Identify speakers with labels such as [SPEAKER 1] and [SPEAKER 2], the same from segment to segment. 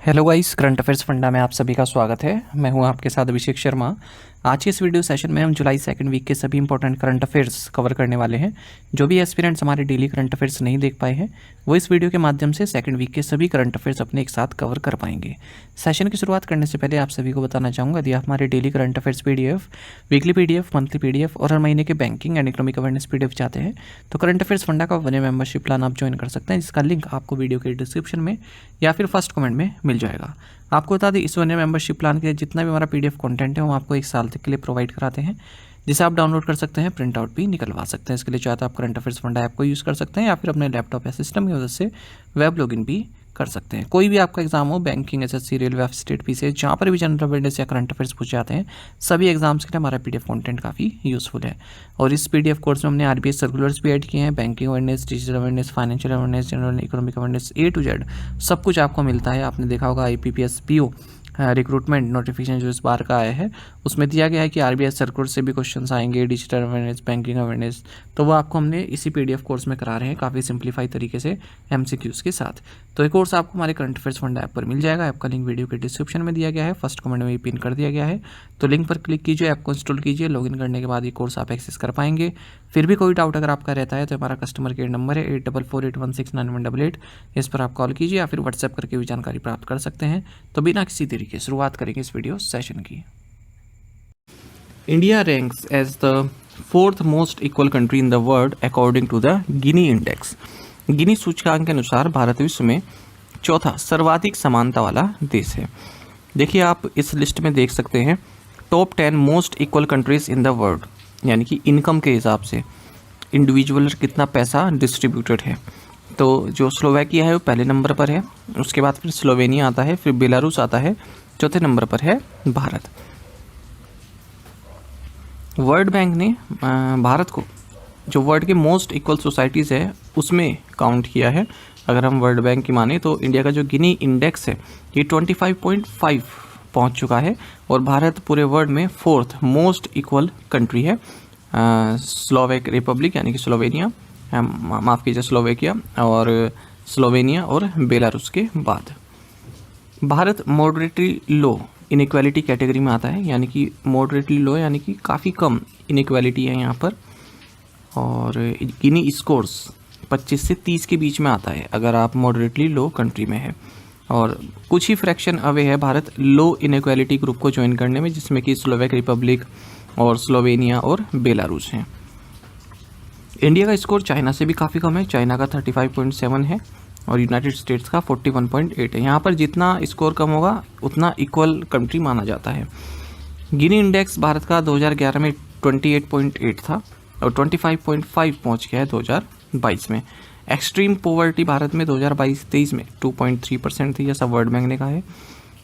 [SPEAKER 1] Hello guys, current affairs funda में आप सभी का स्वागत है। मैं हूं आपके साथ अभिषेक शर्मा। आज के इस वीडियो सेशन में हम जुलाई सेकंड वीक के सभी इंपॉर्टेंट करंट अफेयर्स कवर करने वाले हैं। जो भी एस्पिरेंट्स हमारे डेली करंट अफेयर्स नहीं देख पाए हैं वो इस वीडियो के माध्यम से सेकंड वीक के सभी करंट अफेयर्स अपने एक साथ कवर कर पाएंगे। सेशन की शुरुआत करने से पहले आप सभी को बताना चाहूँगा, यदि आप हमारे daily current affairs PDF, weekly PDF, monthly PDF और हर महीने के banking and economic awareness PDF चाहते हैं तो करंट अफेयर्स फंडा का वन मेंबरशिप प्लान आप ज्वाइन कर सकते हैं, जिसका लिंक आपको वीडियो के डिस्क्रिप्शन में या फिर फर्स्ट कमेंट में मिल जाएगा। आपको बता दें, इस वन मेंबरशिप प्लान के जितना भी हमारा पीडीएफ कंटेंट है वो आपको एक साल तक के लिए प्रोवाइड कराते हैं, जिसे आप डाउनलोड कर सकते हैं, प्रिंट आउट भी निकलवा सकते हैं। इसके लिए चाहे तो आप करंट अफेयर्स फंडा ऐप को यूज़ कर सकते हैं या फिर अपने लैपटॉप या सिस्टम की मदद से वेब लॉगिन भी कर सकते हैं। कोई भी आपका एग्जाम हो, banking, SSC, railway, state PCS, जहाँ पर भी जनरल अवेयरनेस या करंट अफेयर्स पूछे जाते हैं, सभी एग्जाम्स के लिए हमारा पीडीएफ कंटेंट काफ़ी यूजफुल है। और इस पीडीएफ कोर्स में हमने आरबीआई सर्कुलर्स भी ऐड किए हैं, banking awareness, digital awareness, financial awareness, general economic awareness, A to Z सब कुछ आपको मिलता है। आपने देखा होगा IPPS PO रिक्रूटमेंट नोटिफिकेशन जो इस बार का आया है उसमें दिया गया है कि आरबीआई सर्कुलर से भी क्वेश्चंस आएंगे, डिजिटल अवेयरनेस, बैंकिंग अवेयरनेस, तो वो आपको हमने इसी पीडीएफ कोर्स में करा रहे हैं काफ़ी सिंप्लीफाई तरीके से एमसीक्यूज के साथ। तो ये कोर्स आपको हमारे करंट अफेयर्स फंड ऐप पर मिल जाएगा। ऐप का लिंक वीडियो के डिस्क्रिप्शन में दिया गया है, फर्स्ट कमेंट में भी पिन कर दिया गया है। तो लिंक पर क्लिक कीजिए, ऐप को इंस्टॉल कीजिए, लॉगिन करने के बाद ये कोर्स आप एक्सेस कर पाएंगे। फिर भी कोई डाउट अगर आपका रहता है तो हमारा कस्टमर केयर नंबर है 8448169188, इस पर आप कॉल कीजिए या फिर व्हाट्सएप करके भी जानकारी प्राप्त कर सकते हैं। तो बिना किसी देरी के शुरुआत करेंगे इस वीडियो सेशन की। India ranks as the fourth most equal country in the world according to the Gini index. Gini सूचकांक के अनुसार भारत विश्व में चौथा सर्वाधिक समानता वाला देश है। देखिए, आप इस लिस्ट में देख सकते हैं top 10 most equal countries in the world, यानी कि इनकम के हिसाब से इंडिविजुअल कितना पैसा डिस्ट्रीब्यूटेड है। तो जो स्लोवाकिया है वो पहले नंबर पर है, उसके बाद फिर स्लोवेनिया आता है, फिर बेलारूस आता है, चौथे नंबर पर है भारत। वर्ल्ड बैंक ने भारत को जो वर्ल्ड के मोस्ट इक्वल सोसाइटीज़ है उसमें काउंट किया है। अगर हम वर्ल्ड बैंक की माने तो इंडिया का जो गिनी इंडेक्स है ये 25.5 पहुंच चुका है और भारत पूरे वर्ल्ड में फोर्थ मोस्ट इक्वल कंट्री है। स्लोवेक रिपब्लिक यानी कि स्लोवेनिया, माफ़ कीजिए स्लोवेकिया और स्लोवेनिया और बेलारूस के बाद। भारत मॉडरेटली लो इनइक्वालिटी कैटेगरी में आता है, यानी कि मॉडरेटली लो यानी कि काफ़ी कम इनइक्वालिटी है यहाँ पर। और गिनी स्कोर्स 25 से 30 के बीच में आता है अगर आप मॉडरेटली लो कंट्री में है, और कुछ ही फ्रैक्शन अवे है भारत लो इनइक्वालिटी ग्रुप को ज्वाइन करने में, जिसमें कि स्लोवेक रिपब्लिक और स्लोवेनिया और बेलारूस हैं। इंडिया का स्कोर चाइना से भी काफ़ी कम है, चाइना का 35.7 है और यूनाइटेड स्टेट्स का 41.8 है। यहाँ पर जितना स्कोर कम होगा उतना इक्वल कंट्री माना जाता है। गिनी इंडेक्स भारत का 2011 में 28.8 था और 25.5 पहुँच गया है 2022 में। एक्सट्रीम पॉवर्टी भारत में 2022-23 में 2.3% थी, जैसा वर्ल्ड बैंक ने कहा है।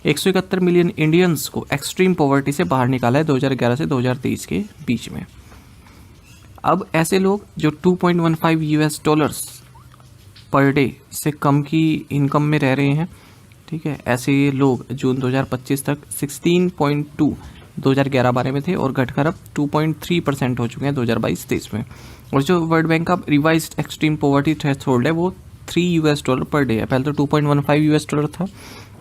[SPEAKER 1] 171 मिलियन इंडियंस को एक्सट्रीम पॉवर्टी से बाहर निकाला है 2011 से 2023 के बीच में। अब ऐसे लोग जो $2.15 पर डे से कम की इनकम में रह रहे हैं, ठीक है, ऐसे लोग जून 2025 तक 16.2 2011-12 में थे और घटकर अब 2.3% हो चुके हैं 2022-23 में। और जो वर्ल्ड बैंक का रिवाइज्ड एक्सट्रीम पॉवर्टी थ्रेशोल्ड है वो $3 पर डे है। पहले तो $2.15 था,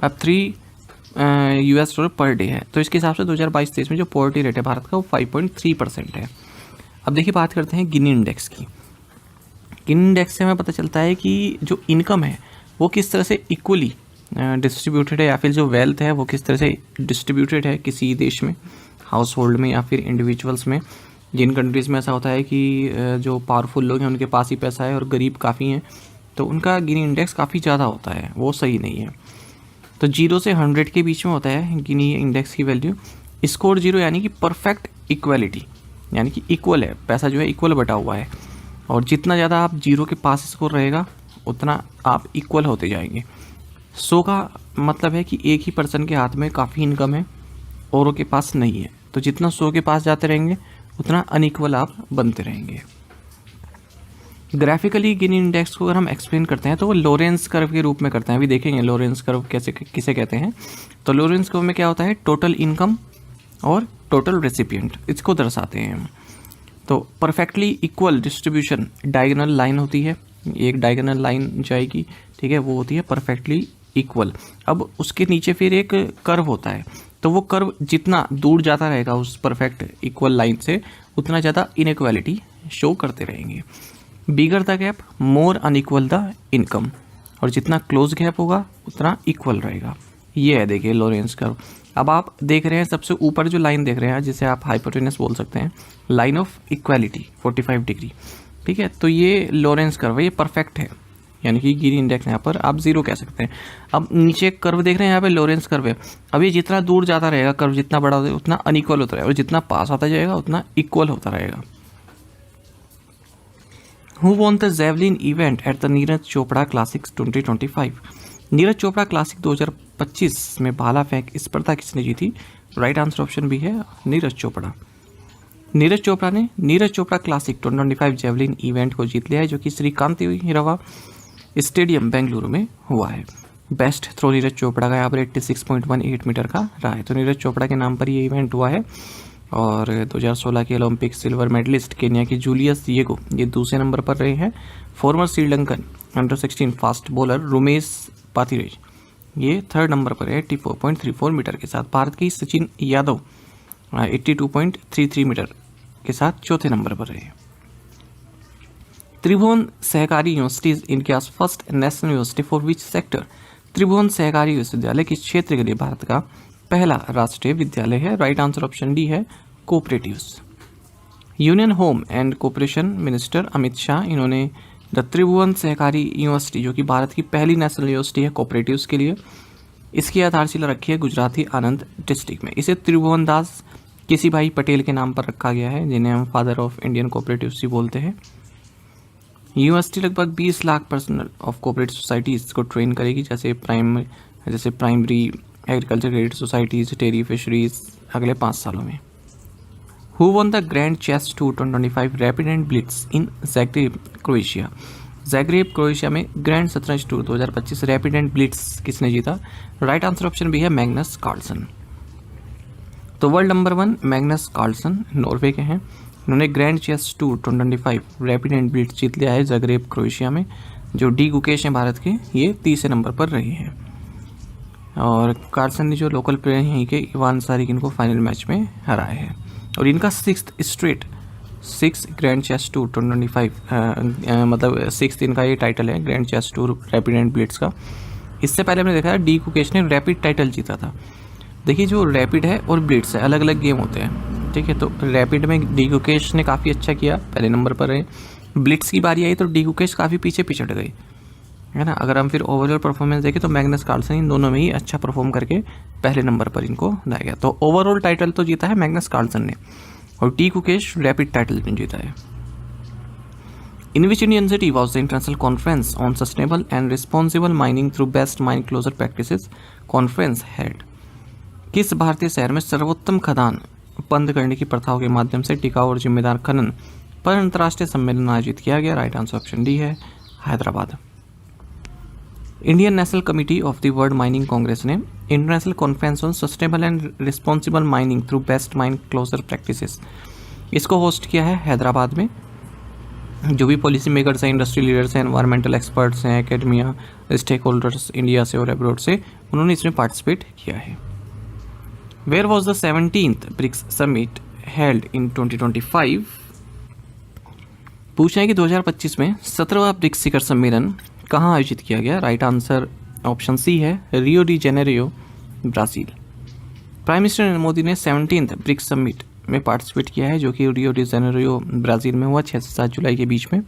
[SPEAKER 1] अब $3 पर डे है। तो इसके हिसाब से 2022-23 में जो पॉवर्टी रेट है भारत का वो 5.3% है। अब देखिए, बात करते हैं गिनी इंडेक्स की। गिनी इंडेक्स से हमें पता चलता है कि जो इनकम है वो किस तरह से इक्वली डिस्ट्रीब्यूटेड है, या फिर जो वेल्थ है वो किस तरह से डिस्ट्रीब्यूटेड है किसी देश में, हाउस होल्ड में या फिर इंडिविजुअल्स में। जिन कंट्रीज़ में ऐसा होता है कि जो पावरफुल लोग हैं उनके पास ही पैसा है और गरीब काफ़ी हैं, तो उनका गिनी इंडेक्स काफ़ी ज़्यादा होता है, वो सही नहीं है। तो 0 से 100 के बीच में होता है गिनी इंडेक्स की वैल्यू। स्कोर 0 यानी कि परफेक्ट इक्वलिटी, यानी कि इक्वल है, पैसा जो है इक्वल बटा हुआ है, और जितना ज़्यादा आप 0 के पास स्कोर रहेगा उतना आप इक्वल होते जाएंगे। 100 का मतलब है कि एक ही पर्सन के हाथ में काफ़ी इनकम है, औरों के पास नहीं है, तो जितना 100 के पास जाते रहेंगे उतना अनइक्वल आप बनते रहेंगे। ग्राफिकली गिनी इंडेक्स को अगर हम एक्सप्लेन करते हैं तो वो लोरेंस कर्व के रूप में करते हैं। अभी देखेंगे लोरेंस कर्व कैसे किसे कहते हैं। तो लोरेंस कर्व में क्या होता है, टोटल इनकम और टोटल रेसिपिएंट, इसको दर्शाते हैं हम। तो perfectly equal distribution diagonal line होती है, एक डायगोनल लाइन जाएगी, ठीक है, वो होती है परफेक्टली इक्वल। अब उसके नीचे फिर एक कर्व होता है, तो वो कर्व जितना दूर जाता रहेगा उस परफेक्ट इक्वल लाइन से, उतना ज़्यादा इनइक्वालिटी शो करते रहेंगे। Bigger the gap more unequal the income, और जितना क्लोज गैप होगा उतना इक्वल रहेगा। ये है देखिए लोरेंस कर्व। अब आप देख रहे हैं सबसे ऊपर जो लाइन देख रहे हैं, जिसे आप हाइपोटेनस बोल सकते हैं, लाइन ऑफ इक्वालिटी 45 डिग्री, ठीक है। तो ये लोरेंस कर्व है, ये परफेक्ट है, यानी कि गिनी इंडेक्स यहाँ पर आप 0 कह सकते हैं। अब नीचे कर्व देख रहे हैं, यहाँ पे लोरेंस कर्व है। अब ये जितना दूर जाता रहेगा, कर्व जितना बड़ा होता है उतना अनइक्वल होता रहेगा, और जितना पास आता जाएगा उतना इक्वल होता रहेगा। Who won the Javelin event at the Neeraj Chopra classics 2025? Neeraj Chopra classic 2025 में भाला फेंक स्पर्धा किसने जीती? राइट आंसर ऑप्शन भी है नीरज चोपड़ा। नीरज चोपड़ा ने Neeraj Chopra classic 2025 javelin event को जीत लिया है, जो कि श्रीकांत हिरावा स्टेडियम बेंगलुरु में हुआ है। बेस्ट थ्रो नीरज चोपड़ा का यहाँ पर 86.18 मीटर का रहा है। तो नीरज चोपड़ा के नाम पर ये इवेंट हुआ है। और 2016 के ओलंपिक सिल्वर मेडलिस्ट केन्या के जूलियस येगो ये दूसरे नंबर पर रहे हैं। Former Sri Lankan under fast bowler Rumesh Pathirage ये थर्ड नंबर पर है 84.34 मीटर के साथ। भारत के सचिन यादव 82.33 मीटर के साथ चौथे नंबर पर रहे। Tribhuvan Sahkari university is India's first national university for which sector? Tribhuvan Sahkari Vishwavidyalaya किस क्षेत्र के लिए भारत का पहला राष्ट्रीय विद्यालय है? राइट आंसर ऑप्शन डी है cooperatives. Union home and corporation minister Amit Shah इन्होंने द त्रिभुवन सहकारी यूनिवर्सिटी, जो कि भारत की पहली नेशनल यूनिवर्सिटी है कॉपरेटिव्स के लिए, इसकी आधारशिला रखी है गुजराती आनंद डिस्ट्रिक्ट में। इसे त्रिभुवन दास किसी भाई पटेल के नाम पर रखा गया है, जिन्हें हम फादर ऑफ इंडियन कॉपरेटिव्स भी बोलते हैं। यूनिवर्सिटी लगभग 20 lakh personnel of cooperative societies को ट्रेन करेगी, जैसे primary agriculture credit societies, dairy fisheries अगले 5 सालों में। Who won the grand chess tour 2025 rapid and blitz in Zagreb Croatia? Zagreb Croatia में ग्रैंड शतरंज टूर 2025 रैपिड एंड ब्लिट्स किसने जीता? राइट आंसर ऑप्शन भी है मैग्नस कार्लसन। तो world number 1 Magnus Carlsen Norway के हैं। उन्होंने grand chess tour 2025 rapid and Blitz जीत लिया है ज़ैग्रेब क्रोएशिया में। जो डी गुकेश हैं भारत के, ये तीसरे नंबर पर रहे हैं। और कार्लसन ने जो लोकल प्लेयर हैं यहीं के इवान सारिकिन को फाइनल मैच में हराया है। और इनका 6 ग्रैंड चेस टूर 2025 मतलब 6 इनका ये टाइटल है grand chess tour rapid and blitz का। इससे पहले हमने देखा है डी गुकेश ने रैपिड टाइटल जीता था। देखिए जो रैपिड है और ब्लिट्स है अलग अलग गेम होते हैं, ठीक है। तो रैपिड में डी गुकेश ने काफ़ी अच्छा किया, पहले नंबर पर रहे। ब्लिट्स की बारी आई तो डी गुकेश काफ़ी पीछे पिछड़ गई, है ना। अगर हम फिर ओवरऑल परफॉर्मेंस देखें तो मैग्नस कार्लसन इन दोनों में ही अच्छा परफॉर्म करके पहले नंबर पर इनको लाया गया। तो ओवरऑल टाइटल तो जीता है मैग्नस कार्लसन ने, और टी गुकेश रैपिड टाइटल भी जीता है। In which Indian city was the international conference on sustainable and responsible mining through best mine closure practices conference held? किस भारतीय शहर में सर्वोत्तम खदान बंद करने की प्रथाओं के माध्यम से टिकाऊ और जिम्मेदार खनन पर अंतर्राष्ट्रीय सम्मेलन आयोजित किया गया? राइट आंसर ऑप्शन डी है Hyderabad. Indian national committee of the world mining congress ने international conference on sustainable and responsible mining through best mine closure practices, इसको होस्ट किया है हैदराबाद में। जो भी पॉलिसी मेकर्स हैं, इंडस्ट्री लीडर्स हैं, एनवायरमेंटल एक्सपर्ट्स हैं, एकेडमिया, स्टेक होल्डर्स इंडिया से और अब्रॉड से, उन्होंने इसमें पार्टिसिपेट किया है। Where was the 17th BRICS summit held in 2025? पूछा है कि 2025 में 17वां ब्रिक्स शिखर सम्मेलन कहाँ आयोजित किया गया? राइट आंसर ऑप्शन सी है Rio de Janeiro, Brazil. Prime minister Narendra Modi ने 17th ब्रिक्स समिट में पार्टिसिपेट किया है, जो कि रियो डी जेनेरियो ब्राज़ील में हुआ 6 से 7 जुलाई के बीच में।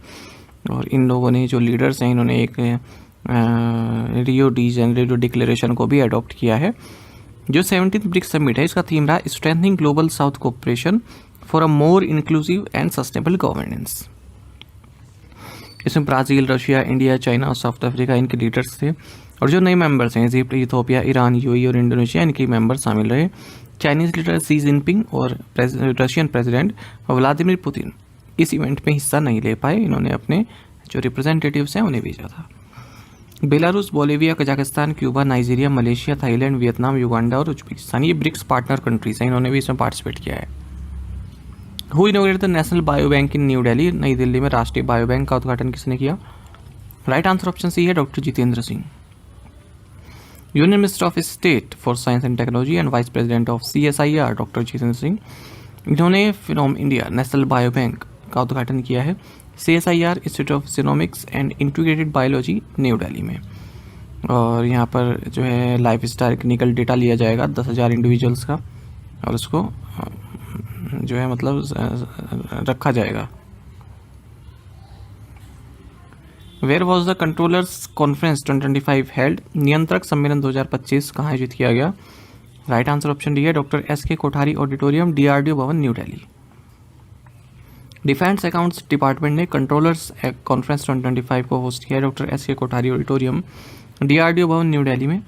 [SPEAKER 1] और इन लोगों ने जो लीडर्स हैं, इन्होंने एक रियो डी जेनेरियो डिक्लेरेशन को भी अडॉप्ट किया है। जो 17th ब्रिक्स समिट है, इसका थीम रहा strengthening global south cooperation for a more inclusive and sustainable governance. इसमें ब्राज़ील, रशिया, इंडिया, चाइना और साउथ अफ्रीका इनके लीडर्स थे। और जो नए मेंबर्स हैं इजिप्ट, इथियोपिया, ईरान, यूएई और इंडोनेशिया, इनके मेंबर शामिल रहे। चाइनीज़ लीडर शी जिनपिंग और रशियन प्रेसिडेंट व्लादिमीर पुतिन इस इवेंट में हिस्सा नहीं ले पाए। इन्होंने अपने जो रिप्रेजेंटेटिव्स हैं उन्हें भेजा था। Belarus, Bolivia, Kazakhstan, Cuba, Nigeria, Malaysia, Thailand, Vietnam, Uganda और उज्बेकिस्तान, ये ब्रिक्स पार्टनर कंट्रीज हैं, इन्होंने भी इसमें पार्टिसिपेट किया है। Who inaugurated the national bio bank in new Delhi? नई दिल्ली में राष्ट्रीय बायो बैंक का उद्घाटन किसने किया? राइट आंसर ऑप्शन सी है doctor Jitendra Singh. Union minister of state for science and technology and vice president of CSIR doctor Jitendra Singh, इन्होंने फिनोम इंडिया नेशनल बायो बैंक का उद्घाटन किया है CSIR institute of genomics and integrated biology new Delhi में। और यहाँ पर जो है लाइफ स्टाइल क्लिनिकल डेटा लिया जाएगा 10,000 इंडिविजुअल्स का, और उसको जो है मतलब रखा जाएगा। Where was the controllers conference 2025 held, नियंत्रक सम्मेलन 2025 कहाँ आयोजित किया गया? राइट आंसर ऑप्शन डी है doctor SK Kothari auditorium, DRDO Bhawan new Delhi. Defence accounts department ने कंट्रोलर्स कॉन्फ्रेंस 2025 को होस्ट किया है doctor SK Kothari auditorium, DRDO Bhawan new Delhi में।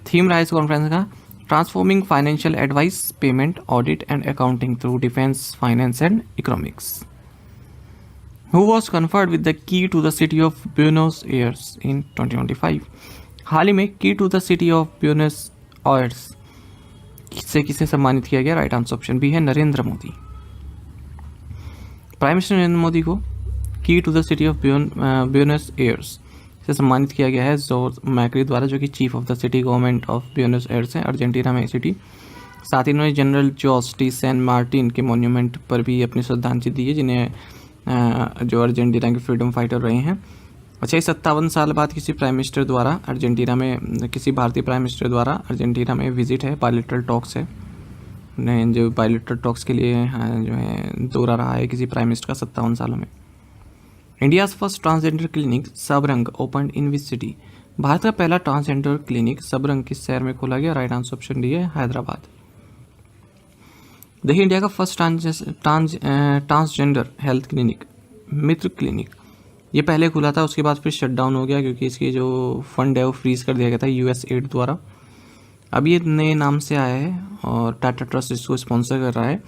[SPEAKER 1] थीम रहा इस कॉन्फ्रेंस का transforming financial advice, payment, audit and accounting through defence, finance and economics. Who was conferred with the key to the city of Buenos Aires in 2025? हाल ही में key to the city of Buenos Aires से किसे सम्मानित किया गया? Right answer option B है Narendra Modi. Prime minister Narendra Modi को key to the city of Buenos Aires से सम्मानित किया गया है जोर मैक्री द्वारा, जो कि chief of the city government of Buenos Aires है, अर्जेंटीना में सिटी। साथ ही इन्होंने general Jose de San Martin के मोन्यूमेंट पर भी अपनी श्रद्धांजलि दी है, जिन्हें जो अर्जेंटीना के फ्रीडम फाइटर रहे हैं। अच्छा, 57 साल बाद किसी प्राइम मिनिस्टर द्वारा अर्जेंटीना में, किसी भारतीय प्राइम मिनिस्टर द्वारा अर्जेंटीना में विजिट है, बायलैटरल टॉक्स है, जो बायलैटरल टॉक्स के लिए जो है दौरा रहा है किसी प्राइम मिनिस्टर का 57 सालों में। India's first transgender clinic Sabrang open in which city, Bharat का पहला ट्रांसजेंडर क्लिनिक सबरंग किस शहर में खोला गया? राइट आंसर ऑप्शन डी है हैदराबाद। देखिए, इंडिया का फर्स्ट ट्रांसजेंडर हेल्थ क्लिनिक मित्र क्लिनिक ये पहले खुला था, उसके बाद फिर शट डाउन हो गया क्योंकि इसकी जो फंड है वो फ्रीज कर दिया गया था USAID द्वारा। अब ये नए नाम से आया है और टाटा ट्रस्ट इसको स्पॉन्सर कर रहा है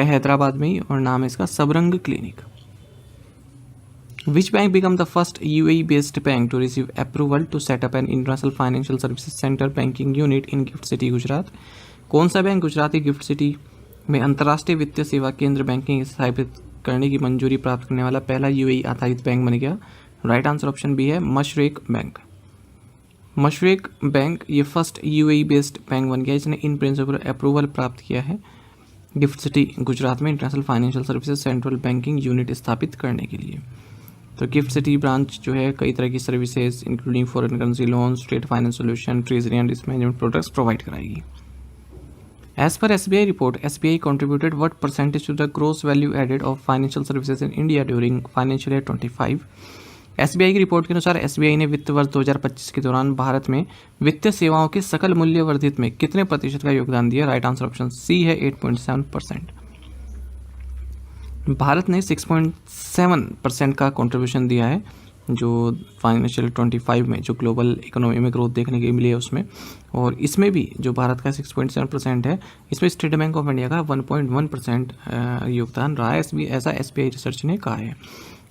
[SPEAKER 1] हैदराबाद में ही, और नाम है इसका Sabrang clinic. Which bank become the first UAE based bank to receive approval to set up an international financial services centre banking unit in GIFT city Gujarat? कौन सा बैंक गुजरात की गिफ्ट सिटी में अंतर्राष्ट्रीय वित्तीय सेवा केंद्र बैंकिंग स्थापित करने की मंजूरी प्राप्त करने वाला पहला UAE आधारित बैंक बन गया? राइट आंसर ऑप्शन बी है मशरेक बैंक। मशरेक बैंक ये फर्स्ट UAE बेस्ड बैंक बन गया जिसने इन प्रिंसिपल अप्रूवल प्राप्त किया है गिफ्ट सिटी गुजरात में international financial services central banking unit स्थापित करने के लिए। तो गिफ्ट सिटी ब्रांच जो है कई तरह की services including foreign currency loan, state finance solution, treasury and risk management products provide कराएगी। As per SBI report, SBI contributed what percentage to the gross value added of financial services in India during financial year 25? SBI की report के अनुसार SBI ने वित्त वर्ष 2025 के दौरान भारत में वित्तीय सेवाओं के सकल मूल्य वर्धित में कितने प्रतिशत का योगदान दिया? राइट आंसर ऑप्शन सी है 8.7%। भारत ने 6.7% का कंट्रीब्यूशन दिया है जो फाइनेंशियल 25 में जो ग्लोबल इकोनॉमी में ग्रोथ देखने के मिली है उसमें, और इसमें भी जो भारत का 6.7% है, इसमें स्टेट बैंक ऑफ इंडिया का 1.1% योगदान रहा है, ऐसा SBI रिसर्च ने कहा है।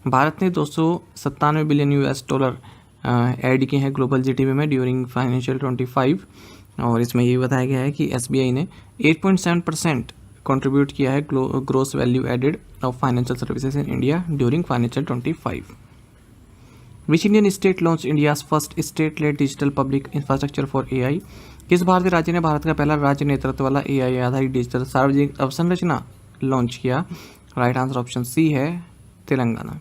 [SPEAKER 1] भारत ने 297 बिलियन US डॉलर ऐड किए हैं ग्लोबल GDP में ड्यूरिंग फाइनेंशियल 25, और इसमें ये बताया गया है कि SBI ने 8.7% कंट्रीब्यूट किया है gross value added of financial services in India during financial 25। Which Indian state launch India's first state led digital public infrastructure for AI? किस भारतीय राज्य ने भारत का पहला राज्य नेतृत्व वाला AI आधारित डिजिटल सार्वजनिक अवसंरचना लॉन्च किया? राइट आंसर ऑप्शन सी है तेलंगाना।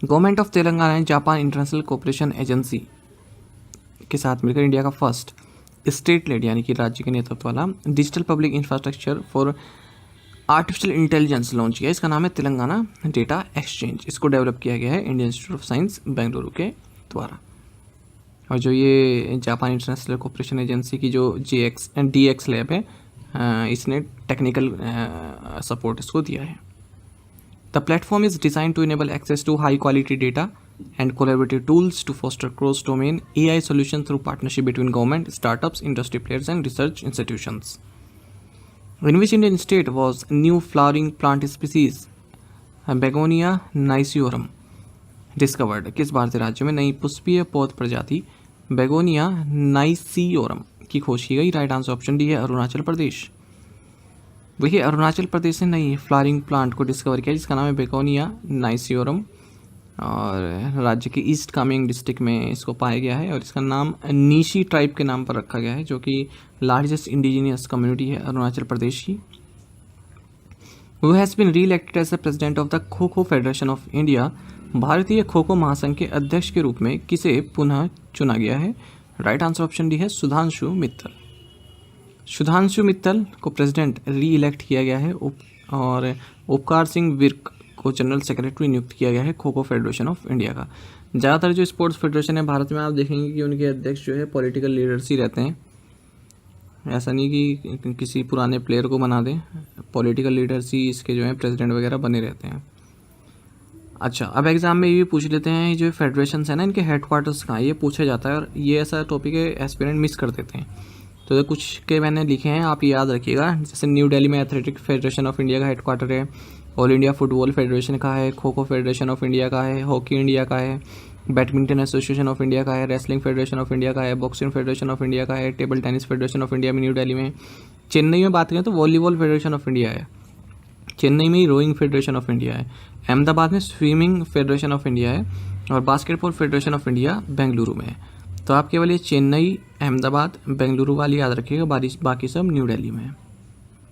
[SPEAKER 1] गवर्नमेंट ऑफ तेलंगाना ने जापान इंटरनेशनल कोऑपरेशन एजेंसी के साथ मिलकर इंडिया का फर्स्ट स्टेट लेड यानी कि राज्य के नेतृत्व वाला digital public infrastructure for artificial intelligence launch किया। इसका नाम है तेलंगाना डेटा एक्सचेंज। इसको डेवलप किया गया है Indian Institute of science Bengaluru के द्वारा। और जो ये जापान इंटरनेशनल कोऑपरेशन एजेंसी की जो DX लैब है, इसने टेक्निकल सपोर्ट इसको दिया है। The platform is design to enable access to high quality data and collaborative tools to foster cross-domain AI solutions through partnership between government, startups, industry players, and research institutions. In which Indian state was new flowering plant species Begonia niceorum discovered? किस भारतीय राज्य में नई पुष्पीय पौध प्रजाति begonia नाइसियोरम की खोज की गई? राइट आंसर ऑप्शन डी है अरुणाचल प्रदेश। देखिए, अरुणाचल प्रदेश ने नई फ्लावरिंग प्लांट को डिस्कवर किया जिसका नाम है बेगोनिया नाइसियोरम, और राज्य के ईस्ट कामेंग डिस्ट्रिक्ट में इसको पाया गया है और इसका नाम नीशी ट्राइब के नाम पर रखा गया है, जो कि लार्जेस्ट इंडिजिनियस कम्युनिटी है अरुणाचल प्रदेश की। Who has been re elected as the president of the kho kho federation of India. भारतीय खो खो महासंघ के अध्यक्ष के रूप में किसे पुनः चुना गया है? राइट आंसर ऑप्शन डी है सुधांशु मित्तल। सुधांशु मित्तल को प्रेसिडेंट री इलेक्ट किया गया है और उपकार सिंह विर्क को जनरल सेक्रेटरी नियुक्त किया गया है खो खो फेडरेशन ऑफ इंडिया का। ज़्यादातर जो स्पोर्ट्स फेडरेशन है भारत में, आप देखेंगे कि उनके अध्यक्ष जो है पॉलिटिकल लीडर्स ही रहते हैं। ऐसा नहीं कि किसी पुराने प्लेयर को बना दें, पॉलिटिकल लीडर्स ही इसके जो है प्रेसिडेंट वगैरह बने रहते हैं। अच्छा, अब एग्जाम में ये भी पूछ लेते हैं, जो फेडरेशन है ना, इनके हेडक्वार्टर्स कहाँ, ये पूछा जाता है और ये ऐसा टॉपिक है एस्पिरेंट मिस कर देते हैं। तो कुछ के मैंने लिखे हैं, आप याद रखिएगा। जैसे न्यू दिल्ली में एथलेटिक फेडरेशन ऑफ इंडिया का हेडक्वार्टर है, ऑल इंडिया फुटबॉल फेडरेशन का है, खो खो फेडरेशन ऑफ इंडिया का है, हॉकी इंडिया का है, बैडमिंटन एसोसिएशन ऑफ इंडिया का है, रेसलिंग फेडरेशन ऑफ इंडिया का है, बॉक्सिंग फेडरेशन ऑफ इंडिया का है, table tennis federation of India में न्यू दिल्ली में। चेन्नई में बात करें तो वॉलीबॉल फेडरेशन ऑफ इंडिया है, चेन्नई में ही रोइंग फेडरेशन ऑफ इंडिया है। अहमदाबाद में स्विमिंग फेडरेशन ऑफ इंडिया है और basketball federation of India Bengaluru में है। तो आप केवल ये चेन्नई, अहमदाबाद, बेंगलुरु वाली याद रखिएगा, बाकी सब न्यू दिल्ली में है।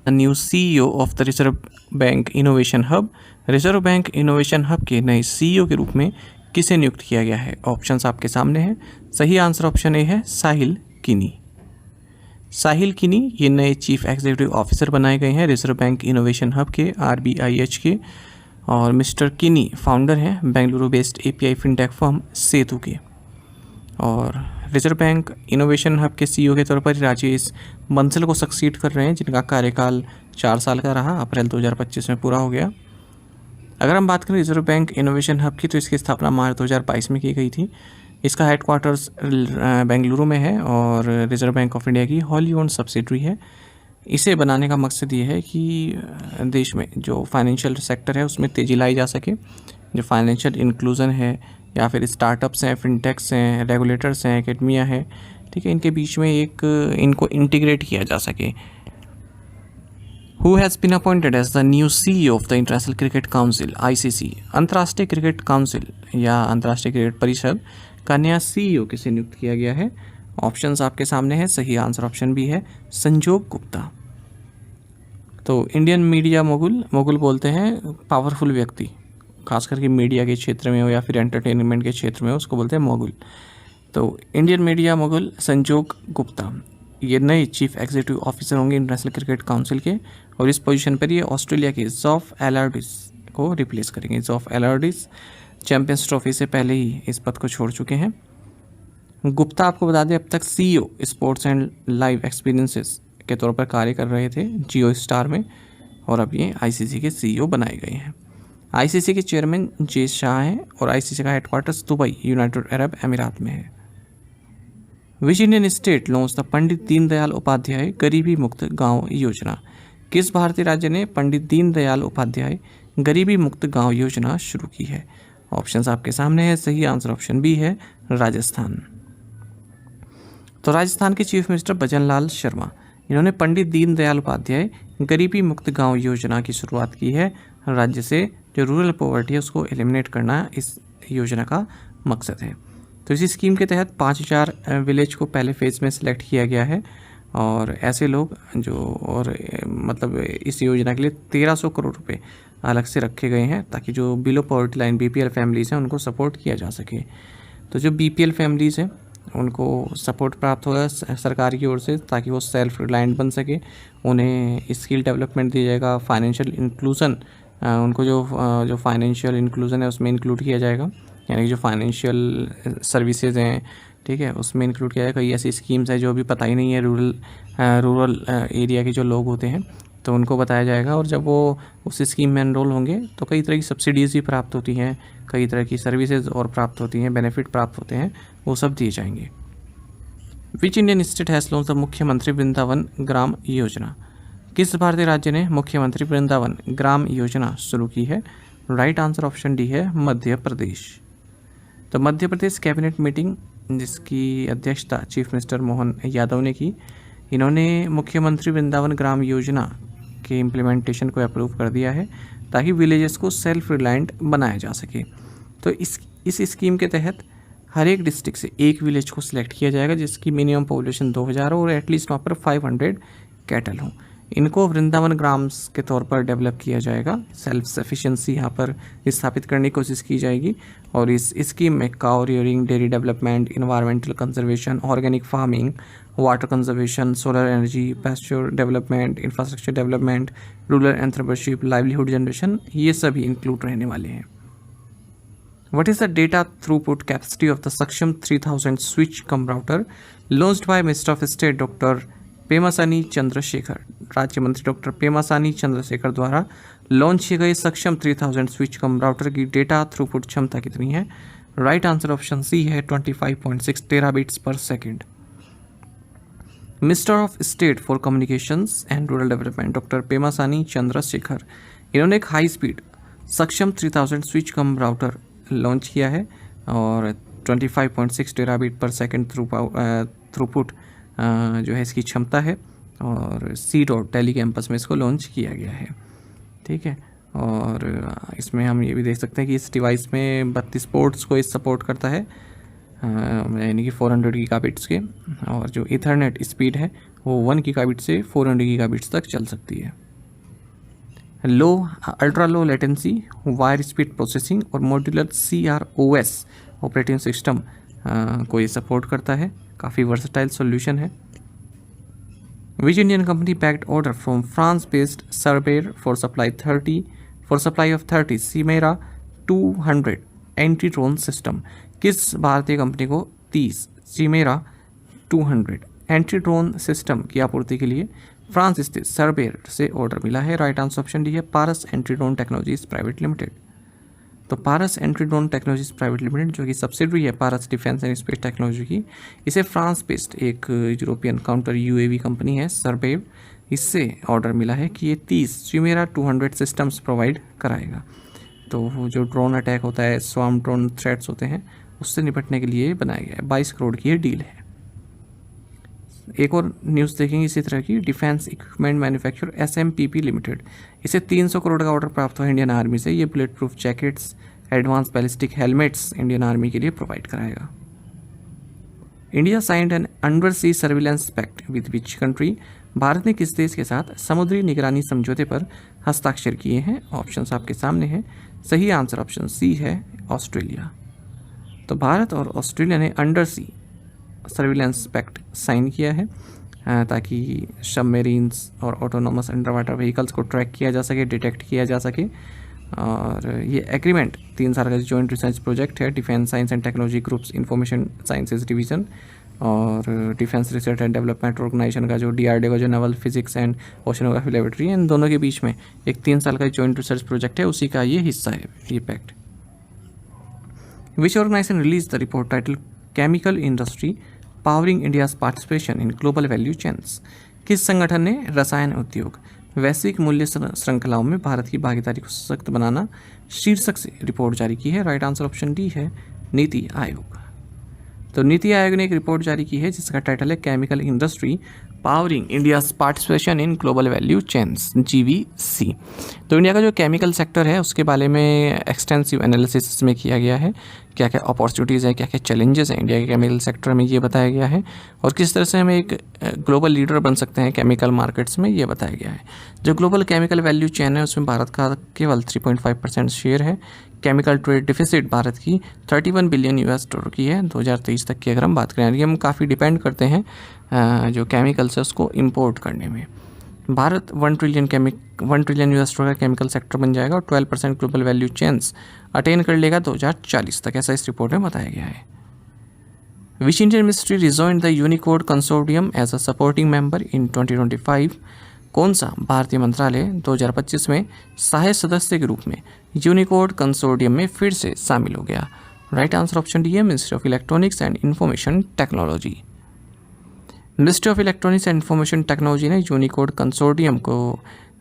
[SPEAKER 1] The new CEO of the reserve Bank Innovation hub. Reserve Bank Innovation Hub के नए CEO के रूप में किसे नियुक्त किया गया है? ऑप्शंस आपके सामने हैं। सही आंसर ऑप्शन ए है साहिल किनी। साहिल किनी ये नए चीफ एग्जीक्यूटिव ऑफिसर बनाए गए हैं रिजर्व बैंक इनोवेशन हब के, RBIH के। और मिस्टर किनी फाउंडर हैं Bengaluru based API fintech firm Setu के। और रिजर्व बैंक इनोवेशन हब के CEO के तौर पर राजेश बंसल को सक्सीड कर रहे हैं, जिनका कार्यकाल 4 साल का रहा, अप्रैल 2025 में पूरा हो गया। अगर हम बात करें रिजर्व बैंक इनोवेशन हब की, तो इसकी स्थापना मार्च 2022 में की गई थी। इसका हेडक्वार्टर्स बेंगलुरु में है और रिजर्व बैंक ऑफ इंडिया की होली ओन्ड सब्सिडरी है। इसे बनाने का मकसद ये है कि देश में जो फाइनेंशियल सेक्टर है उसमें तेज़ी लाई जा सके, जो फाइनेंशियल इंक्लूजन है या फिर स्टार्टअप्स हैं, फिनटेक्स हैं, रेगुलेटर्स हैं, एकेडमिया है, ठीक है, इनके बीच में इनको इंटीग्रेट किया जा सके। Who has been appointed as the new CEO of the international cricket council ICC। अंतर्राष्ट्रीय क्रिकेट काउंसिल या अंतर्राष्ट्रीय क्रिकेट परिषद का नया CEO किसे नियुक्त किया गया है? ऑप्शंस आपके सामने हैं। सही आंसर ऑप्शन बी है संजोग गुप्ता। तो इंडियन मीडिया मोगुल बोलते हैं पावरफुल व्यक्ति, खास करके मीडिया के क्षेत्र में हो या फिर एंटरटेनमेंट के क्षेत्र में हो, उसको बोलते हैं मोगुल। तो इंडियन मीडिया मोगुल संजोग गुप्ता ये नए चीफ एग्जीक्यूटिव ऑफिसर होंगे इंटरनेशनल क्रिकेट काउंसिल के, और इस पोजीशन पर ये ऑस्ट्रेलिया के जॉफ एलार्डिस को रिप्लेस करेंगे। जॉफ एलार्डिस चैंपियंस ट्रॉफी से पहले ही इस पद को छोड़ चुके हैं। गुप्ता आपको बता दें अब तक CEO sports and live experiences के तौर पर कार्य कर रहे थे जियो स्टार में, और अब ये ICC के CEO बनाए गए हैं। ICC के चेयरमैन जे शाह हैं और ICC का हेडक्वार्टर्स दुबई, यूनाइटेड अरब अमीरात में है। Which Indian state launch the Pandit Deendayal Upadhyaya Garibi Mukt गांव योजना। किस भारतीय राज्य ने पंडित दीनदयाल उपाध्याय गरीबी मुक्त गांव योजना शुरू की है? ऑप्शंस आपके सामने है। सही आंसर ऑप्शन बी है राजस्थान। तो राजस्थान के चीफ मिनिस्टर भजन लाल शर्मा, इन्होंने पंडित दीनदयाल उपाध्याय गरीबी मुक्त गांव योजना की शुरुआत की है। राज्य से जो रूरल पॉवर्टी है उसको एलिमिनेट करना इस योजना का मकसद है। तो इसी स्कीम के तहत 5000 विलेज को पहले फेज़ में सिलेक्ट किया गया है, और ऐसे लोग मतलब इस योजना के लिए 1300 करोड़ रुपए अलग से रखे गए हैं, ताकि जो below poverty line BPL families हैं उनको सपोर्ट किया जा सके। तो जो BPL फैमिलीज़ हैं उनको सपोर्ट प्राप्त होगा सरकार की ओर से, ताकि वो सेल्फ रिलायंट बन सके। उन्हें स्किल डेवलपमेंट दिया जाएगा, फाइनेंशियल इंक्लूजन, उनको जो फाइनेंशियल इंक्लूजन है उसमें इंक्लूड किया जाएगा, यानी जो फाइनेंशियल सर्विसेज हैं, ठीक है, उसमें इंक्लूड किया जाएगा। कई ऐसी स्कीम्स है जो अभी पता ही नहीं है रूरल एरिया के जो लोग होते हैं, तो उनको बताया जाएगा, और जब वो उस स्कीम में एनरोल होंगे तो कई तरह की सब्सिडीज़ भी प्राप्त होती हैं, कई तरह की सर्विसेज और प्राप्त होती हैं, बेनिफिट प्राप्त होते हैं, वो सब दिए जाएंगे। विच Indian state has launch the मुख्यमंत्री वृंदावन ग्राम योजना। किस भारतीय राज्य ने मुख्यमंत्री वृंदावन ग्राम योजना शुरू की है? राइट आंसर ऑप्शन डी है मध्य प्रदेश। तो मध्य प्रदेश कैबिनेट मीटिंग जिसकी अध्यक्षता चीफ मिनिस्टर मोहन यादव ने की, इन्होंने मुख्यमंत्री वृंदावन ग्राम योजना के इम्प्लीमेंटेशन को अप्रूव कर दिया है, ताकि विलेजेस को सेल्फ रिलायंट बनाया जा सके। तो इस स्कीम के तहत हर एक डिस्ट्रिक्ट से एक विलेज को सिलेक्ट किया जाएगा जिसकी मिनिमम पॉपुलेशन 2000 हो और एटलीस्ट वहाँ पर 500 कैटल हों। इनको वृंदावन ग्राम्स के तौर पर डेवलप किया जाएगा। सेल्फ सफिशिएंसी यहाँ पर स्थापित करने की कोशिश की जाएगी और इस स्कीम में cow rearing, dairy development, environmental conservation, organic farming, water conservation, solar energy, pasture development, infrastructure development, rural entrepreneurship, livelihood generation, ये सभी इंक्लूड रहने वाले हैं। What is the data throughput capacity of the Saksham 3000 switch cum router launched by Minister of State Dr. Pemmasani Chandrashekhar? राज्य मंत्री doctor Pemmasani Chandrashekhar द्वारा launch किए गए सक्षम 3000 स्विच कम राउटर की डेटा थ्रूपुट क्षमता कितनी है? राइट आंसर ऑप्शन सी है 25.6 टेराबिट्स पर second. Minister of state for communications and rural development doctor Pemmasani Chandrasekhar, इन्होंने एक हाई स्पीड सक्षम 3000 स्विच कम राउटर लॉन्च किया है और 25.6 टेराबिट पर सेकेंड थ्रूपुट जो है इसकी क्षमता है और सी डॉट टेली कैंपस में इसको लॉन्च किया गया है। ठीक है, और इसमें हम ये भी देख सकते हैं कि इस डिवाइस में 32 पोर्ट्स को इस सपोर्ट करता है, यानी कि 400 गीगाबिट्स के, और जो ईथरनेट स्पीड है वो 1 गीगाबिट से 400 गीगाबिट्स तक चल सकती है। Ultra low latency, wire speed processing और मॉड्यूलर CROS ऑपरेटिंग सिस्टम को ये सपोर्ट करता है। काफ़ी वर्सटाइल सॉल्यूशन है। Which Indian company backed order from France based surveyor for supply of 30 सीमेरा 200 anti drone system? किस भारतीय कंपनी को 30 सीमेरा 200 एंटी ड्रोन सिस्टम की आपूर्ति के लिए फ्रांस स्थित सर्वेयर से ऑर्डर मिला है? राइट आंसर ऑप्शन डी है Paras anti drone technologies private limited. तो Paras anti drone technologies private limited जो कि सब्सिडरी है Paras defence and space technology की, इसे फ्रांस बेस्ड एक यूरोपियन काउंटर UAV कंपनी है सर्वेव, इससे ऑर्डर मिला है कि ये 30 सीमेरा 200 सिस्टम्स प्रोवाइड कराएगा। तो वो जो ड्रोन अटैक होता है, स्वार्म ड्रोन थ्रेट्स होते हैं, उससे निपटने के लिए बनाया गया है। 22 करोड़ की ये डील है। एक और न्यूज़ देखेंगे इसी तरह की, defence equipment manufacturer SMPP limited, इसे 300 करोड़ का ऑर्डर प्राप्त हुआ इंडियन आर्मी से। ये bullet proof jackets, advance ballistic helmets Indian army के लिए प्रोवाइड कराएगा। India signed an undersea surveillance pact with which country? Bharat ने किस देश के साथ समुद्री निगरानी समझौते पर हस्ताक्षर किए हैं? ऑप्शंस आपके सामने हैं। सही आंसर ऑप्शन सी है ऑस्ट्रेलिया। तो भारत और ऑस्ट्रेलिया ने अंडरसी सर्विलेंस पैक्ट साइन किया है ताकि सबमरीन्स और ऑटोनोमस अंडर वाटर व्हीकल्स को ट्रैक किया जा सके, डिटेक्ट किया जा सके। और ये एग्रीमेंट 3 साल का जॉइंट रिसर्च प्रोजेक्ट है defence science and technology groups information sciences division और defence research and development organisation का जो DRDO का जो naval physics and oceanography laboratory है, इन दोनों के बीच में एक 3 साल का जॉइंट रिसर्च प्रोजेक्ट है, उसी का ये हिस्सा है ये pact. Which organisation release the report title chemical industry powering India's participation in global value chains? किस संगठन ने रसायन उद्योग वैश्विक मूल्य श्रृंखलाओं में भारत की भागीदारी को सशक्त बनाना शीर्षक से रिपोर्ट जारी की है? राइट आंसर ऑप्शन डी है नीति आयोग। तो नीति आयोग ने एक रिपोर्ट जारी की है जिसका टाइटल है chemical industry powering India's participation in global value chains GVC। तो इंडिया का जो केमिकल सेक्टर है उसके बारे में एक्सटेंसिव एनालिसिस इसमें किया गया है, क्या क्या अपॉर्चुनिटीज़ हैं, क्या क्या चैलेंजेस हैं इंडिया के केमिकल सेक्टर में, ये बताया गया है, और किस तरह से हम एक ग्लोबल लीडर बन सकते हैं केमिकल मार्केट्स में, ये बताया गया है। जो ग्लोबल केमिकल वैल्यू चेन है उसमें भारत का केवल 3.5% शेयर है। केमिकल ट्रेड डिफिसिट भारत की $31 बिलियन की है 2023 तक की अगर हम बात करें, यानी हम काफ़ी डिपेंड करते हैं जो केमिकल्स है उसको इंपोर्ट करने में। भारत $1 ट्रिलियन का केमिकल सेक्टर बन जाएगा और 12% ग्लोबल वैल्यू चेन्स अटेन कर लेगा 2040 तक, ऐसा इस रिपोर्ट में बताया गया है। Which Indian ministry rejoined the Unicode consortium as a supporting member in 2025? कौन सा भारतीय मंत्रालय 2025 में सहायक सदस्य के रूप में यूनिकोड कंसोर्टियम में फिर से शामिल हो गया? राइट आंसर ऑप्शन डी है ministry of Electronics and Information technology. Ministry of Electronics and Information technology ने यूनिकोड कंसोर्टियम को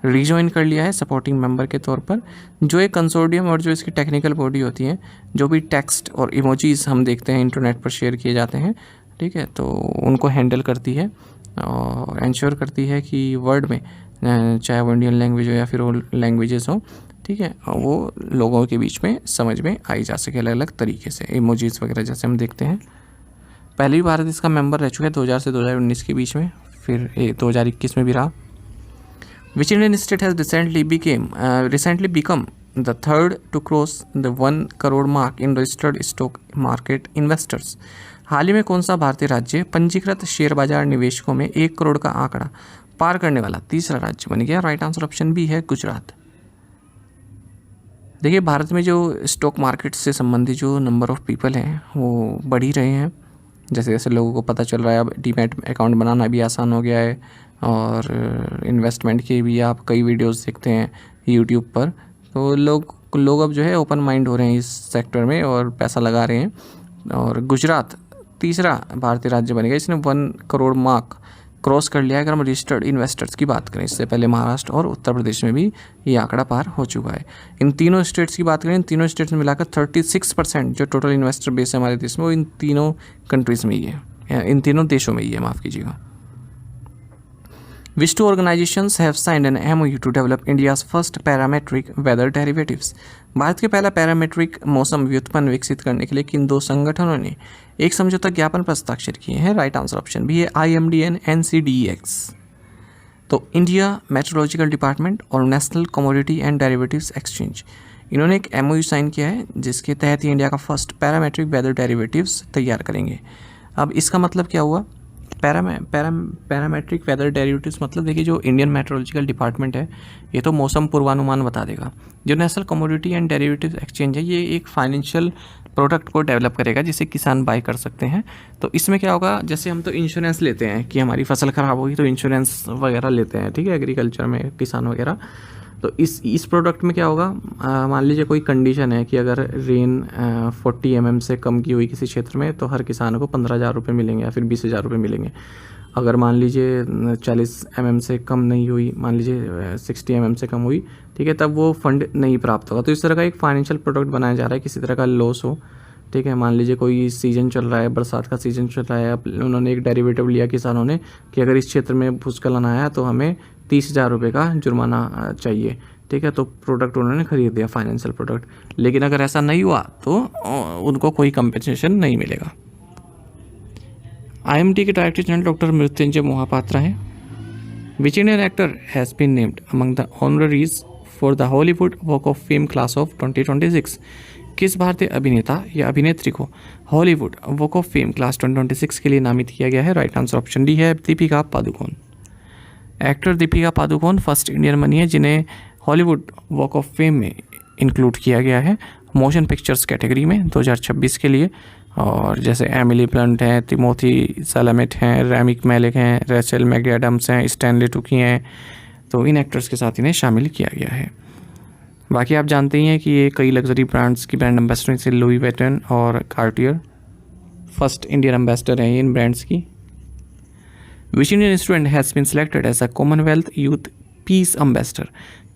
[SPEAKER 1] रिजॉइन कर लिया है सपोर्टिंग मेंबर के तौर पर। जो एक कंसोर्टियम और जो इसकी टेक्निकल बॉडी होती है, जो भी टेक्स्ट और इमोजीज हम देखते हैं इंटरनेट पर शेयर किए जाते हैं, ठीक है, तो उनको हैंडल करती है और इंश्योर करती है कि वर्ड में चाहे वो इंडियन लैंग्वेज हो या फिर और लैंग्वेजेस हो, ठीक है, और वो लोगों के बीच में समझ में आई जा सके अलग अलग तरीके से, इमोजीज वगैरह जैसे हम देखते हैं। पहले भी भारत इसका मेंबर रह चुका है 2000 से 2019 के बीच में, फिर 2021 में भी रहा। Which Indian state has recently become the third to cross the 1 crore mark in registered stock market investors. हाल ही में कौन सा भारतीय राज्य पंजीकृत शेयर बाजार निवेशकों में 1 करोड़ का आंकड़ा पार करने वाला तीसरा राज्य बन गया? राइट आंसर ऑप्शन बी है गुजरात। देखिए, भारत में जो स्टॉक मार्केट से संबंधित जो नंबर ऑफ़ पीपल हैं वो बढ़ ही रहे हैं। जैसे जैसे लोगों को पता चल रहा है, अब डीमैट अकाउंट बनाना भी आसान हो गया है, और इन्वेस्टमेंट के भी आप कई वीडियोस देखते हैं यूट्यूब पर। तो लोग अब जो है ओपन माइंड हो रहे हैं इस सेक्टर में और पैसा लगा रहे हैं। और गुजरात तीसरा भारतीय राज्य बनेगा, इसने 1 करोड़ मार्क क्रॉस कर लिया है। अगर हम रजिस्टर्ड इन्वेस्टर्स की बात करें, इससे पहले महाराष्ट्र और उत्तर प्रदेश में भी ये आंकड़ा पार हो चुका है। इन तीनों स्टेट्स की बात करें, इन तीनों स्टेट्स में मिलाकर 36% जो टोटल इन्वेस्टर बेस है हमारे देश में, वो इन तीनों कंट्रीज़ में ही है, इन तीनों देशों में ही है, माफ़ कीजिएगा। Which two organizations have signed an MOU to develop India's first parametric weather derivatives? Bharat के पहला पैरामेट्रिक मौसम व्युत्पन्न विकसित करने के लिए किन दो संगठनों ने एक समझौता ज्ञापन पर हस्ताक्षर किए हैं? राइट आंसर ऑप्शन बी है IMD एंड NCDEX। तो इंडिया मेट्रोलॉजिकल डिपार्टमेंट और national commodity and derivatives exchange, इन्होंने एक MOU साइन किया है जिसके तहत ये इंडिया का फर्स्ट पैरामेट्रिक वेदर डेरिवेटिव्स तैयार करेंगे। अब इसका मतलब क्या हुआ? पैरामेट्रिक वेदर डेरिवेटिव्स मतलब देखिए, जो इंडियन मेट्रोलॉजिकल डिपार्टमेंट है ये तो मौसम पूर्वानुमान बता देगा। जो national commodity and derivatives exchange है, ये एक फाइनेंशियल प्रोडक्ट को डेवलप करेगा जिसे किसान बाय कर सकते हैं। तो इसमें क्या होगा, जैसे हम तो इंश्योरेंस लेते हैं कि हमारी फसल ख़राब होगी तो इंश्योरेंस वगैरह लेते हैं, ठीक है, एग्रीकल्चर में किसान वगैरह। तो इस प्रोडक्ट में क्या होगा, मान लीजिए कोई कंडीशन है कि अगर रेन 40 mm से कम की हुई किसी क्षेत्र में तो हर किसान को 15,000 रुपये मिलेंगे या फिर 20,000 रुपये मिलेंगे। अगर मान लीजिए 40 mm से कम नहीं हुई, मान लीजिए 60 mm से कम हुई, ठीक है, तब वो फंड नहीं प्राप्त होगा। तो इस तरह का एक फाइनेंशियल प्रोडक्ट बनाया जा रहा है, किसी तरह का लॉस हो, ठीक है। मान लीजिए कोई सीज़न चल रहा है, बरसात का सीज़न चल रहा है, अब उन्होंने एक डेरिवेटिव लिया किसानों ने कि अगर इस क्षेत्र में भूस्खलन आया तो हमें 30,000 रुपये का जुर्माना चाहिए, ठीक है। तो प्रोडक्ट उन्होंने खरीद दिया, फाइनेंशियल प्रोडक्ट। लेकिन अगर ऐसा नहीं हुआ तो उनको कोई कंपनसेशन नहीं मिलेगा। IMD के director general doctor Mrityunjay Mohapatra हैं। Which Indian actor has been named among the honorees for the Hollywood walk of fame class of 2026? किस भारतीय अभिनेता या अभिनेत्री को Hollywood walk of fame class 2026 के लिए नामित किया गया है? राइट आंसर ऑप्शन डी है Deepika Padukone. Actor Deepika Padukone first Indian बनी है जिन्हें हॉलीवुड वॉक ऑफ फेम में इंक्लूड किया गया है मोशन पिक्चर्स कैटेगरी में 2026 के लिए। और जैसे एमिली ब्लंट हैं, तिमोथी सैलामेट हैं, रैमिक मैलेक हैं, रेचल मैकएडम्स हैं, स्टैनली टुकी हैं, तो इन एक्टर्स के साथ इन्हें शामिल किया गया है। बाकी आप जानते ही हैं कि ये कई लग्जरी ब्रांड्स की ब्रांड एम्बेसडर जैसे लुई वेटन और कार्टियर फर्स्ट इंडियन एम्बेसडर हैं इन ब्रांड्स की। Which Indian student has been selected as a commonwealth youth peace ambassador?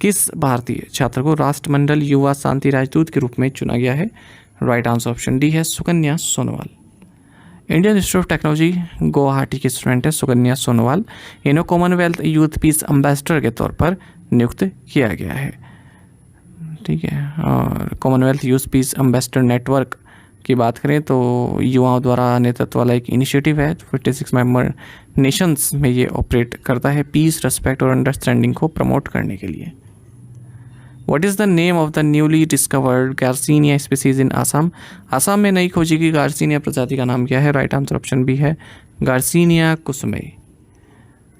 [SPEAKER 1] किस भारतीय छात्र को राष्ट्रमंडल युवा शांति राजदूत के रूप में चुना गया है? राइट आंसर ऑप्शन डी है Sukanya Sonowal. Indian Institute of technology Guwahati की स्टूडेंट है सुकन्या सोनोवाल। इन्हें कॉमनवेल्थ यूथ पीस एम्बेसडर के तौर पर नियुक्त किया गया है, ठीक है। और Commonwealth youth peace ambassador network की बात करें तो युवाओं द्वारा नेतृत्व वाला एक इनिशिएटिव है। 56 मेंबर नेशंस में ये ऑपरेट करता है पीस, रेस्पेक्ट और अंडरस्टैंडिंग को प्रमोट करने के लिए। What is the name of the newly discovered garcinia species in Assam? Assam में नई खोजी की गार्सिनिया प्रजाति का नाम क्या है? राइट आंसर ऑप्शन बी है गार्सिनिया कुसुमे।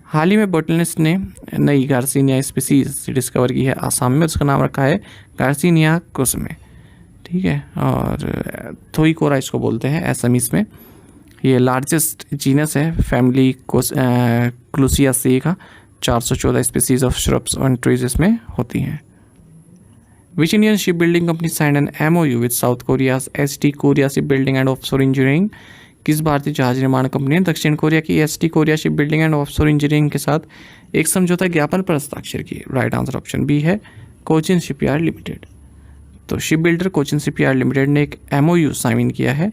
[SPEAKER 1] हाल ही में बोटनिस्ट ने नई गार्सिनिया स्पीसीज डिस्कवर की है आसाम में, उसका नाम रखा है गार्सिनिया कुसुमे, ठीक है। और थोईकोरा इसको बोलते हैं एसमीस में। ये लार्जेस्ट जीनस है फैमिली क्लूसियासी का। 414 species of shrubs and trees इसमें होती हैं। Which Indian ship building company signed an MOU with south Korea's ST Korea ship building and offshore engineering? किस भारतीय जहाज निर्माण कंपनी ने दक्षिण कोरिया की ST Korea ship building and offshore engineering के साथ एक समझौता ज्ञापन पर हस्ताक्षर किए? राइट आंसर ऑप्शन बी है कोचिन शिपयार्ड लिमिटेड। तो ship builder Cochin shipyard limited ने एक MOU साइन किया है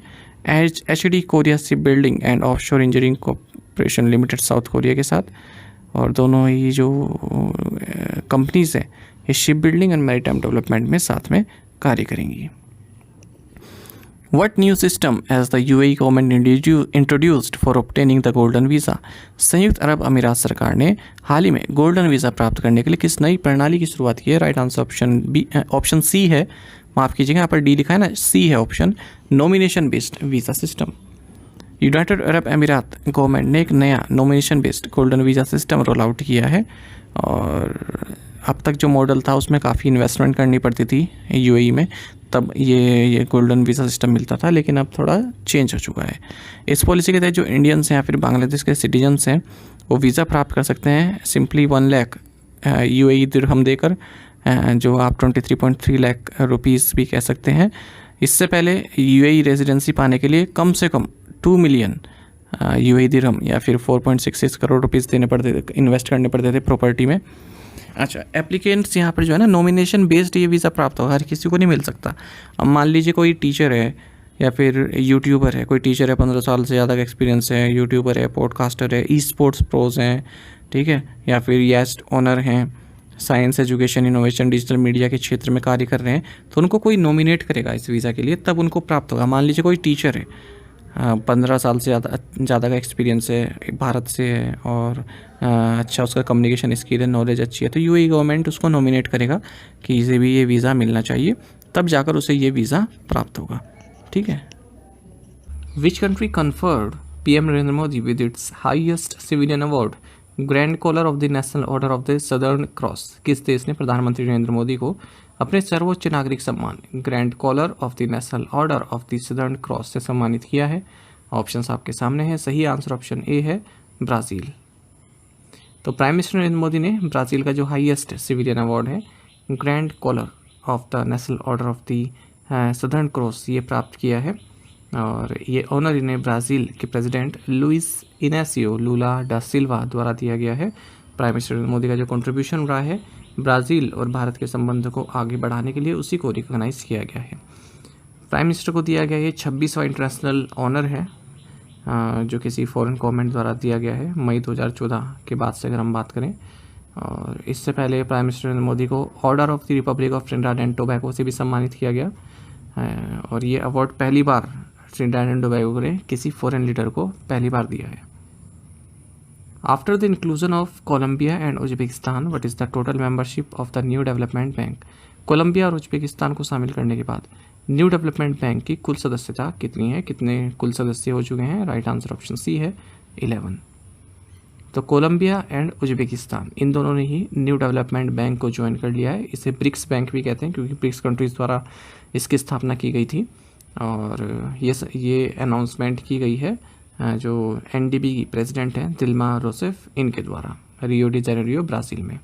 [SPEAKER 1] HD Korea ship building and offshore engineering corporation limited south Korea के साथ। और दोनों ही जो कंपनीज हैं ये ship building and maritime development में साथ में कार्य करेंगी। What new system has the UAE government introduced for obtaining the golden visa? संयुक्त अरब अमीरात सरकार ने हाल ही में गोल्डन वीज़ा प्राप्त करने के लिए किस नई प्रणाली की शुरुआत की है? राइट आंसर ऑप्शन सी है, माफ़ कीजिएगा यहाँ पर डी लिखा है ना, सी है option, nomination based visa system. United Arab अमीरात गवर्नमेंट ने एक नया nomination based golden visa system roll out किया है, और अब तक जो मॉडल था उसमें काफ़ी इन्वेस्टमेंट करनी पड़ती थी यूएई में, तब ये गोल्डन वीज़ा सिस्टम मिलता था, लेकिन अब थोड़ा चेंज हो चुका है। इस पॉलिसी के तहत जो इंडियंस हैं या फिर बांग्लादेश के सिटीजन्स हैं वो वीज़ा प्राप्त कर सकते हैं सिंपली 1 लाख यूएई दिरहम देकर, जो आप 23.3 लाख रुपीस भी कह सकते हैं। इससे पहले यूएई रेजिडेंसी पाने के लिए कम से कम 2 मिलियन यूएई दिरहम या फिर 4.66 करोड़ रुपीस देने पड़ते थे, इन्वेस्ट करने पड़ते थे प्रॉपर्टी में। अच्छा, एप्लीकेंट्स यहाँ पर जो है ना नॉमिनेशन बेस्ड ये वीज़ा प्राप्त होगा, हर किसी को नहीं मिल सकता। अब मान लीजिए कोई टीचर है या फिर यूट्यूबर है, कोई टीचर है 15 साल से ज़्यादा का एक्सपीरियंस है, यूट्यूबर है, पॉडकास्टर है, ई स्पोर्ट्स प्रोज हैं, ठीक है, या फिर येस्ट ऑनर हैं, science education innovation digital media के क्षेत्र में कार्य कर रहे हैं, तो उनको कोई नॉमिनेट करेगा इस वीज़ा के लिए, तब उनको प्राप्त होगा। मान लीजिए कोई टीचर है, 15 साल से ज़्यादा का एक्सपीरियंस है, भारत से है, और अच्छा उसका कम्युनिकेशन स्किल है, नॉलेज अच्छी है, तो यूएई गवर्नमेंट उसको नॉमिनेट करेगा कि इसे भी ये वीज़ा मिलना चाहिए, तब जाकर उसे ये वीज़ा प्राप्त होगा, ठीक है। Which country conferred PM Narendra Modi with its highest civilian award grand collar of the national order of the southern cross? किस देश ने प्रधानमंत्री नरेंद्र मोदी को अपने सर्वोच्च नागरिक सम्मान grand collar of the national order of the southern cross से सम्मानित किया है? ऑप्शंस आपके सामने हैं, सही आंसर ऑप्शन ए है, ब्राज़ील। तो प्राइम मिनिस्टर नरेंद्र मोदी ने ब्राज़ील का जो हाईएस्ट सिविलियन अवार्ड है grand collar of the national order of the southern cross ये प्राप्त किया है, और ये ऑनर इन्हें ब्राज़ील के प्रेसिडेंट लुइस इनेसियो लूला डा सिल्वा द्वारा दिया गया है। प्राइम मिनिस्टर नरेंद्र मोदी का जो कंट्रीब्यूशन रहा है ब्राज़ील और भारत के संबंधों को आगे बढ़ाने के लिए, उसी को रिकॉग्नाइज किया गया है। प्राइम मिनिस्टर को दिया गया ये 26वां इंटरनेशनल ऑनर है, जो किसी फॉरेन गवर्नमेंट द्वारा दिया गया है मई 2014 के बाद से अगर हम बात करें। और इससे पहले प्राइम मिनिस्टर नरेंद्र मोदी को order of the Republic of Trinidad and Tobago से भी सम्मानित किया गया, और ये अवार्ड पहली बार ट्रिनिडाड एंड टोबैगो ने किसी फॉरेन लीडर को पहली बार दिया है। After the inclusion of Colombia and Uzbekistan what is the total membership of the new development bank? Colombia और उज्बेकिस्तान को शामिल करने के बाद न्यू डेवलपमेंट बैंक की कुल सदस्यता कितनी है, कितने कुल सदस्य हो चुके हैं? राइट आंसर ऑप्शन सी है, 11। तो कोलंबिया एंड उज्बेकिस्तान इन दोनों ने ही न्यू डेवलपमेंट बैंक को ज्वाइन कर लिया है। इसे ब्रिक्स बैंक भी कहते हैं क्योंकि ब्रिक्स कंट्रीज़ द्वारा इसकी स्थापना की गई थी, और ये अनाउंसमेंट की गई है जो एनडीबी की प्रेसिडेंट हैं दिल्मा रोसेफ, इनके द्वारा रियो डी जेनेरियो ब्राज़ील में।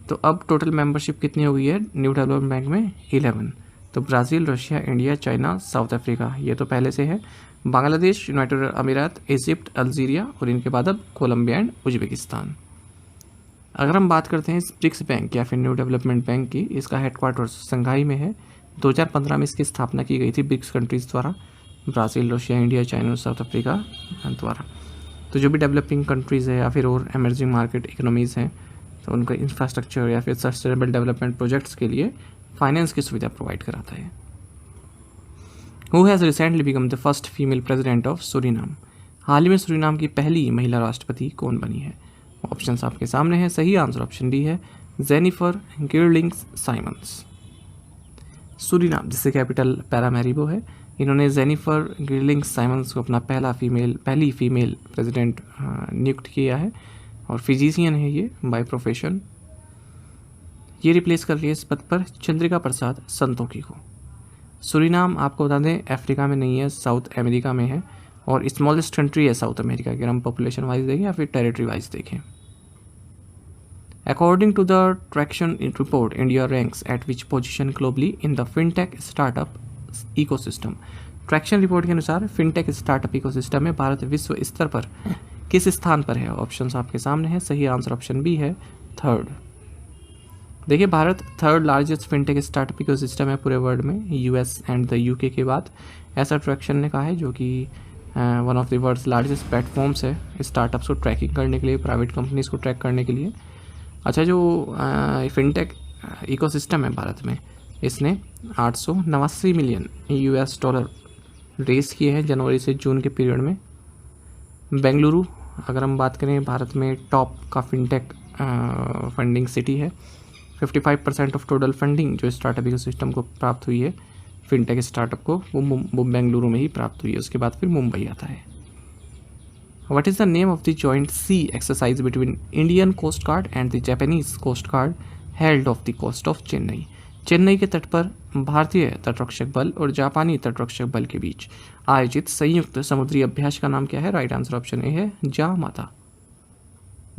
[SPEAKER 1] तो अब टोटल मेंबरशिप कितनी हो गई है न्यू डेवलपमेंट बैंक में? 11। तो Brazil, Russia, India, China, South Africa ये तो पहले से है, बांग्लादेश, यूनाइटेड अमीरात, इजिप्ट, अल्जीरिया, और इनके बाद अब कोलंबिया एंड उज्बेकिस्तान। अगर हम बात करते हैं इस ब्रिक्स बैंक या फिर न्यू डेवलपमेंट बैंक की, इसका हेडक्वार्टर संघाई में है। 2015 में इसकी स्थापना की गई थी ब्रिक्स कंट्रीज़ द्वारा, ब्राज़ील, रशिया, इंडिया, चाइना और साउथ अफ्रीका द्वारा। तो जो भी डेवलपिंग कंट्रीज़ है या फिर और एमर्जिंग मार्केट इकोनॉमीज़ हैं, तो उनका इंफ्रास्ट्रक्चर या फिर सस्टेनेबल डेवलपमेंट प्रोजेक्ट्स के लिए फाइनेंस की सुविधा प्रोवाइड कराता है। Who has recently become the first female president of Suriname? हाल ही में सूरीनाम की पहली महिला राष्ट्रपति कौन बनी है? ऑप्शंस आपके सामने हैं, सही आंसर ऑप्शन डी है, जेनिफर गिरलिंग्स साइमंस। सूरीनाम जिससे कैपिटल पैरामैरिबो है, इन्होंने जेनिफर गिरलिंग्स साइमंस को अपना पहली फीमेल प्रेसिडेंट नियुक्त किया है, और फिजिशियन है ये बाय प्रोफेशन। ये रिप्लेस कर रही है इस पद पर चंद्रिका प्रसाद संतोखी को। सूरीनाम आपको बता दें अफ्रीका में नहीं है, साउथ अमेरिका में है, और स्मॉलेस्ट कंट्री है साउथ अमेरिका की, अगर हम पॉपुलेशन वाइज देखें या फिर टेरिटरी वाइज देखें। According to the Traction report, India ranks at which position globally in the fintech startup ecosystem? Traction report के अनुसार फिनटेक स्टार्टअप इकोसिस्टम में भारत विश्व स्तर पर किस स्थान पर है? ऑप्शंस आपके सामने हैं, सही आंसर ऑप्शन बी है, 3rd। देखिए Bharat 3rd largest fintech startup ecosystem है पूरे वर्ल्ड में, यूएस एंड द यूके के बाद, ऐसा ट्रैक्शन ने कहा है, जो कि one of the world's largest platforms है स्टार्टअप्स को ट्रैकिंग करने के लिए, प्राइवेट कंपनीज को ट्रैक करने के लिए। अच्छा, जो फिनटेक इकोसिस्टम है भारत में, इसने 889 मिलियन US डॉलर रेस किए हैं जनवरी से जून के पीरियड में। बेंगलुरु, अगर हम बात करें भारत में टॉप का फिनटेक फंडिंग सिटी है। 55% ऑफ टोटल फंडिंग जो स्टार्टअप इकोसिस्टम को प्राप्त हुई है, फिनटेक स्टार्टअप को, वो बेंगलुरु में ही प्राप्त हुई है। उसके बाद फिर मुंबई आता है। What is the name of the joint sea exercise between Indian Coast Guard and the Japanese Coast Guard held off the coast of Chennai? Chennai के तट पर भारतीय तटरक्षक बल और जापानी तटरक्षक बल के बीच आयोजित संयुक्त समुद्री अभ्यास का नाम क्या है? राइट आंसर ऑप्शन ए है जामाता।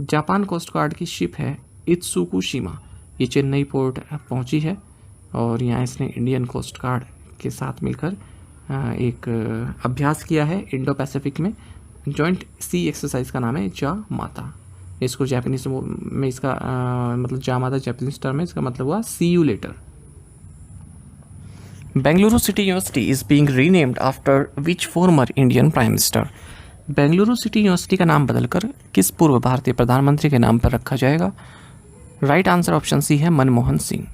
[SPEAKER 1] जापान कोस्ट गार्ड की शिप है इत्सुकुशिमा, ये चेन्नई पोर्ट पहुंची है और यहाँ इसने इंडियन कोस्ट गार्ड के साथ मिलकर एक अभ्यास किया है इंडो पैसिफिक में। जॉइंट सी एक्सरसाइज का नाम है जामाता। इसको जापानीज में इसका मतलब जामाता जापानीज टर्म है, इसका मतलब हुआ C U letter. Bengaluru city university is being renamed after which former Indian prime minister? Bengaluru city university का नाम बदलकर किस पूर्व भारतीय प्रधानमंत्री के नाम पर रखा जाएगा? राइट आंसर ऑप्शन सी है मनमोहन सिंह।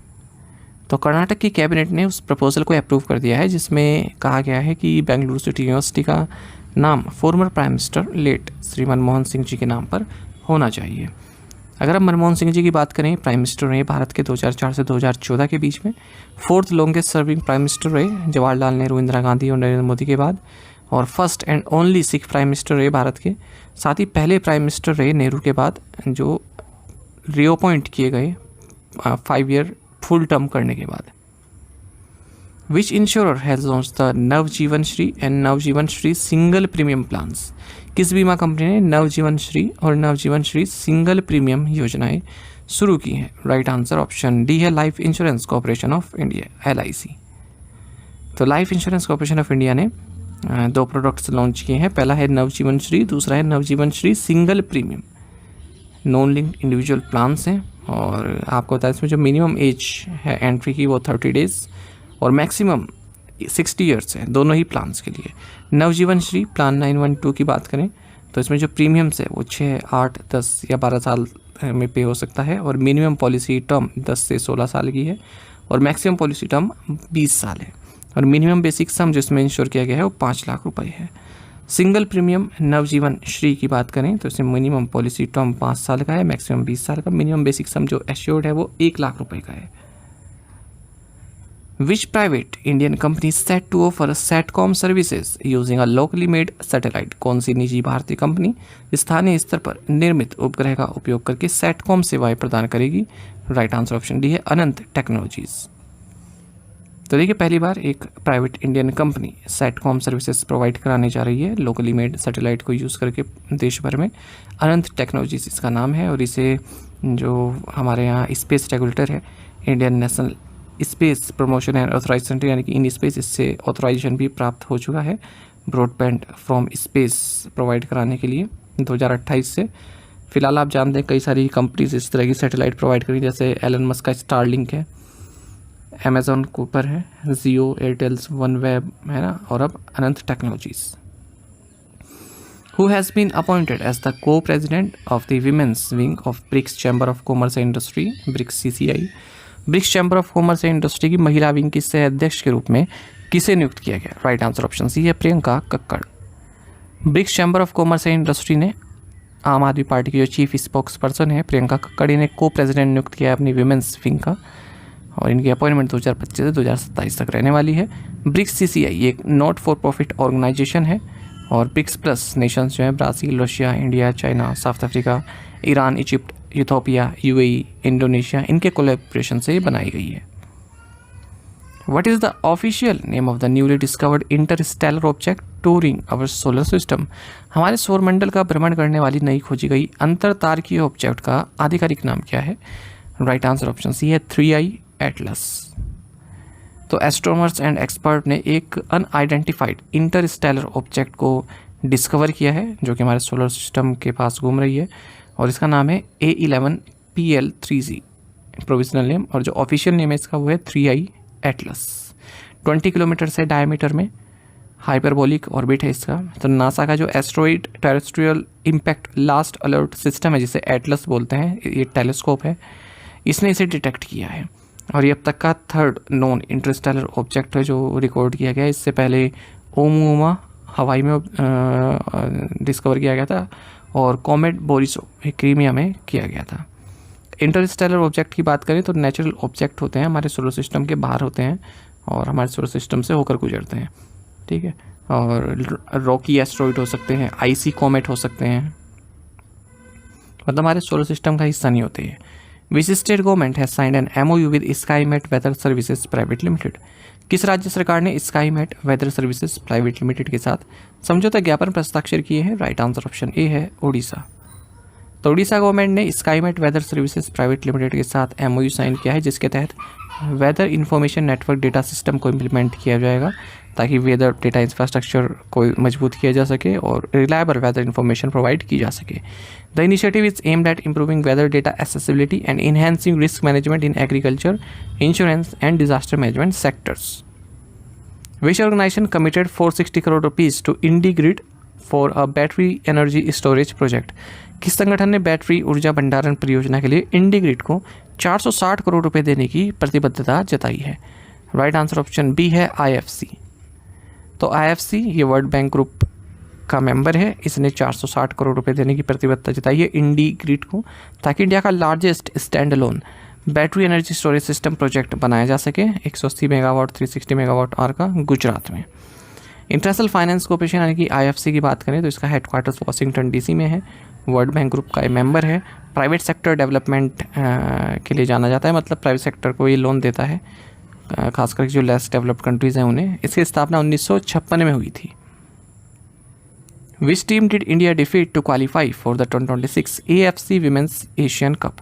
[SPEAKER 1] तो कर्नाटक की कैबिनेट ने उस प्रपोजल को अप्रूव कर दिया है जिसमें कहा गया है कि बेंगलुरु सिटी यूनिवर्सिटी का नाम former prime minister late Shri Manmohan Singh ji के नाम पर होना चाहिए। अगर हम मनमोहन सिंह जी की बात करें, प्राइम मिनिस्टर रहे भारत के 2004 से 2014 के बीच में। 4th longest serving prime minister रहे जवाहरलाल नेहरू, इंदिरा गांधी और नरेंद्र मोदी के बाद, और first and only Sikh prime minister रहे भारत के। साथ ही पहले प्राइम मिनिस्टर रहे नेहरू के बाद जो रीअपॉइंट किए गए 5 ईयर फुल टर्म करने के बाद। Which insurer has launch the Navjeevan Shri and Navjeevan Shri single premium plans? किस बीमा कंपनी ने नवजीवन श्री और नवजीवन श्री सिंगल प्रीमियम योजनाएं शुरू की हैं? राइट आंसर ऑप्शन डी है life insurance corporation of India, LIC। तो life insurance corporation of India ने 2 प्रोडक्ट्स लॉन्च किए हैं। पहला है नवजीवन श्री, दूसरा है Navjeevan Shri single premium. Non linked individual plans हैं और आपको बताया इसमें जो मिनिमम एज है एंट्री की वो 30 डेज और मैक्सिमम 60 ईयर्स है दोनों ही प्लान्स के लिए। नवजीवन श्री प्लान 912 की बात करें तो इसमें जो प्रीमियम्स है वो 6, 8, 10 या 12 साल में पे हो सकता है और मिनिमम पॉलिसी टर्म 10 से 16 साल की है और मैक्सिमम पॉलिसी टर्म 20 साल है और मिनिमम बेसिक सम जो इसमें इंश्योर किया गया है वो 5 लाख रुपए है। सिंगल प्रीमियम नवजीवन श्री की बात करें तो इसमें मिनिमम पॉलिसी टर्म 5 साल का है, मैक्सिमम 20 साल का, मिनिमम बेसिक सम जो एश्योर्ड है वो 1 लाख रुपए का है। Which private Indian company is set to offer SATCOM services using a locally made satellite? कौन सी निजी भारतीय कंपनी स्थानीय स्तर पर निर्मित उपग्रह का उपयोग करके SATCOM सेवाएं प्रदान करेगी? राइट आंसर ऑप्शन डी है अनंत टेक्नोलॉजीज। तो देखिए पहली बार एक private Indian company SATCOM services provide कराने जा रही है लोकली मेड सैटेलाइट को यूज़ करके देश भर में। अनंत टेक्नोलॉजीज इसका नाम है और इसे जो हमारे यहाँ स्पेस रेगुलेटर है Indian national space promotion and authorise centre यानी कि इन स्पेस, इससे ऑथराइजेशन भी प्राप्त हो चुका है ब्रॉडबैंड फ्रॉम स्पेस प्रोवाइड कराने के लिए 2028 से। फिलहाल आप जानते हैं कई सारी कंपनीज इस तरह की सैटेलाइट प्रोवाइड करी, जैसे एलन मस्क का स्टारलिंक है, अमेजॉन कूपर है, जियो, एयरटेल्स वन वेब है ना, और अब अनंत technologies. Who has been appointed as the co-president of the women's wing of BRICS Chamber of Commerce and Industry, BRICS CCI? BRICS chamber of commerce and industry की महिला wing की सह अध्यक्ष के रूप में किसे नियुक्त किया गया? राइट आंसर ऑप्शन सी है Priyanka Kakkar. BRICS chamber of commerce and industry ने आम आदमी पार्टी की जो चीफ स्पोक्स पर्सन है प्रियंका कक्कड़, इन्हें को प्रेसिडेंट नियुक्त किया है अपनी विमेंस विंग का और इनकी अपॉइंटमेंट 2025 से 2027 तक रहने वाली है। ब्रिक्स CCI एक नॉट फॉर प्रॉफिट ऑर्गेनाइजेशन है और ब्रिक्स प्लस नेशंस जो है Brazil, Russia, India, China, South Africa, Iran, Egypt, Ethiopia, UAE, Indonesia, इनके कोलैबोरेशन से बनाई गई है। What is the official name of the newly discovered interstellar object touring our solar system? हमारे सौरमंडल का भ्रमण करने वाली नई खोजी गई अंतरतारकीय ऑब्जेक्ट का आधिकारिक नाम क्या है? राइट आंसर ऑप्शन सी है 3I एटलस। तो एस्ट्रोनॉमर्स एंड एक्सपर्ट ने एक अनआइडेंटिफाइड इंटरस्टेलर ऑब्जेक्ट को डिस्कवर किया है जो कि हमारे सोलर सिस्टम के पास घूम रही है और इसका नाम है A11PL3Z प्रोविजनल नेम, और जो ऑफिशियल नेम है इसका वो है 3I एटलस। 20 किलोमीटर से डायमीटर में हाइपरबोलिक ऑर्बिट है इसका। तो नासा का जो asteroid terrestrial impact last alert system है, जिसे एटलस बोलते हैं, ये टेलीस्कोप है, इसने इसे डिटेक्ट किया है और ये अब तक का थर्ड नॉन इंटरस्टेलर ऑब्जेक्ट है जो रिकॉर्ड किया गया है। इससे पहले ओमुमा हवाई में डिस्कवर किया गया था और कॉमेट बोरिसो क्रीमिया में किया गया था। इंटरस्टेलर ऑब्जेक्ट की बात करें तो नेचुरल ऑब्जेक्ट होते हैं, हमारे सोलर सिस्टम के बाहर होते हैं और हमारे सोलर सिस्टम से होकर गुजरते हैं, ठीक है। और रॉकी एस्ट्रॉइड हो सकते हैं, आईसी कॉमेट हो सकते हैं, मतलब हमारे सोलर सिस्टम का हिस्सा नहीं होते हैं। Which state government has signed an MOU with Skymet weather services private limited. किस राज्य सरकार ने Skymet weather services private limited के साथ समझौता ज्ञापन पर हस्ताक्षर किए हैं? राइट आंसर ऑप्शन ए है उड़ीसा। तो उड़ीसा गवर्नमेंट ने Skymet weather services private limited के साथ MOU साइन किया है, जिसके तहत weather information network data system को इम्प्लीमेंट किया जाएगा ताकि वेदर डेटा इंफ्रास्ट्रक्चर को मजबूत किया जा सके और रिलायबल वेदर इंफॉर्मेशन प्रोवाइड की जा सके। The initiative is aimed at improving weather data accessibility and enhancing risk management in agriculture, insurance and disaster management sectors. Which organisation committed 460 crore rupees to IndiGrid for a battery energy storage project. किस संगठन ने battery ऊर्जा भंडारण परियोजना के लिए इंडीग्रिड को 460 करोड़ रुपए देने की प्रतिबद्धता जताई है? राइट आंसर ऑप्शन बी है IFC। तो IFC ये वर्ल्ड बैंक ग्रुप का मेंबर है, इसने 460 करोड़ रुपए देने की प्रतिबद्धता जताई है इंडीग्रिड को, ताकि इंडिया का largest stand alone battery energy storage system project बनाया जा सके 180 मेगावाट 360 मेगावाट आवर का गुजरात में। इंटरनेशनल फाइनेंस कॉर्पोरेशन यानी कि IFC की बात करें तो इसका हेडक्वार्टर्स वाशिंगटन DC में है, वर्ल्ड बैंक ग्रुप का मेंबर है, प्राइवेट सेक्टर डेवलपमेंट के लिए जाना जाता है, मतलब प्राइवेट सेक्टर को ये लोन देता है, खासकर जो लेस डेवलप्ड कंट्रीज़ हैं उन्हें। इसकी स्थापना 1956 में हुई थी। Which team did India defeat to qualify for the 2026 AFC women's Asian cup.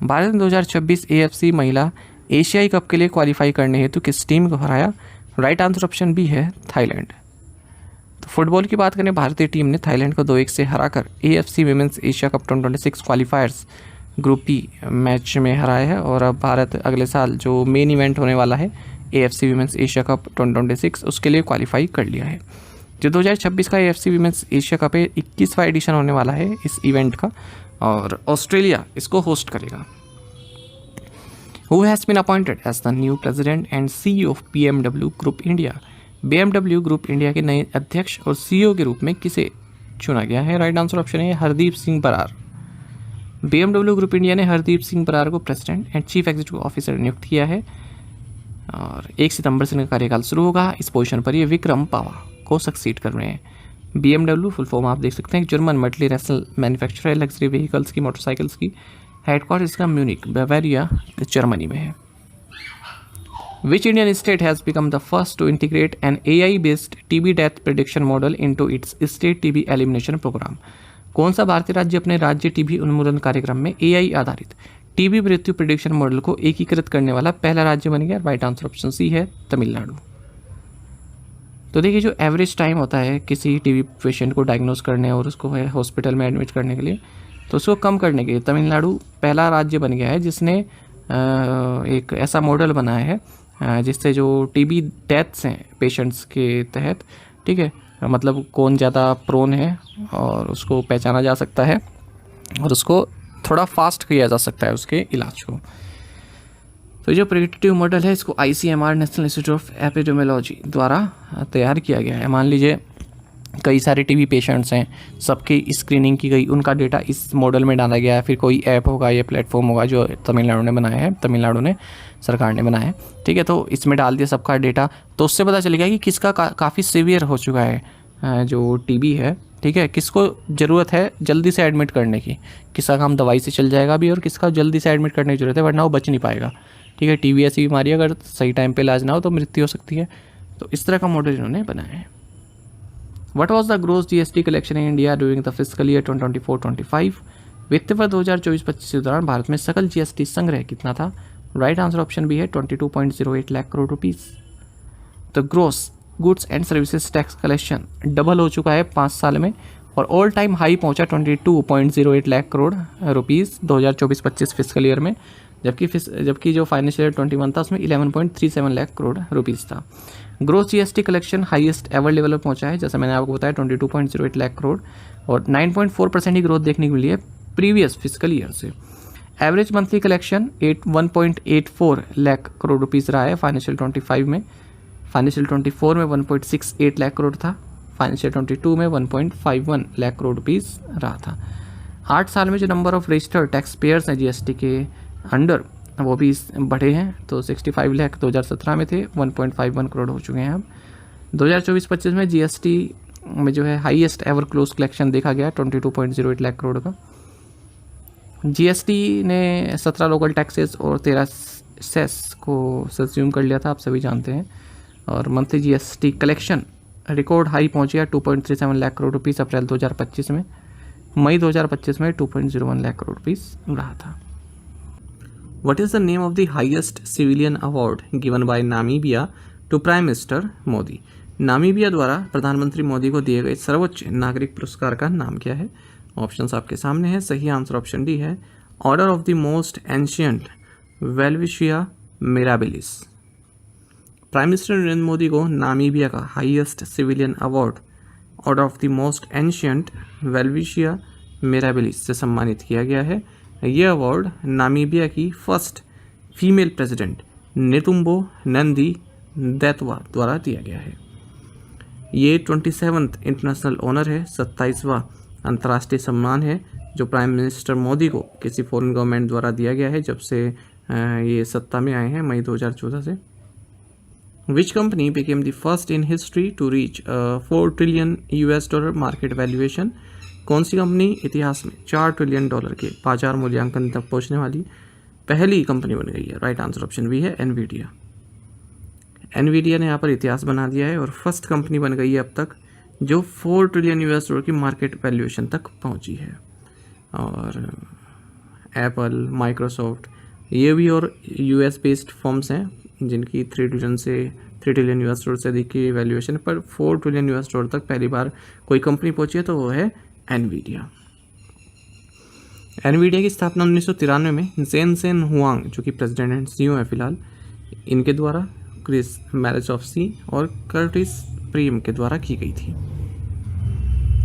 [SPEAKER 1] भारत ने 2026 AFC महिला एशियाई कप के लिए क्वालिफाई करने हेतु किस टीम को हराया? राइट आंसर ऑप्शन बी है थाईलैंड। तो फुटबॉल की बात करें, भारतीय टीम ने थाईलैंड को 2-1 से हराकर AFC women's Asia cup 2026 क्वालिफायर्स group B match में हराया है और अब भारत अगले साल जो मेन इवेंट होने वाला है AFC विमेंस एशिया कप 2026 उसके लिए क्वालिफाई कर लिया है। जो 2026 का AFC विमेंस एशिया कप है 21वां एडिशन होने वाला है इस इवेंट का और ऑस्ट्रेलिया इसको होस्ट करेगा। Who has been appointed as the new president and CEO of BMW Group India? BMW Group India के नए अध्यक्ष और CEO के रूप में किसे चुना गया है? राइट आंसर ऑप्शन है Hardeep Singh Brar. BMW Group India ने हरदीप सिंह बरार को president and chief executive officer नियुक्त किया है और 1 सितंबर से इनका कार्यकाल शुरू होगा। इस पोजीशन पर ये विक्रम पावा को सक्सीड कर रहे हैं। BMW फुल फॉर्म आप देख सकते हैं, जर्मन मल्टीनेशनल मैन्युफैक्चरर है लग्जरी व्हीकल्स की, मोटरसाइकिल्स की। हेडक्वार्टर इसका म्यूनिक बावेरिया जर्मनी में है। Which Indian state has become the first to integrate an AI based TB death prediction model into its state TB elimination programme. कौन सा भारतीय राज्य अपने राज्य TB उन्मूलन कार्यक्रम में AI आधारित TB मृत्यु प्रिडिक्शन मॉडल को एकीकृत करने वाला पहला राज्य बन गया? राइट आंसर ऑप्शन सी है तमिलनाडु। तो देखिए, जो एवरेज टाइम होता है किसी TB पेशेंट को डायग्नोज करने और उसको हॉस्पिटल में एडमिट करने के लिए, तो उसको कम करने के लिए तमिलनाडु पहला राज्य बन गया है जिसने एक ऐसा मॉडल बनाया है जिससे जो TB डेथ्स हैं पेशेंट्स के तहत, ठीक है, मतलब कौन ज़्यादा प्रोन है और उसको पहचाना जा सकता है और उसको थोड़ा फास्ट किया जा सकता है उसके इलाज को। तो जो प्रिडिक्टिव मॉडल है इसको ICMR national institute of epidemiology द्वारा तैयार किया गया है। मान लीजिए कई सारे TB पेशेंट्स हैं, सबकी स्क्रीनिंग की गई, उनका डेटा इस मॉडल में डाला गया है, फिर कोई ऐप होगा या प्लेटफॉर्म होगा जो तमिलनाडु ने बनाया है, तमिलनाडु ने सरकार ने बनाया है, ठीक है। तो इसमें डाल दिया सबका डेटा, तो उससे पता चल गया कि किसका काफ़ी सीवियर हो चुका है जो TB है, ठीक है, किसको ज़रूरत है जल्दी से एडमिट करने की, किसका काम दवाई से चल जाएगा भी और किसका जल्दी से एडमिट करने की ज़रूरत है वरना वो बच नहीं पाएगा, ठीक है। TB ऐसी बीमारी अगर सही टाइम पे इलाज ना हो तो मृत्यु हो सकती है। तो इस तरह का मॉडल इन्होंने बनाया है। What was the gross GST collection in India during the fiscal year 2024-25? वित्त वर्ष 2024-25 के दौरान भारत में सकल GST संग्रह कितना था? राइट आंसर ऑप्शन बी है 22.08 लाख करोड़ रुपीस। तो gross goods and services tax collection double हो चुका है 5 साल में और ऑल टाइम हाई पहुंचा 22.08 lakh crore rupees 2024-25 fiscal year में, जबकि जो फाइनेंशियल ईयर 21 था उसमें 11.37 लाख करोड़ रुपीस था। Gross GST collection highest ever level पर पहुंचा है, जैसा मैंने आपको बताया 22.08 लाख करोड़, और 9.4% ही ग्रोथ देखने को मिली है प्रीवियस फिजिकल ईयर से। Average monthly collection 1.84 lakh crore rupees रहा है फाइनेंशियल 25 में। फाइनेंशियल 24 में 1.68 लाख करोड़ था, फाइनेंशियल 22 में 1.51 लाख करोड़ रुपीज़ रहा था। 8 साल में जो number of registered tax payers हैं जीएसटी के अंडर, वो भी बढ़े हैं। तो 65 लाख 2017 में थे, 1.51 करोड़ हो चुके हैं अब। 2024-25 में जीएसटी में जो है हाईएस्ट एवर क्लोज कलेक्शन देखा गया 22.08 लाख करोड़ का। जीएसटी ने 17 लोकल टैक्सेस और 13 सेस को सब्ज्यूम कर लिया था, आप सभी जानते हैं। और monthly GST collection record high पहुंच गया 2.37 लाख करोड़ रुपीस अप्रैल 2025 में। मई 2025 में 2.01 लाख करोड़ रुपीस रहा था। What is the name of the highest civilian award given by Namibia to Prime Minister Modi? Namibia द्वारा प्रधानमंत्री मोदी को दिए गए सर्वोच्च नागरिक पुरस्कार का नाम क्या है? ऑप्शंस आपके सामने है। सही आंसर ऑप्शन डी है, order of the most ancient Welwitschia Mirabilis. Prime minister Narendra Modi को नामीबिया का highest civilian award order of the most ancient Welwitschia Mirabilis से सम्मानित किया गया है। यह अवार्ड नामीबिया की first female president Netumbo Nandi Ndaitwah द्वारा दिया गया है। ये 27th इंटरनेशनल ऑनर है, 27वां अंतर्राष्ट्रीय सम्मान है जो प्राइम मिनिस्टर मोदी को किसी फॉरेन गवर्नमेंट द्वारा दिया गया है जब से ये सत्ता में आए हैं, मई 2014 से। Which company became the first in history to reach $4 trillion market valuation? कौन सी कंपनी इतिहास में $4 ट्रिलियन के बाजार मूल्यांकन तक पहुंचने वाली पहली कंपनी बन गई है? राइट आंसर ऑप्शन बी है, एनवीडिया। एनवीडिया ने यहाँ पर इतिहास बना दिया है और फर्स्ट कंपनी बन गई है अब तक जो $4 ट्रिलियन की मार्केट वैल्यूएशन तक पहुंची है। और एप्पल, माइक्रोसॉफ्ट, ये भी और यूएस बेस्ड फर्म्स हैं जिनकी $3 ट्रिलियन से अधिक की वैल्यूएशन, पर $4 ट्रिलियन तक पहली बार कोई कंपनी पहुंची है तो वो है एनवीडिया। एनवीडिया की स्थापना 1993 में जेनसेन हुआंग जो कि प्रेसिडेंट एंड सीईओ है फिलहाल, इनके द्वारा क्रिस मैरिज ऑफ सी और कर्टिस प्रीम के द्वारा की गई थी।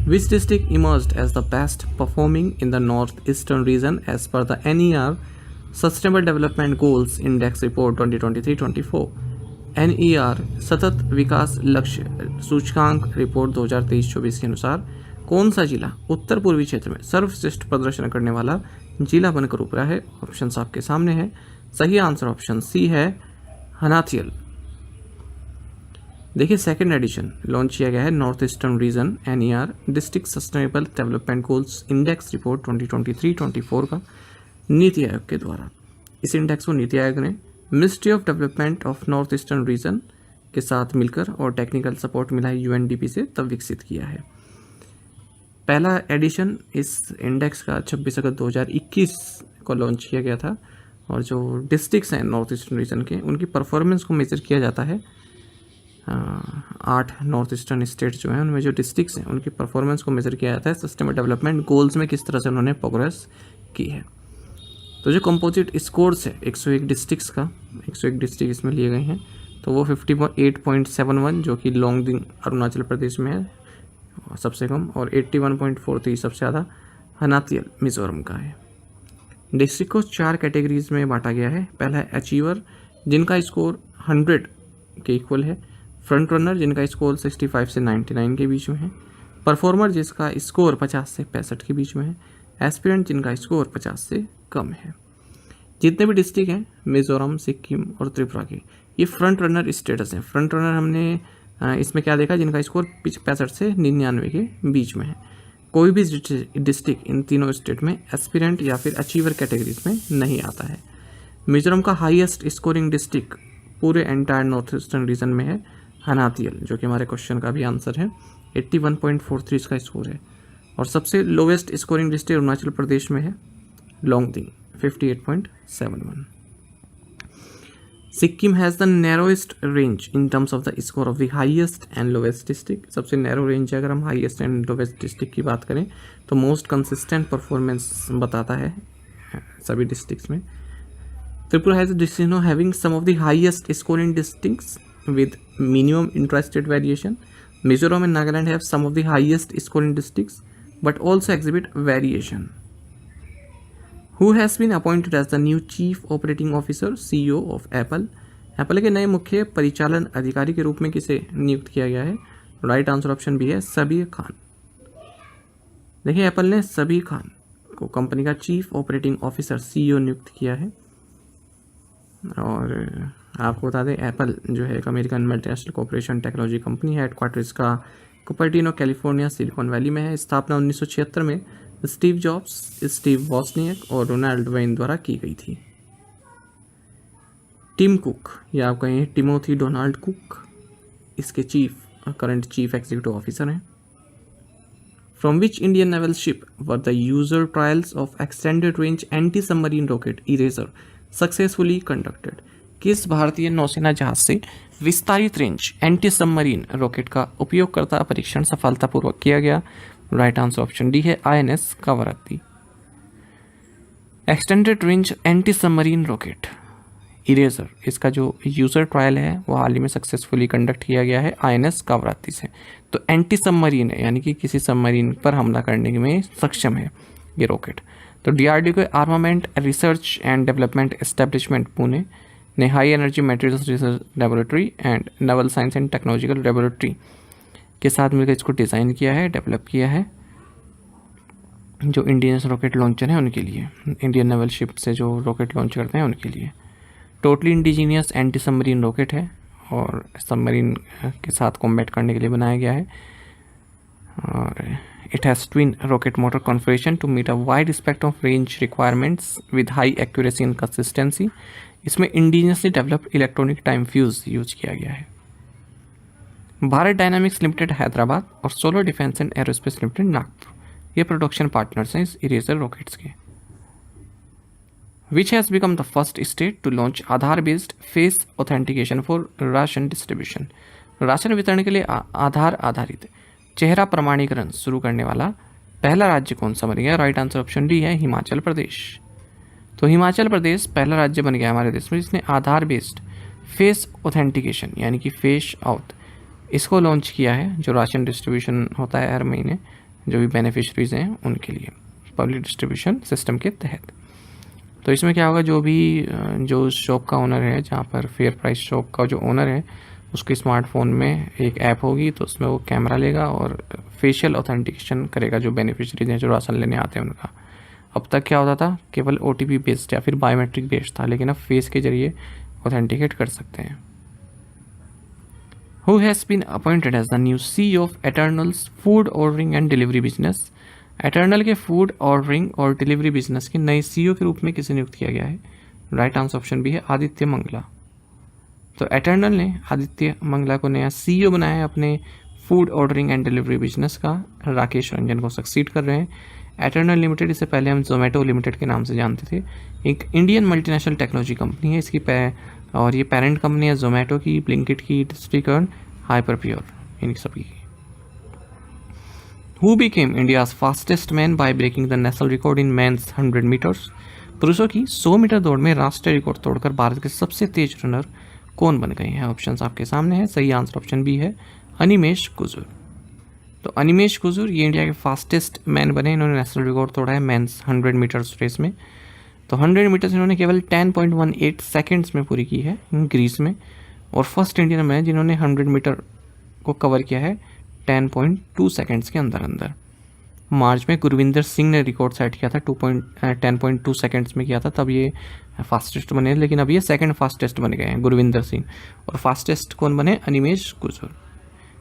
[SPEAKER 1] Which district emerged as the best performing in the north eastern region as per the NER sustainable development goals index report 2023-24? NER सतत विकास लक्ष्य सूचकांक रिपोर्ट 2023-24 के अनुसार कौन सा जिला उत्तर पूर्वी क्षेत्र में सर्वश्रेष्ठ प्रदर्शन करने वाला जिला बनकर उभरा है? ऑप्शन आपके सामने है। सही आंसर ऑप्शन सी है, हनाथियल। देखिए, सेकेंड एडिशन लॉन्च किया गया है north eastern reason NER district sustainable development goals index report 2023-24 का नीति आयोग के द्वारा। इस इंडेक्स को नीति आयोग ने ministry of development of north eastern reason के साथ मिलकर और टेक्निकल सपोर्ट मिला है UNDP से तब विकसित किया है। पहला एडिशन इस इंडेक्स का 26 अगस्त 2021 को लॉन्च किया गया था और जो डिस्ट्रिक्ट्स हैं नॉर्थ ईस्टर्न रीजन के उनकी परफॉर्मेंस को मेजर किया जाता है। 8 नॉर्थ ईस्टर्न स्टेट जो हैं उनमें जो डिस्ट्रिक्ट्स हैं उनकी परफॉर्मेंस को मेजर किया जाता है सस्टेनेबल डेवलपमेंट गोल्स में किस तरह से उन्होंने प्रोग्रेस की है। तो जो कंपोजिट स्कोर्स है 101 डिस्ट्रिक्ट्स का, 101 डिस्ट्रिक्ट इसमें लिए गए हैं, तो वो 58.71 जो कि लोंगडिंग अरुणाचल प्रदेश में है सबसे कम, और 81.43 सबसे ज़्यादा हनाथियल मिजोरम का है। डिस्ट्रिक्ट को 4 कैटेगरीज में बांटा गया है। पहला है अचीवर जिनका स्कोर 100 के इक्वल है, फ्रंट रनर जिनका स्कोर 65 से 99 के बीच में है, परफॉर्मर जिसका स्कोर 50 से 65 के बीच में है, एस्पिरेंट जिनका स्कोर 50 से कम है। जितने भी डिस्ट्रिक्ट हैं मिजोरम, सिक्किम और त्रिपुरा के, ये फ्रंट रनर स्टेटस हैं। फ्रंट रनर हमने इसमें क्या देखा, जिनका स्कोर 65 से 99 के बीच में है। कोई भी डिस्ट्रिक्ट इन तीनों स्टेट में एस्पिरेंट या फिर अचीवर कैटेगरीज में नहीं आता है। मिजोरम का हाईएस्ट स्कोरिंग डिस्ट्रिक्ट पूरे एंटायर नॉर्थ ईस्टर्न रीजन में है हनाथियल, जो कि हमारे क्वेश्चन का भी आंसर है। 81.43 इसका स्कोर है। और सबसे lowest scoring district Arunachal Pradesh में है Longding 58.71। Sikkim has the narrowest range in terms of the score of the highest and lowest district. सबसे नैरो रेंज है अगर हम हाईएस्ट एंड लोवेस्ट डिस्ट्रिक्ट की बात करें तो मोस्ट कंसिस्टेंट परफॉर्मेंस बताता है सभी डिस्ट्रिक्ट्स में। Tripura has district having some of the highest scoring districts with minimum intrastate variation. Mizoram and Nagaland have some of the highest scoring districts but also exhibit variation. Who has been appointed as the new Chief Operating Officer CEO of Apple? Apple के नए मुख्य परिचालन अधिकारी के रूप में किसे नियुक्त किया गया है? राइट आंसर ऑप्शन बी है सबीर खान। देखिए एप्पल ने सबीर खान को कंपनी का चीफ ऑपरेटिंग ऑफिसर सीईओ नियुक्त किया है। और आपको बता दें एप्पल जो है एक American multinational corporation technology company है। हेडक्वार्टर इसका कुपर्टिनो कैलिफोर्निया सिलिकॉन वैली में है। स्थापना 1976 में स्टीव जॉब्स, स्टीव वॉस्नियक और रोनाल्ड वेन द्वारा की गई थी। टिम कुक या आप कहें टिमोथी डोनाल्ड कुक इसके करंट चीफ एग्जीक्यूटिव ऑफिसर हैं। From which Indian naval ship were the user trials of extended range anti submarine rocket eraser successfully conducted? किस भारतीय नौसेना जहाज से विस्तारित रेंज एंटी सबमरीन रॉकेट का उपयोगकर्ता परीक्षण सफलतापूर्वक किया गया? राइट आंसर ऑप्शन डी है INS Kavaratti. Extended range anti submarine rocket ERASR इसका जो यूज़र ट्रायल है वो हाल ही में सक्सेसफुली कंडक्ट किया गया है INS कावरत्ती से। तो एंटी सबमरीन है यानी कि किसी सबमरीन पर हमला करने में सक्षम है ये रॉकेट। तो DRDO के armament research and development establishment Pune ने high energy materials research laboratory and naval science and technological laboratory के साथ मिलकर इसको डिज़ाइन किया है, डेवलप किया है, जो इंडियन रॉकेट लॉन्चर हैं उनके लिए, इंडियन नेवल शिप से जो रॉकेट लॉन्च करते हैं उनके लिए। Totally indigenous anti submarine rocket है और सबमरीन के साथ कॉम्बैट करने के लिए बनाया गया है। और it has twin rocket motor configuration to meet a wide spectrum of range requirements with high accuracy and consistency. इसमें indigenously developed electronic time fuse use किया गया है। भारत डायनामिक्स लिमिटेड हैदराबाद और solar defence and aerospace limited Nagpur ये production partners हैं इस ERASR rockets के। Which has become the first state to launch आधार-based face authentication for ration distribution? Ration वितरण के लिए आधार आधारित चेहरा प्रमाणीकरण शुरू करने वाला पहला राज्य कौन सा बन गया? राइट आंसर ऑप्शन डी है हिमाचल प्रदेश। तो हिमाचल प्रदेश पहला राज्य बन गया हमारे देश में जिसने आधार बेस्ड फेस ऑथेंटिकेशन यानी कि फेस आउट इसको लॉन्च किया है, जो राशन डिस्ट्रीब्यूशन होता है हर महीने जो भी बेनिफिशरीज हैं उनके लिए पब्लिक डिस्ट्रीब्यूशन सिस्टम के तहत। तो इसमें क्या होगा, जो शॉप का ओनर है, जहाँ पर फेयर प्राइस शॉप का जो ओनर है उसके स्मार्टफोन में एक ऐप होगी, तो उसमें वो कैमरा लेगा और फेशियल ऑथेंटिकेशन करेगा जो बेनिफिशरीज हैं जो राशन लेने आते हैं उनका। अब तक क्या होता था, केवल OTP बेस्ड या फिर बायोमेट्रिक बेस्ड था, लेकिन अब फेस के जरिए ऑथेंटिकेट कर सकते हैं। Who has been appointed as the new CEO of Eternal's food ordering and delivery business? Eternal के फूड ऑर्डरिंग और डिलीवरी बिजनेस के नए CEO के रूप में किसे नियुक्त किया गया है? राइट आंसर ऑप्शन बी है आदित्य मंगला। तो एटर्नल ने आदित्य मंगला को नया CEO बनाया है अपने food ordering and delivery business का। राकेश रंजन को सक्सीड कर रहे हैं। एटर्नल लिमिटेड, इससे पहले हम जोमेटो लिमिटेड के नाम से जानते थे, एक इंडियन मल्टीनेशनल टेक्नोलॉजी कंपनी है इसकी और ये पेरेंट कंपनी है जोमेटो की, ब्लिंकिट की, डिस्ट्रीकर्न, हाइपरप्योर, इन सभी की। Who became India's fastest man by breaking the national record in men's 100 meters? पुरुषों की 100 मीटर दौड़ में राष्ट्रीय रिकॉर्ड तोड़कर भारत के सबसे तेज रनर कौन बन गए हैं? ऑप्शंस आपके सामने हैं। सही आंसर ऑप्शन बी है अनिमेश कुजूर। तो अनिमेश कुजूर ये इंडिया के फास्टेस्ट मैन बने। इन्होंने नेशनल रिकॉर्ड तोड़ा है मेंस 100 मीटर्स रेस में। तो 100 मीटर्स इन्होंने केवल 10.18 सेकेंड्स में पूरी की है ग्रीस में, और फर्स्ट इंडियन मैन जिन्होंने 100 मीटर को कवर किया है 10.2 सेकेंड्स के अंदर। मार्च में गुरविंदर सिंह ने रिकॉर्ड सेट किया था 10.2 सेकेंड्स में किया था, तब ये फास्टेस्ट बने, लेकिन अब ये सेकंड फास्टेस्ट बन गए हैं गुरविंदर सिंह। और फास्टेस्ट कौन बने? अनिमेश कुजूर।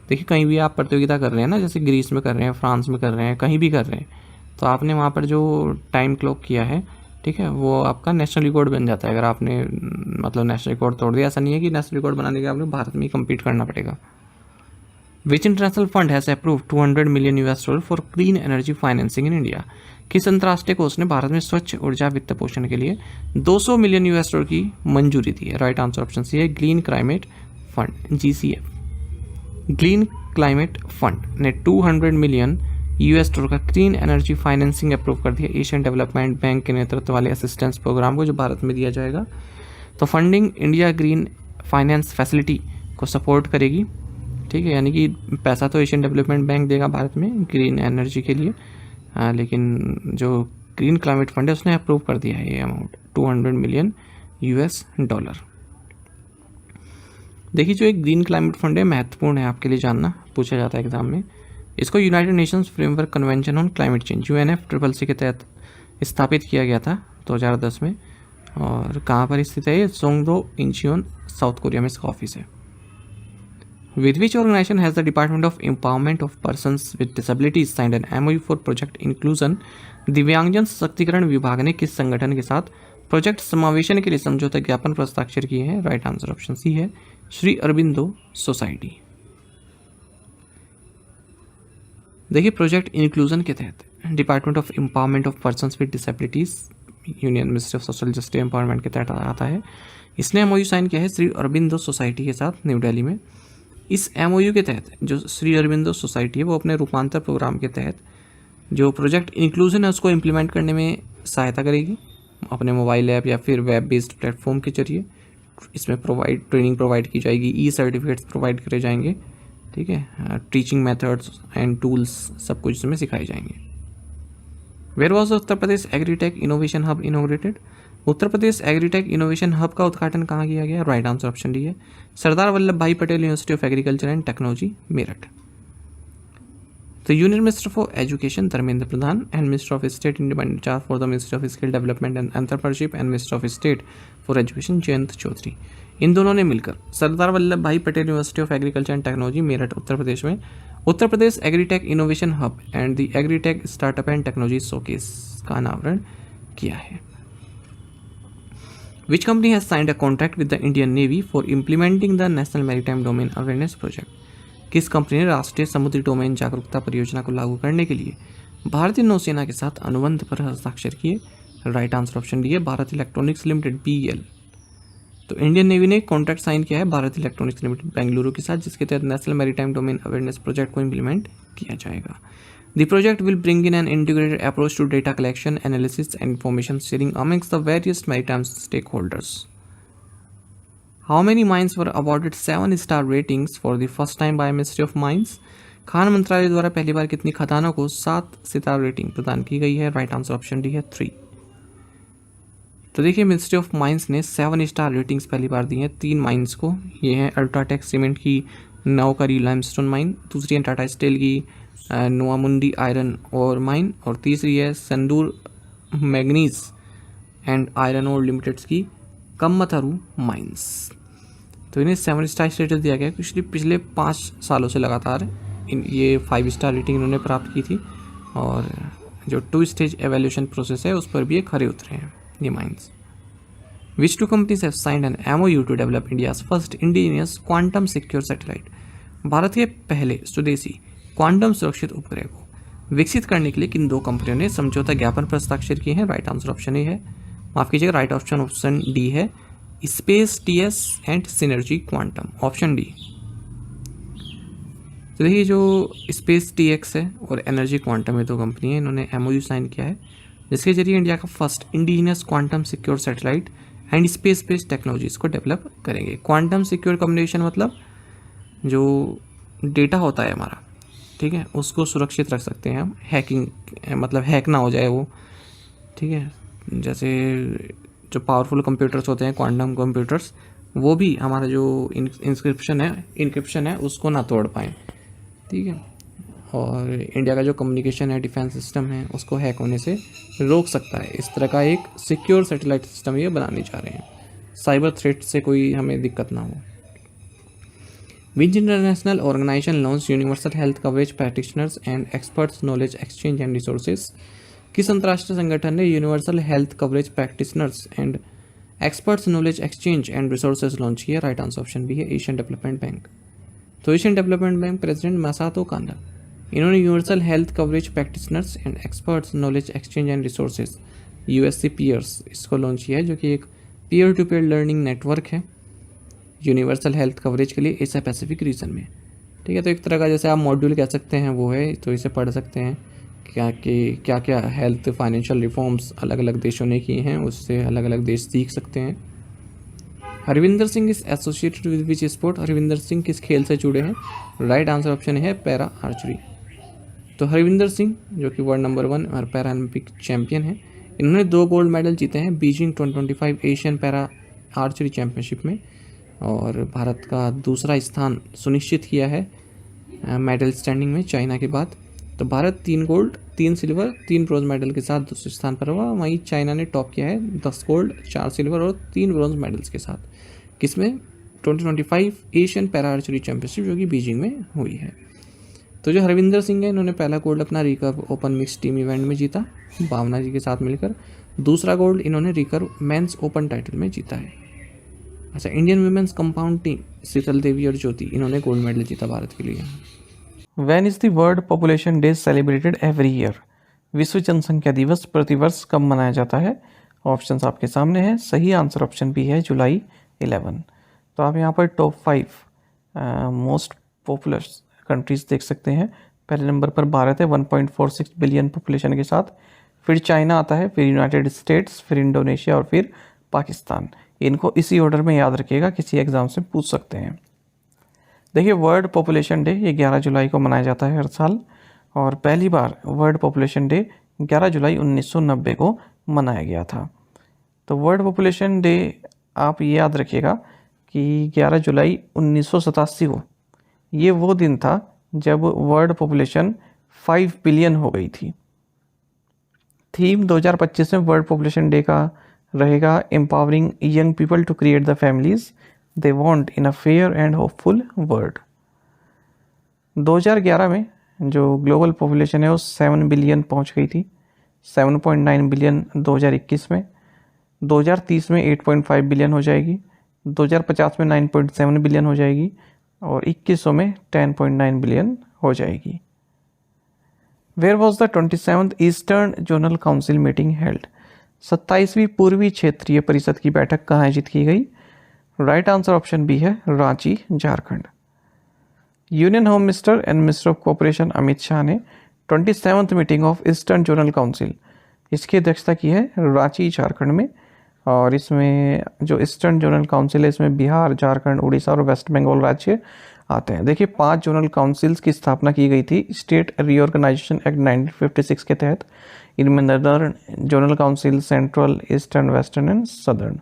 [SPEAKER 1] देखिए कहीं भी आप प्रतियोगिता कर रहे हैं ना, जैसे ग्रीस में कर रहे हैं, फ्रांस में कर रहे हैं, कहीं भी कर रहे हैं, तो आपने वहाँ पर जो टाइम क्लॉक किया है, ठीक है, वो आपका नेशनल रिकॉर्ड बन जाता है। अगर आपने मतलब नेशनल रिकॉर्ड तोड़ दिया, ऐसा नहीं है कि नेशनल रिकॉर्ड बनाने के लिए आपने भारत में ही कम्पीट करना पड़ेगा। विच international fund has approved $200 million for clean energy financing in India? किस अंतर्राष्ट्रीय कोष ने भारत में स्वच्छ ऊर्जा वित्त पोषण के लिए $200 मिलियन की मंजूरी दी है? राइट आंसर ऑप्शन सी है green climate fund, GCF। Green climate fund ने $200 मिलियन का क्लीन एनर्जी फाइनेंसिंग अप्रूव कर दिया एशियन डेवलपमेंट बैंक के नेतृत्व वाले असिस्टेंस प्रोग्राम को, जो भारत में दिया जाएगा। तो funding India green finance facility को सपोर्ट करेगी, ठीक है। यानी कि पैसा तो एशियन डेवलपमेंट बैंक देगा भारत में ग्रीन एनर्जी के लिए, लेकिन जो ग्रीन क्लाइमेट फंड है उसने अप्रूव कर दिया है ये अमाउंट $200 मिलियन। देखिए जो एक ग्रीन क्लाइमेट फंड है महत्वपूर्ण है आपके लिए जानना, पूछा जाता है एग्जाम में। इसको United Nations framework convention on climate change UNFCCC के तहत स्थापित किया गया था 2010 में। और कहाँ पर स्थित है ये? सोंगदो इंचियोन, साउथ कोरिया में इसका ऑफिस है। With which organization has the Department of Empowerment of Persons with Disabilities signed an MOU for Project Inclusion? दिव्यांगजन सशक्तिकरण विभाग ने किस संगठन के साथ प्रोजेक्ट समावेशन के लिए समझौता ज्ञापन पर हस्ताक्षर किए हैं? राइट आंसर ऑप्शन सी है, श्री अरबिंदो सोसाइटी। देखिए प्रोजेक्ट इंक्लूजन के तहत department of empowerment of persons with disabilities, union ministry of social justice empowerment के तहत आता है। इसने MOU साइन किया है श्री अरबिंदो सोसाइटी के साथ न्यू दिल्ली में। इस MOU के तहत जो श्री अरबिंदो सोसाइटी है वो अपने रूपांतर प्रोग्राम के तहत जो प्रोजेक्ट इंक्लूजन है उसको इम्प्लीमेंट करने में सहायता करेगी अपने मोबाइल ऐप या फिर वेब बेस्ड प्लेटफॉर्म के जरिए। इसमें ट्रेनिंग प्रोवाइड की जाएगी, सर्टिफिकेट्स प्रोवाइड करे जाएंगे, ठीक है। टीचिंग मेथड्स एंड टूल्स सब कुछ इसमें सिखाए जाएंगे। Where was Uttar Pradesh agritech innovation hub inaugurated? Uttar Pradesh agritech innovation hub का उद्घाटन कहाँ किया गया? राइट आंसर ऑप्शन डी है, Sardar Vallabh Bhai Patel university of agriculture and technology, Meerut. तो union minister for education Dharmendra Pradhan and minister of state independent charge for the ministry of skill development and entrepreneurship and minister of state for education Jayant Chaudhary, इन दोनों ने मिलकर Sardar Vallabh Bhai Patel university of agriculture and technology Meerut Uttar Pradesh में Uttar Pradesh agritech innovation hub and the agritech startup and technology showcase का अनावरण किया है। Which company has signed a contract with the Indian Navy for implementing the National Maritime Domain Awareness Project? किस company ने राष्ट्रीय समुद्री domain जागरूकता परियोजना को लागू करने के लिए भारतीय नौसेना के साथ अनुबंध पर हस्ताक्षर किए? राइट आंसर ऑप्शन डी है, भारत इलेक्ट्रॉनिक्स लिमिटेड BEL। तो इंडियन नेवी ने कॉन्ट्रैक्ट साइन किया है भारत इलेक्ट्रॉनिक्स लिमिटेड बेंगलुरु के साथ, जिसके तहत national maritime domain awareness project को इम्प्लीमेंट किया जाएगा। The project will bring in an integrated approach to data collection, analysis, and information sharing amongst the various maritime stakeholders. How many mines were awarded 7-star ratings for the first time by Ministry of Mines? Khan मंत्रालय द्वारा पहली बार कितनी खदानों को 7 सितारा rating प्रदान की गई है? राइट आंसर ऑप्शन डी है, 3। तो देखिए मिनिस्ट्री ऑफ माइंस ने 7-स्टार रेटिंग्स पहली बार दी हैं 3 माइंस को। ये हैं अल्ट्राटेक सीमेंट की नवकरी लाइमस्टोन माइन, दूसरी है टाटा स्टील की नोआमुंडी आयरन और माइन, और तीसरी है संदूर मैग्नीज एंड आयरन और लिमिटेड्स की कम्मथारू माइंस। तो इन्हें 7-स्टार स्टेटस दिया गया है। पिछले 5 सालों से लगातार ये 5-स्टार रेटिंग इन्होंने प्राप्त की थी, और जो 2 स्टेज एवेल्यूशन प्रोसेस है उस पर भी ये खरे उतरे हैं ये mines. Which two companies have signed an MOU to develop India's first indigenous quantum secure satellite? Bharat के पहले स्वदेशी क्वांटम सुरक्षित उपग्रह को विकसित करने के लिए किन 2 कंपनियों ने समझौता ज्ञापन पर हस्ताक्षर किए हैं? राइट आंसर ऑप्शन ए है, माफ कीजिएगा, राइट ऑप्शन डी है, space TS and synergy quantum, option D. तो देखिए जो स्पेस TX है और एनर्जी क्वांटम है 2 कंपनी है, इन्होंने MOU साइन किया है जिसके जरिए इंडिया का first indigenous quantum secure satellite and space based technologies को डेवलप करेंगे। क्वांटम सिक्योर कम्युनिकेशन मतलब जो डेटा होता है हमारा, ठीक है, उसको सुरक्षित रख सकते हैं हम, हैकिंग मतलब हैक ना हो जाए वो, ठीक है। जैसे जो पावरफुल कंप्यूटर्स होते हैं क्वांटम कंप्यूटर्स, वो भी हमारा जो इंक्रिप्शन है उसको ना तोड़ पाएँ, ठीक है। और इंडिया का जो कम्युनिकेशन है, डिफेंस सिस्टम है, उसको हैक होने से रोक सकता है। इस तरह का एक सिक्योर सैटेलाइट सिस्टम ये बनाने जा रहे हैं, साइबर थ्रेट से कोई हमें दिक्कत ना हो। Which international organization launched universal health coverage practitioners and experts knowledge exchange and resources? किस अंतर्राष्ट्रीय संगठन ने universal health coverage practitioners and experts knowledge exchange and resources launch किया? राइट आंसर ऑप्शन बी है, एशियन डेवलपमेंट बैंक। तो Asian development bank president Masato Kanda, इन्होंने universal health coverage practitioners and experts knowledge exchange and resources USC peers इसको launch किया है, जो कि एक peer to peer learning network है यूनिवर्सल हेल्थ कवरेज के लिए एशिया पैसिफिक रीजन में, ठीक है। तो एक तरह का जैसे आप मॉड्यूल कह सकते हैं वो है, तो इसे पढ़ सकते हैं क्या क्या हेल्थ फाइनेंशियल रिफॉर्म्स अलग अलग देशों ने की हैं, उससे अलग अलग देश सीख सकते हैं। Harvinder Singh is associated with which sport, Harvinder Singh किस खेल से जुड़े हैं? राइट आंसर ऑप्शन है पैरा आर्चरी। तो हरविंदर सिंह जो कि वर्ल्ड नंबर 1 और पैरा ओलंपिक चैंपियन है, इन्होंने 2 गोल्ड मेडल जीते हैं Beijing 2025 Asian para archery championship में, और भारत का दूसरा स्थान सुनिश्चित किया है मेडल स्टैंडिंग में चाइना के बाद। तो Bharat 3 gold 3 silver 3 bronze medal के साथ दूसरे स्थान पर हुआ। वहीं चाइना ने टॉप किया है 10 गोल्ड 4 सिल्वर और 3 ब्रॉन्ज मेडल्स के साथ, किसमें 2025 एशियन पैरा आर्चरी चैंपियनशिप जो कि बीजिंग में हुई है। तो जो हरविंदर सिंह है, इन्होंने पहला गोल्ड अपना recurve open mix team event में जीता भावना जी के साथ मिलकर। दूसरा गोल्ड इन्होंने रिकर्व मेंस ओपन टाइटल में जीता है। अच्छा, इंडियन वुमेन्स कंपाउंड टीम शीतल देवी और ज्योति, इन्होंने गोल्ड मेडल जीता भारत के लिए। When is the world population day celebrated every year? विश्व जनसंख्या दिवस प्रतिवर्ष कब मनाया जाता है? ऑप्शंस आपके सामने हैं। सही आंसर ऑप्शन बी है जुलाई 11। तो आप यहाँ पर टॉप 5 मोस्ट पॉपुलर कंट्रीज देख सकते हैं। पहले नंबर पर भारत है 1.46 बिलियन पॉपुलेशन के साथ, फिर चाइना आता है, फिर यूनाइटेड स्टेट्स, फिर इंडोनेशिया और फिर पाकिस्तान। इनको इसी ऑर्डर में याद रखिएगा, किसी एग्जाम से पूछ सकते हैं। देखिए, वर्ल्ड पॉपुलेशन डे ये 11 जुलाई को मनाया जाता है हर साल, और पहली बार वर्ल्ड पॉपुलेशन डे 11 जुलाई 1990 को मनाया गया था। तो वर्ल्ड पॉपुलेशन डे आप ये याद रखिएगा कि 11 जुलाई 1987 को ये वो दिन था जब वर्ल्ड पॉपुलेशन 5 बिलियन हो गई थी। थीम 2025 में वर्ल्ड पॉपुलेशन डे का रहेगा empowering young people to create the families they want in a fair and hopeful world. 2011 में जो ग्लोबल पॉपुलेशन है वो 7 बिलियन पहुंच गई थी, 7.9 बिलियन 2021 में, 2030 में 8.5 बिलियन हो जाएगी, 2050 में 9.7 बिलियन हो जाएगी और 2100 में 10.9 बिलियन हो जाएगी। Where was the 27th eastern zonal council meeting held? 27वीं पूर्वी क्षेत्रीय परिषद की बैठक कहाँ आयोजित की गई? राइट आंसर ऑप्शन बी है Ranchi, Jharkhand. Union home minister and minister of cooperation Amit Shah ने 27th meeting of eastern zonal council इसकी अध्यक्षता की है रांची, झारखंड में। और इसमें जो ईस्टर्न जोनल काउंसिल है इसमें बिहार, झारखंड, उड़ीसा और वेस्ट बंगाल राज्य आते हैं। देखिए, 5 जोनल काउंसिल्स की स्थापना की गई थी स्टेट रीऑर्गेनाइजेशन एक्ट 1956 के तहत। इनमें northern zonal council, central, eastern, western and southern.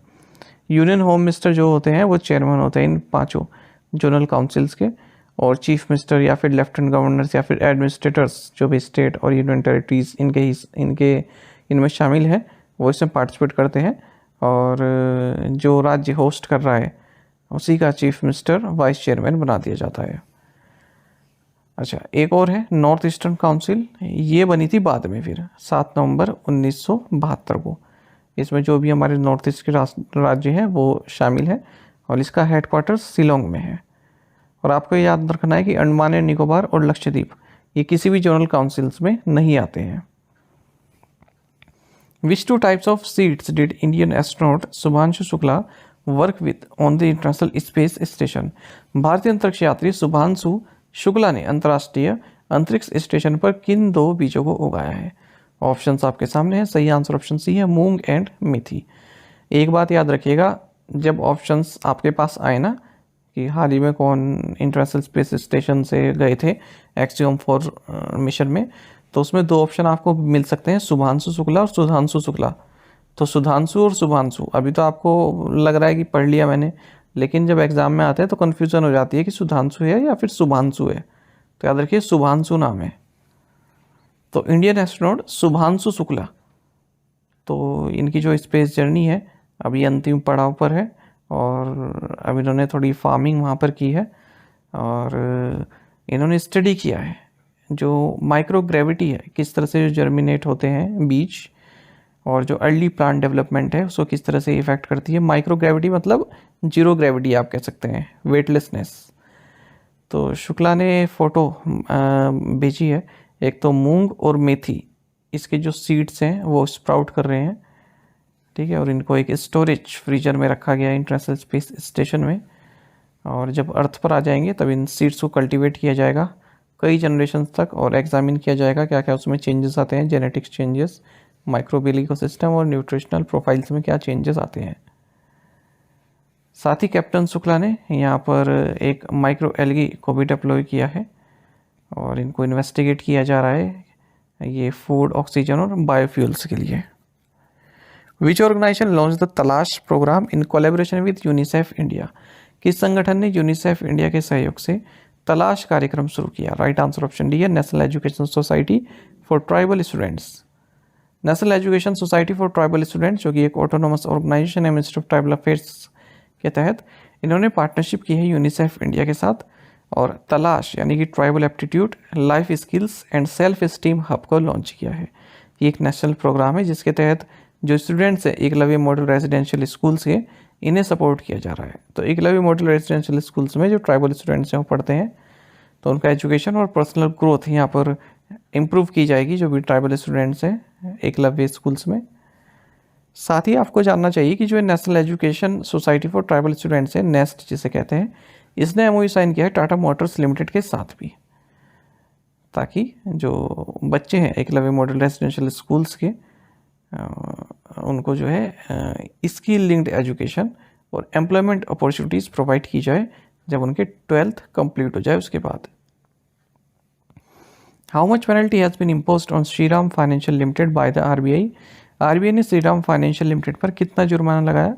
[SPEAKER 1] Union home minister जो होते हैं वो चेयरमैन होते हैं इन 5 जोनल काउंसिल्स के, और चीफ मिनिस्टर या फिर लेफ्टिनेंट गवर्नर्स या फिर एडमिनिस्ट्रेटर्स जो भी स्टेट और यूनियन टेरिटरीज इनमें शामिल हैं वो इसमें पार्टिसिपेट करते हैं। और जो राज्य होस्ट कर रहा है उसी का चीफ मिनिस्टर वाइस चेयरमैन बना दिया जाता है। अच्छा, एक और है नॉर्थ ईस्टर्न काउंसिल, ये बनी थी बाद में फिर 7 नवंबर 1972 को। इसमें जो भी हमारे नॉर्थ ईस्ट के राज्य हैं वो शामिल है और इसका हेडक्वार्टर शिलोंग में है। और आपको याद रखना है कि अंडमान एंड निकोबार और लक्षद्वीप ये किसी भी जोनल काउंसिल्स में नहीं आते हैं। Which 2 types of seats did Indian astronaut Shubhanshu Shukla work with on the international space station? भारतीय अंतरिक्ष यात्री शुभांशु शुक्ला ने अंतर्राष्ट्रीय अंतरिक्ष स्टेशन पर किन 2 बीजों को उगाया है? ऑप्शंस आपके सामने हैं। सही आंसर ऑप्शन सी है मूंग एंड मेथी। एक बात याद रखिएगा, जब ऑप्शंस आपके पास आए ना कि हाल ही में कौन इंटरनेशनल स्पेस स्टेशन से गए थे एक्सियोम 4 मिशन में, तो उसमें 2 ऑप्शन आपको मिल सकते हैं, शुभांशु शुक्ला और सुधांशु शुक्ला। तो सुधांशु और शुभांशु अभी तो आपको लग रहा है कि पढ़ लिया मैंने, लेकिन जब एग्जाम में आते हैं तो कन्फ्यूजन हो जाती है कि सुधांशु है या फिर शुभांशु है। तो याद रखिए शुभांशु नाम है। तो इंडियन एस्ट्रोनॉट शुभांशु शुक्ला, तो इनकी जो स्पेस जर्नी है अभी अंतिम पड़ाव पर है और अभी इन्होंने थोड़ी फार्मिंग वहाँ पर की है और इन्होंने स्टडी किया है जो माइक्रो ग्रेविटी है, किस तरह से जो जर्मिनेट होते हैं बीज, और जो अर्ली प्लांट डेवलपमेंट है उसको किस तरह से इफेक्ट करती है। माइक्रो ग्रेविटी मतलब जीरो ग्रेविटी आप कह सकते हैं, वेटलेसनेस। तो शुक्ला ने फ़ोटो भेजी है, एक तो मूंग और मेथी, इसके जो सीड्स हैं वो स्प्राउट कर रहे हैं, ठीक है, और इनको एक स्टोरेज फ्रीजर में रखा गया है इंटरनेशनल स्पेस स्टेशन में। और जब अर्थ पर आ जाएंगे तब इन सीड्स को कल्टीवेट किया जाएगा कई जनरेशन तक और एग्जामिन किया जाएगा क्या क्या उसमें चेंजेस आते हैं, जेनेटिक्स चेंजेस, माइक्रोबियल इकोसिस्टम और न्यूट्रिशनल प्रोफाइल्स में क्या चेंजेस आते हैं। साथ ही कैप्टन शुक्ला ने यहाँ पर एक माइक्रो एल्गी को भी डिप्लॉय किया है और इनको इन्वेस्टिगेट किया जा रहा है ये फूड, ऑक्सीजन और बायोफ्यूल्स के लिए। Which organisation launch the Talash programme in collaboration with UNICEF India? किस संगठन ने यूनिसेफ इंडिया के सहयोग से तलाश कार्यक्रम शुरू किया? राइट आंसर ऑप्शन डी है national education society for tribal students. National education society for tribal students जो कि एक ऑटोनोमस ऑर्गेनाइजेशन है मिनिस्ट्री ऑफ ट्राइबल अफेयर्स के तहत, इन्होंने पार्टनरशिप की है यूनिसेफ इंडिया के साथ और तलाश यानी कि tribal aptitude, life skills and self esteem hub को लॉन्च किया है। ये एक नेशनल प्रोग्राम है जिसके तहत जो स्टूडेंट्स हैं एकलव्य मॉडल रेजिडेंशियल स्कूल्स के, इन्हें सपोर्ट किया जा रहा है। तो एकलव्य मॉडल रेजिडेंशियल स्कूल्स में जो ट्राइबल स्टूडेंट्स हैं वो पढ़ते हैं, तो उनका एजुकेशन और पर्सनल ग्रोथ यहाँ पर इम्प्रूव की जाएगी जो भी ट्राइबल स्टूडेंट्स हैं एकलव्य स्कूल्स में। साथ ही आपको जानना चाहिए कि जो national education society for tribal students है, नेस्ट जिसे कहते हैं, इसने एमओयू साइन किया है टाटा मोटर्स लिमिटेड के साथ भी, ताकि जो बच्चे हैं एकलव्य मॉडल रेजिडेंशियल स्कूल्स के उनको जो है स्किल लिंक्ड एजुकेशन और एम्प्लॉयमेंट अपॉर्चुनिटीज़ प्रोवाइड की जाए जब उनके 12th कंप्लीट हो जाए उसके बाद। How much penalty has been imposed on Shriram financial limited by the RBI? RBI ने श्रीराम फाइनेंशियल लिमिटेड पर कितना जुर्माना लगाया?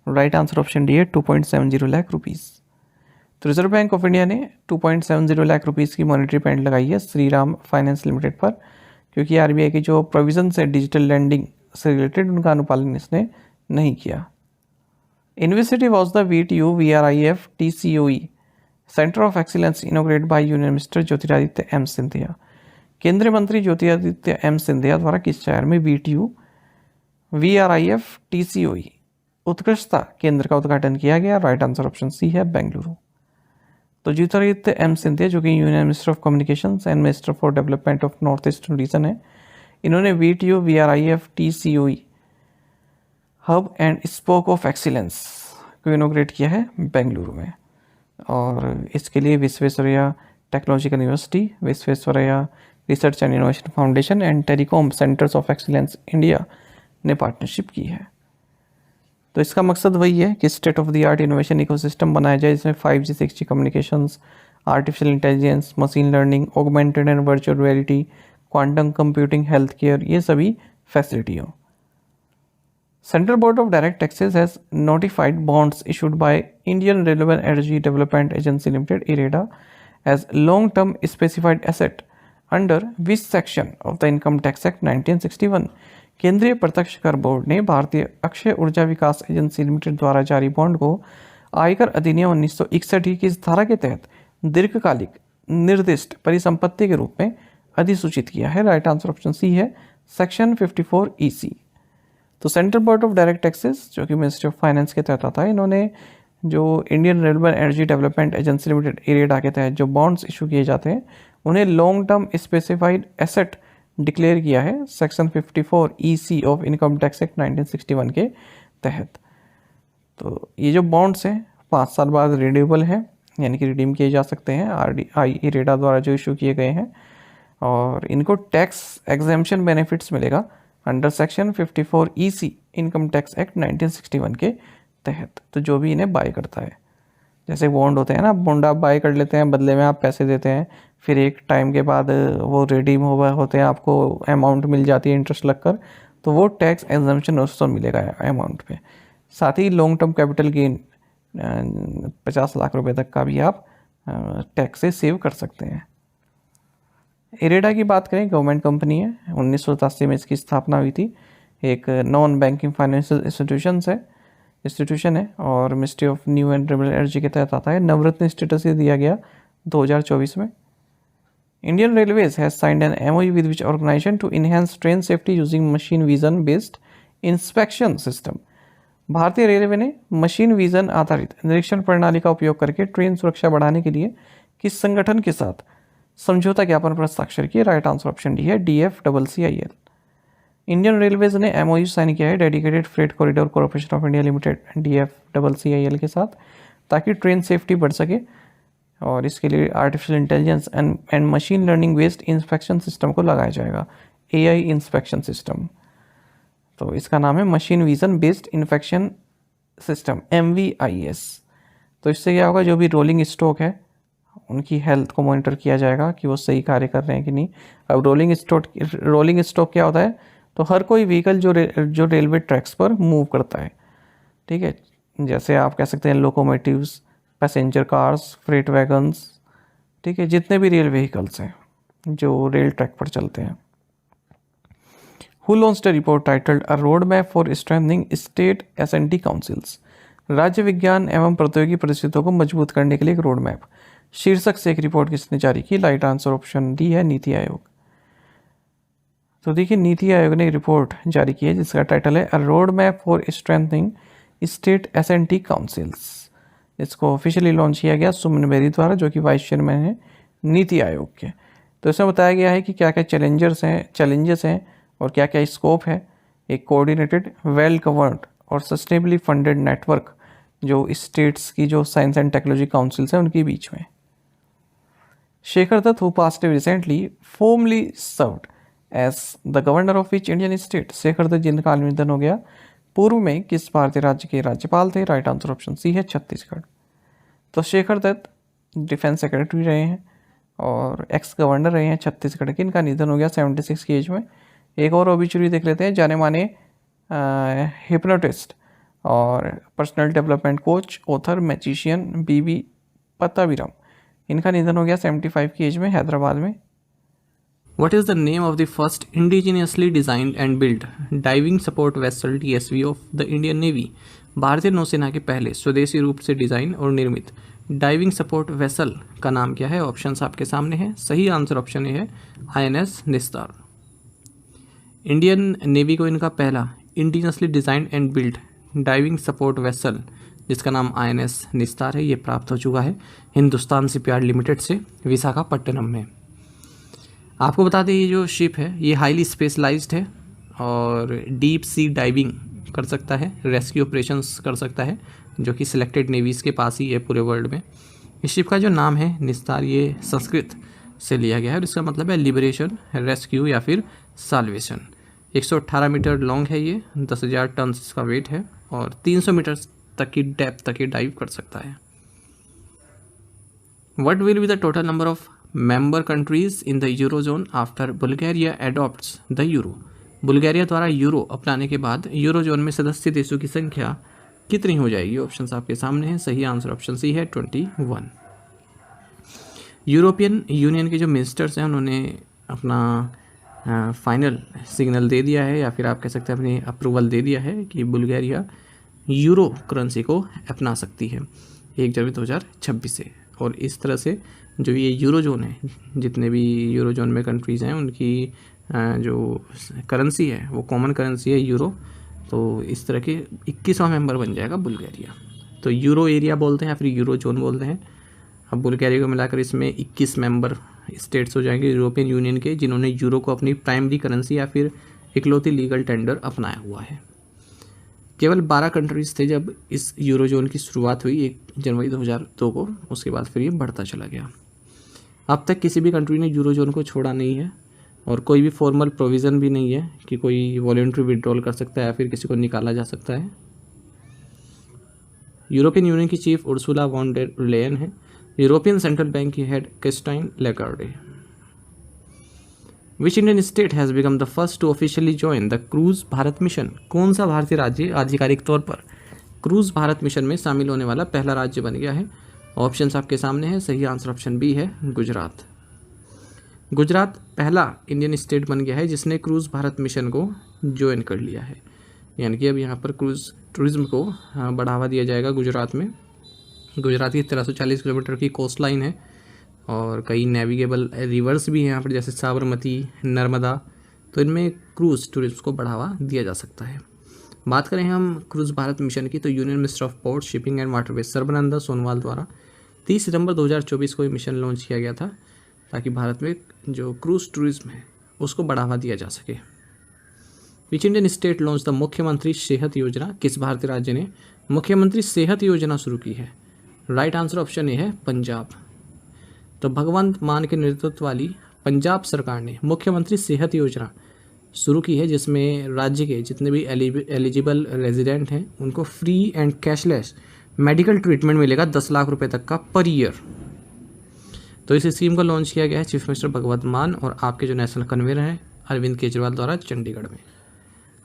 [SPEAKER 1] राइट आंसर ऑप्शन डी है 2.70 लाख रुपीज़। तो रिजर्व बैंक ऑफ इंडिया ने 2.70 लाख रुपीज़ की मॉनेटरी पेनल्टी लगाई है श्रीराम फाइनेंस लिमिटेड पर, क्योंकि आरबीआई की जो प्रोविजन है डिजिटल लैंडिंग से रिलेटेड उनका अनुपालन इसने नहीं किया। University was the VTU VRIF TCOE centre of excellence inaugurated by union minister Jyotiraditya M Scindia. केंद्रीय मंत्री ज्योतिरादित्य एम सिंधिया द्वारा किस शहर में VTU VRIF TCOE उत्कृष्टता केंद्र का उद्घाटन किया गया? राइट आंसर ऑप्शन सी है बेंगलुरु। तो ज्योतिरादित्य एम सिंधिया जो कि union minister of communications and minister for development of north eastern reason है, इन्होंने VTU VRIF TCOE hub and spoke of excellence को इनोग्रेट किया है बेंगलुरु में। और इसके लिए Visvesvaraya technological university, Visvesvaraya research and innovation foundation and telecom centres of excellence India ने पार्टनरशिप की है। तो इसका मकसद वही है कि state of the art innovation ecosystem बनाया जाए जिसमें 5G 6G communications, artificial intelligence, machine learning, augmented and virtual reality, quantum computing, health care, ये सभी फैसिलिटी हो। Central Board of Direct Taxes has notified bonds issued by Indian Renewable Energy Development Agency Limited (IREDA) as long-term specified asset under which section of the Income Tax Act 1961? केंद्रीय प्रत्यक्ष कर board ने भारतीय अक्षय ऊर्जा विकास agency limited द्वारा जारी bond को आयकर अधिनियम 1961 की इस धारा के तहत दीर्घकालिक निर्दिष्ट परिसंपत्ति के रूप में अधिसूचित किया है। राइट आंसर ऑप्शन सी है सेक्शन 54 EC। तो central board of direct taxes जो कि मिनिस्ट्री ऑफ फाइनेंस के तहत आता है, इन्होंने जो Indian renewable energy development agency limited IREDA के तहत जो बॉन्ड्स इशू किए जाते हैं उन्हें long term specified asset declare किया है section 54 EC of income tax act 1961 के तहत। तो ये जो बॉन्ड्स हैं 5 साल बाद रिन्यूएबल हैं, यानी कि रिडीम किए जा सकते हैं IREDA द्वारा जो इशू किए गए हैं, और इनको टैक्स एग्जेम्पशन बेनिफिट्स मिलेगा under section 54 EC income tax act 1961 के तहत। तो जो भी इन्हें बाय करता है, जैसे बॉन्ड होते हैं ना, बॉन्ड आप बाय कर लेते हैं, बदले में आप पैसे देते हैं, फिर एक टाइम के बाद वो रिडीम होते हैं, आपको अमाउंट मिल जाती है इंटरेस्ट लगकर, तो वो टैक्स एग्जेम्पशन उसको मिलेगा अमाउंट पे। साथ ही long term capital gain 50 lakh रुपए तक का भी आप टैक्स से सेव कर सकते हैं। IREDA की बात करें, गवर्नमेंट कंपनी है, 1987 में इसकी स्थापना हुई थी। एक नॉन बैंकिंग फाइनेंशियल इंस्टीट्यूशन है और ministry of new and renewable energy के तहत आता है। नवरत्न स्टेटस दिया गया 2024 में। Indian railways has signed an MOU with which organisation to enhance train safety using machine vision based inspection system. भारतीय रेलवे ने मशीन विजन आधारित निरीक्षण प्रणाली का उपयोग करके ट्रेन सुरक्षा बढ़ाने के लिए किस संगठन के साथ समझौता ज्ञापन पर हस्ताक्षर किए? राइट आंसर ऑप्शन डी है DFCCIL। इंडियन रेलवेज ने MOU साइन किया है dedicated freight corridor corporation of India limited DFCCIL के साथ, ताकि ट्रेन सेफ्टी बढ़ सके, और इसके लिए artificial intelligence and machine learning based inspection system को लगाया जाएगा, AI इंस्पेक्शन सिस्टम। तो इसका नाम है machine vision based inspection system MVIS। तो इससे क्या होगा, जो भी रोलिंग स्टॉक है उनकी हेल्थ को मॉनिटर किया जाएगा कि वो सही कार्य कर रहे हैं कि नहीं। अब रोलिंग स्टॉक क्या होता है, तो हर कोई व्हीकल जो रेलवे ट्रैक्स पर मूव करता है, ठीक है, जैसे आप कह सकते हैं locomotives, passenger cars, freight wagons, ठीक है, जितने भी रेल व्हीकल्स हैं जो रेल ट्रैक पर चलते हैं। Who launched a report titled A Roadmap for Strengthening State S&T Councils? राज्य विज्ञान एवं प्रौद्योगिकी परिषदों को मजबूत करने के लिए एक रोड मैप शीर्षक से एक रिपोर्ट किसने जारी की? राइट आंसर ऑप्शन डी है, नीति आयोग। तो देखिए, नीति आयोग ने एक रिपोर्ट जारी की है जिसका टाइटल है a road map for strengthening state S&T councils. इसको ऑफिशियली लॉन्च किया गया सुमन बेरी द्वारा, जो कि वाइस चेयरमैन है नीति आयोग के। तो इसमें बताया गया है कि क्या क्या चैलेंजेस हैं और क्या क्या स्कोप है एक कोऑर्डिनेटेड, वेल गवर्नड और सस्टेनेबली फंडेड नेटवर्क जो स्टेट्स की जो साइंस एंड टेक्नोलॉजी काउंसिल्स हैं उनके बीच में। Shekhar Dutt, who passed recently, formerly served as the governor of which Indian state? Shekhar Dutt जिनका काल निधन हो गया, पूर्व में किस भारतीय राज्य के राज्यपाल थे? राइट आंसर ऑप्शन सी है, छत्तीसगढ़। तो शेखर दत्त डिफेंस सेक्रेटरी रहे हैं और एक्स गवर्नर रहे हैं छत्तीसगढ़ के। इनका निधन हो गया 76 की एज में। एक और ओबिचुरी देख लेते हैं। जाने माने हिप्नोटिस्ट और personal development coach, author, magician BB पत्तावीरम, इनका निधन हो गया 75 की एज में, हैदराबाद में। What is the name of the first indigenously designed and built diving support vessel TSV of the Indian Navy? भारतीय नौसेना के पहले स्वदेशी रूप से डिज़ाइन और निर्मित डाइविंग सपोर्ट वेसल का नाम क्या है? ऑप्शंस आपके सामने हैं। सही आंसर ऑप्शन ए है, INS निस्तार। इंडियन नेवी को इनका पहला indigenously designed and built diving support vessel जिसका नाम INS निस्तार है, ये प्राप्त हो चुका है हिंदुस्तान शिपयार्ड लिमिटेड से विशाखापट्टनम में। आपको बता दें, ये जो शिप है ये हाईली स्पेशलाइज्ड है और डीप सी डाइविंग कर सकता है, रेस्क्यू ऑपरेशंस कर सकता है, जो कि सिलेक्टेड नेवीज़ के पास ही है पूरे वर्ल्ड में। इस शिप का जो नाम है निस्तार, ये संस्कृत से लिया गया है और इसका मतलब है लिबरेशन, रेस्क्यू या फिर साल्वेशन। 118 मीटर लॉन्ग है ये, 10,000 टन इसका वेट है और 300 मीटर तक की डेप्थ तक ये डाइव कर सकता है। What will be the total number of member countries in the eurozone after Bulgaria adopts the euro? Bulgaria द्वारा यूरो अपनाने के बाद यूरोजोन में सदस्य देशों की संख्या कितनी हो जाएगी? ऑप्शंस आपके सामने हैं। सही आंसर ऑप्शन सी है, 21। यूरोपियन यूनियन के जो मिनिस्टर्स हैं उन्होंने अपना फाइनल सिग्नल दे दिया है या फिर आप कह सकते हैं अपनी अप्रूवल दे दिया है कि बुल्गारिया यूरो करेंसी को अपना सकती है 1 जनवरी 2026 से। और इस तरह से जो ये यूरोजोन है, जितने भी यूरोजोन में कंट्रीज़ हैं उनकी जो करेंसी है वो कॉमन करेंसी है यूरो। तो इस तरह के 21वां मेंबर बन जाएगा बुल्गारिया। तो यूरो एरिया बोलते हैं या फिर यूरोजोन बोलते हैं। अब बुल्गारिया को मिलाकर इसमें 21 मेंबर स्टेट्स हो जाएंगे यूरोपियन यूनियन के, जिन्होंने यूरो को अपनी प्राइमरी करेंसी या फिर इकलौती लीगल टेंडर अपनाया हुआ है। केवल 12 कंट्रीज़ थे जब इस यूरोजोन की शुरुआत हुई 1 जनवरी 2002 को, उसके बाद फिर ये बढ़ता चला गया। अब तक किसी भी कंट्री ने यूरोजोन को छोड़ा नहीं है और कोई भी फॉर्मल प्रोविज़न भी नहीं है कि कोई वॉलंटरी विड्रॉल कर सकता है या फिर किसी को निकाला जा सकता है। यूरोपियन यूनियन की chief Ursula von der Leyen है। यूरोपियन सेंट्रल बैंक की head Christine Lagarde. Which Indian state has become the first to officially join the cruise Bharat mission? कौन सा भारतीय राज्य आधिकारिक तौर पर क्रूज भारत मिशन में शामिल होने वाला पहला राज्य बन गया है? ऑप्शंस आपके सामने हैं। सही आंसर ऑप्शन बी है, गुजरात। गुजरात पहला इंडियन स्टेट बन गया है जिसने क्रूज भारत मिशन को ज्वाइन कर लिया है, यानी कि अब यहाँ पर क्रूज टूरिज्म को बढ़ावा दिया जाएगा गुजरात में। गुजरात की 1340 किलोमीटर की कोस्ट लाइन है और कई नेविगेबल रिवर्स भी हैं यहाँ पर, जैसे साबरमती, नर्मदा। तो इनमें क्रूज़ टूरिज्म को बढ़ावा दिया जा सकता है। बात करें हम क्रूज़ भारत मिशन की, तो union minister of port, shipping and waterways Sarbananda Sonowal द्वारा 30 सितंबर 2024 को ये मिशन लॉन्च किया गया था ताकि भारत में जो क्रूज़ टूरिज्म है उसको बढ़ावा दिया जा सके। विच इंडियन स्टेट लॉन्च द मुख्यमंत्री सेहत योजना? किस भारतीय राज्य ने मुख्यमंत्री सेहत योजना शुरू की है? राइट आंसर ऑप्शन ए है, पंजाब। तो भगवंत मान के नेतृत्व वाली पंजाब सरकार ने मुख्यमंत्री सेहत योजना शुरू की है, जिसमें राज्य के जितने भी एलिजिबल रेजिडेंट हैं उनको free and cashless medical treatment मिलेगा 10 लाख रुपए तक का पर ईयर। तो इस स्कीम को लॉन्च किया गया है चीफ मिनिस्टर भगवंत मान और आपके जो नेशनल कन्वीनर हैं अरविंद केजरीवाल द्वारा चंडीगढ़ में।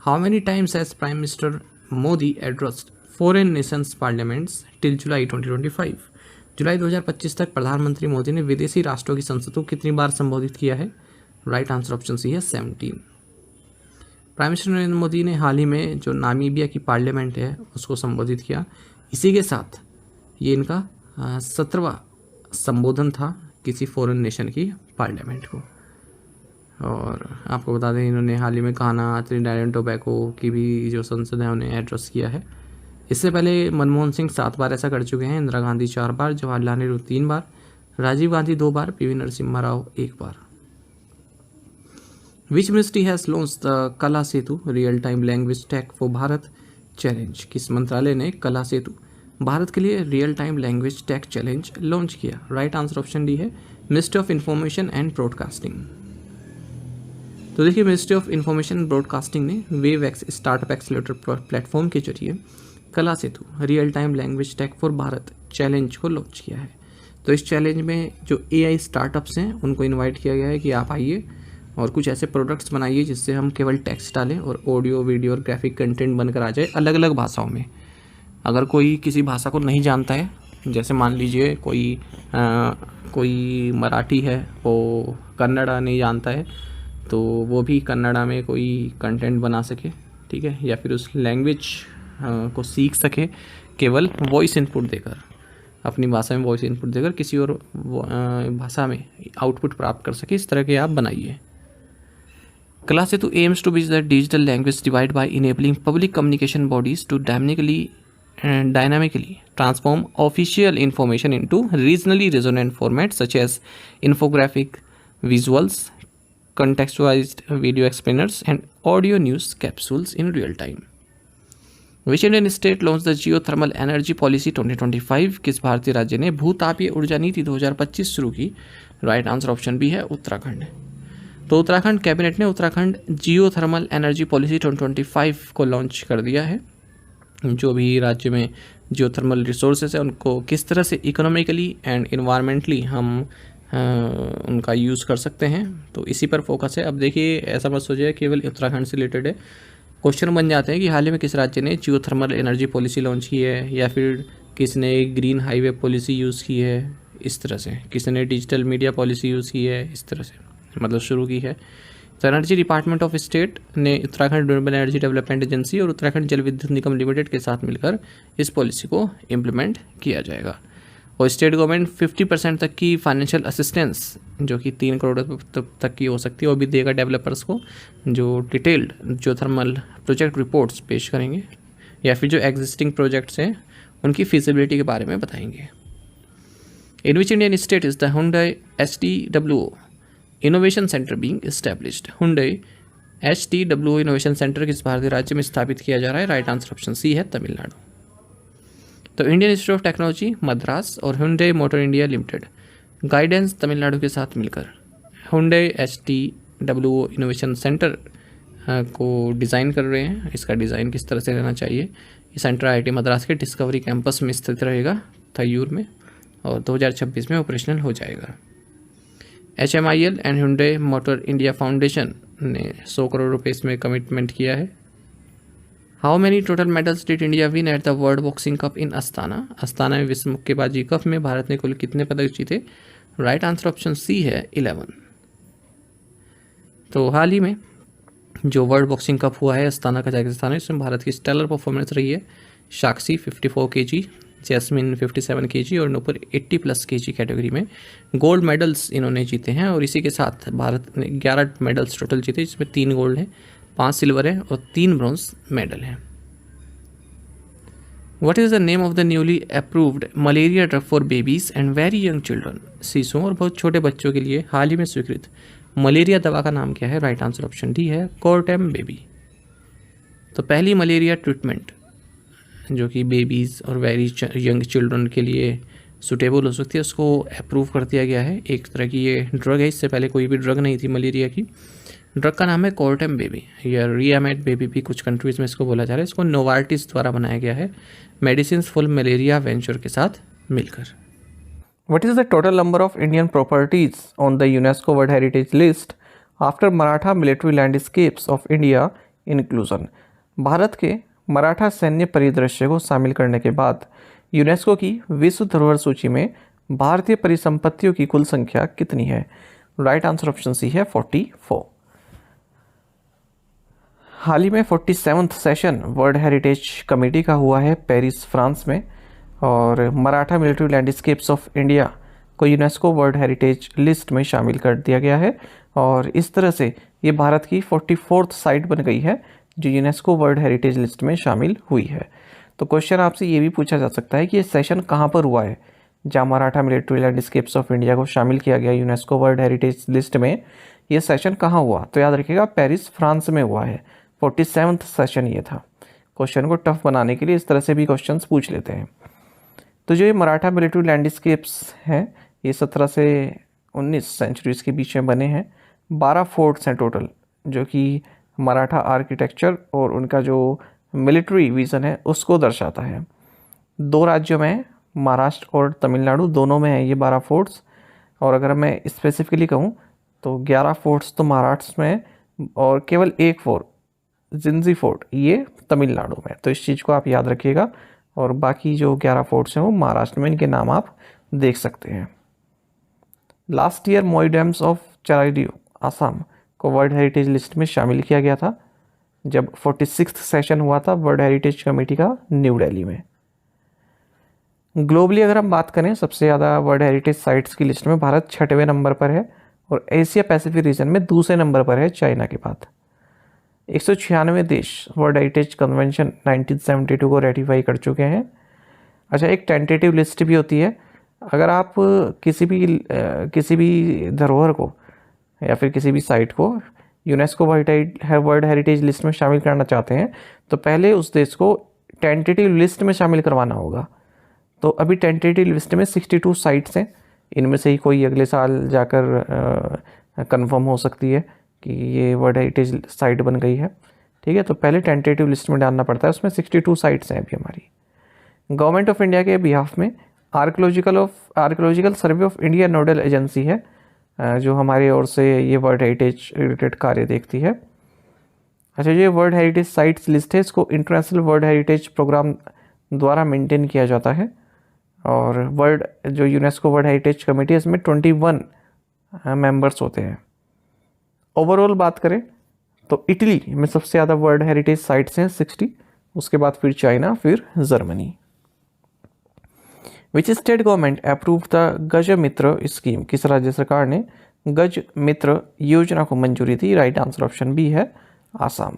[SPEAKER 1] How many times has prime minister Modi addressed foreign nations parliaments till July 2025? जुलाई 2025 तक प्रधानमंत्री मोदी ने विदेशी राष्ट्रों की संसदों को कितनी बार संबोधित किया है? राइट आंसर ऑप्शन सी है 17। प्राइम मिनिस्टर नरेंद्र मोदी ने हाल ही में जो नामीबिया की पार्लियामेंट है उसको संबोधित किया। इसी के साथ ये इनका 17वां संबोधन था किसी फॉरेन नेशन की पार्लियामेंट को। और आपको बता दें इन्होंने हाल ही में घाना, त्रिनिडाद एंड टोबैगो की भी जो संसद है उन्हें एड्रेस किया है। इससे पहले मनमोहन सिंह 7 बार ऐसा कर चुके हैं, इंदिरा गांधी 4 बार, जवाहरलाल नेहरू 3 बार, राजीव गांधी 2 बार, पीवी नरसिम्हा राव 1 बार। Which ministry has launch the Kala Setu real time language tech for Bharat challenge? किस मंत्रालय ने कला सेतु भारत के लिए real time language tech challenge launch किया? राइट आंसर ऑप्शन डी है ministry of information and broadcasting. तो देखिए ministry of information and broadcasting ने wave x startup accelerator platform के जरिए Kala Setu real time language tech for Bharat challenge को launch किया है। तो इस चैलेंज में जो एआई स्टार्टअप्स हैं उनको इनवाइट किया गया है कि आप आइए और कुछ ऐसे प्रोडक्ट्स बनाइए जिससे हम केवल टेक्स्ट डालें और ऑडियो, वीडियो और ग्राफिक कंटेंट बनकर आ जाए अलग अलग भाषाओं में। अगर कोई किसी भाषा को नहीं जानता है, जैसे मान लीजिए कोई मराठी है वो कन्नड़ा नहीं जानता है, तो वो भी कन्नड़ा में कोई कंटेंट बना सके, ठीक है, या फिर उस लैंग्वेज को सीख सके केवल वॉइस इनपुट देकर, अपनी भाषा में वॉइस इनपुट देकर किसी और भाषा में आउटपुट प्राप्त कर सके, इस तरह के आप बनाइए। Kala Setu aims to bridge the digital language divide by enabling public communication bodies to dynamically transform official information into regionally resonant formats such as infographic, visuals, contextualized video explainers and audio news capsules in real time. Which Indian state launched the geothermal energy policy 2025? किस भारतीय राज्य ने भूतापीय ऊर्जा नीति 2025 शुरू की? Right answer option B है उत्तराखंड। तो उत्तराखंड कैबिनेट ने उत्तराखंड जियोथर्मल एनर्जी पॉलिसी 2025 को लॉन्च कर दिया है। जो भी राज्य में जियोथर्मल रिसोर्सेज है उनको किस तरह से इकोनॉमिकली एंड इन्वायरमेंटली हम उनका यूज़ कर सकते हैं, तो इसी पर फोकस है। अब देखिए ऐसा मत सोचिए केवल उत्तराखंड से रिलेटेड है, क्वेश्चन बन जाते हैं कि हाल ही में किस राज्य ने जियोथर्मल एनर्जी पॉलिसी लॉन्च की है, या फिर किसने ग्रीन हाईवे पॉलिसी यूज़ की है, इस तरह से किसने डिजिटल मीडिया पॉलिसी यूज़ की है, इस तरह से मतलब शुरू की है। तो एनर्जी डिपार्टमेंट ऑफ स्टेट ने Uttarakhand renewable energy development agency और उत्तराखंड जल विद्युत निगम लिमिटेड के साथ मिलकर इस पॉलिसी को इम्प्लीमेंट किया जाएगा। और स्टेट गवर्नमेंट 50% तक की फाइनेंशियल असिस्टेंस जो कि 3 करोड़ तक की हो सकती है वो भी देगा डेवलपर्स को, जो डिटेल्ड जियोथर्मल प्रोजेक्ट रिपोर्ट्स पेश करेंगे या फिर जो एग्जिस्टिंग प्रोजेक्ट्स हैं उनकी फिजिबिलिटी के बारे में बताएंगे। In which Indian state is the Hyundai HTWO innovation centre being established? Hyundai HTWO innovation centre किस भारतीय राज्य में स्थापित किया जा रहा है? राइट आंसर ऑप्शन सी है तमिलनाडु। तो Indian Institute of technology Madras और Hyundai motor India limited guidance Tamil Nadu के साथ मिलकर Hyundai HTWO इनोवेशन सेंटर को डिज़ाइन कर रहे हैं। इसका डिज़ाइन किस तरह से रहना चाहिए? ये सेंटर IIT मद्रास के डिस्कवरी कैंपस में स्थित रहेगा थयूर में, और 2026 में ऑपरेशनल हो जाएगा। HMIL and Hyundai motor India foundation ने 100 करोड़ रुपये इसमें कमिटमेंट किया है। How many total medals did India win at the world boxing cup in Astana? Astana में विश्व मुक्केबाजी कप में भारत ने कुल कितने पदक जीते? राइट आंसर ऑप्शन सी है 11। तो हाल ही में जो वर्ल्ड बॉक्सिंग कप हुआ है अस्ताना कजाकिस्तान में, इसमें भारत की स्टेलर परफॉर्मेंस रही है। साक्षी 54 kg, जैस्मिन 57 kg और नूपुर 80+ kg कैटेगरी में गोल्ड मेडल्स इन्होंने जीते हैं। और इसी के साथ भारत ने 11 मेडल्स टोटल जीते, जिसमें 3 गोल्ड हैं, 5 सिल्वर है और 3 ब्रॉन्ज मेडल हैं। What is the name of the newly approved malaria drug for babies and very young children? शिशुओं और बहुत छोटे बच्चों के लिए हाल ही में स्वीकृत मलेरिया दवा का नाम क्या है? राइट आंसर ऑप्शन डी है कोर्टेम बेबी। तो पहली मलेरिया ट्रीटमेंट जो कि बेबीज़ और वेरी यंग चिल्ड्रन के लिए सूटेबल हो सकती है उसको अप्रूव कर दिया गया है। एक तरह की ये ड्रग है, इससे पहले कोई भी ड्रग नहीं थी मलेरिया की। ड्रग का नाम है कोर्टेम बेबी या रियामेट बेबी भी कुछ कंट्रीज़ में इसको बोला जा रहा है। इसको नोवार्टिस द्वारा बनाया गया है मेडिसिन फुल मलेरिया वेंचर के साथ मिलकर। What is the total number of Indian properties on the UNESCO World Heritage List after Maratha military landscapes of India inclusion? Bharat के मराठा सैन्य परिदृश्य को शामिल करने के बाद यूनेस्को की विश्व धरोहर सूची में भारतीय परिसंपत्तियों की कुल संख्या कितनी है? राइट आंसर ऑप्शन सी है 44। हाल ही में 47वां सेशन वर्ल्ड हेरिटेज कमेटी का हुआ है पेरिस फ्रांस में, और Maratha military landscapes of India को यूनेस्को वर्ल्ड हेरिटेज लिस्ट में शामिल कर दिया गया है, और इस तरह से ये भारत की 44th साइट बन गई है जो यूनेस्को वर्ल्ड हेरिटेज लिस्ट में शामिल हुई है। तो क्वेश्चन आपसे ये भी पूछा जा सकता है कि ये सेशन कहाँ पर हुआ है जहाँ Maratha military landscapes of India को शामिल किया गया यूनेस्को वर्ल्ड हेरिटेज लिस्ट में। ये सेशन कहाँ हुआ? तो याद रखिएगा पेरिस फ्रांस में हुआ है। 47वां सेशन ये था। क्वेश्चन को टफ बनाने के लिए इस तरह से भी क्वेश्चंस पूछ लेते हैं। तो जो ये मराठा मिलिट्री लैंडस्केप्स हैं ये 17 से 19 सेंचुरीज़ के बीच में बने हैं। 12 फोर्ट्स हैं टोटल, जो कि मराठा आर्किटेक्चर और उनका जो मिलिट्री विज़न है उसको दर्शाता है। 2 राज्यों में, महाराष्ट्र और तमिलनाडु दोनों में है ये 12 फोर्ट्स, और अगर मैं स्पेसिफिकली कहूँ तो 11 फोर्ट्स तो महाराष्ट्र में और केवल 1 फोर्ट जिंजी फोर्ट ये तमिलनाडु में। तो इस चीज़ को आप याद रखिएगा, और बाकी जो 11 फोर्ट्स हैं वो महाराष्ट्र में, इनके नाम आप देख सकते हैं। लास्ट ईयर मोइडम्स ऑफ चराइडियो आसाम को वर्ल्ड हेरिटेज लिस्ट में शामिल किया गया था जब 46वां सेशन हुआ था वर्ल्ड हेरिटेज कमेटी का न्यू दिल्ली में। ग्लोबली अगर हम बात करें सबसे ज़्यादा वर्ल्ड हेरिटेज साइट्स की लिस्ट में भारत 6वें नंबर पर है, और एशिया पैसिफिक रीजन में दूसरे नंबर पर है चाइना के बाद। 196 देश वर्ल्ड हेरिटेज कन्वेंशन 1972 को रेटिफाई कर चुके हैं। अच्छा, एक टेंटेटिव लिस्ट भी होती है। अगर आप किसी भी धरोहर को या फिर किसी भी साइट को यूनेस्को वर्ल्ड हेरिटेज लिस्ट में शामिल करना चाहते हैं तो पहले उस देश को टेंटेटिव लिस्ट में शामिल करवाना होगा। तो अभी टेंटेटिव लिस्ट में 62 साइट्स हैं, इनमें से ही कोई अगले साल जाकर कंफर्म हो सकती है कि ये वर्ल्ड हेरिटेज साइट बन गई है। ठीक है, तो पहले टेंटेटिव लिस्ट में डालना पड़ता है, उसमें 62 साइट्स हैं अभी हमारी। गवर्नमेंट ऑफ इंडिया के बिहाफ में archaeological survey of India nodal agency है जो हमारी ओर से ये वर्ल्ड हेरिटेज रिलेटेड कार्य देखती है। अच्छा, ये वर्ल्ड हेरिटेज साइट्स लिस्ट है, इसको इंटरनेशनल वर्ल्ड हेरिटेज प्रोग्राम द्वारा मेंटेन किया जाता है, और जो यूनेस्को वर्ल्ड हेरिटेज कमेटी है इसमें 21 मेंबर्स होते हैं। ओवरऑल बात करें तो इटली में सबसे ज़्यादा वर्ल्ड हेरिटेज साइट्स हैं 60, उसके बाद फिर चाइना, फिर Germany. Which state government approve the गज मित्र स्कीम? किस राज्य सरकार ने गज मित्र योजना को मंजूरी दी? राइट आंसर ऑप्शन बी है आसाम।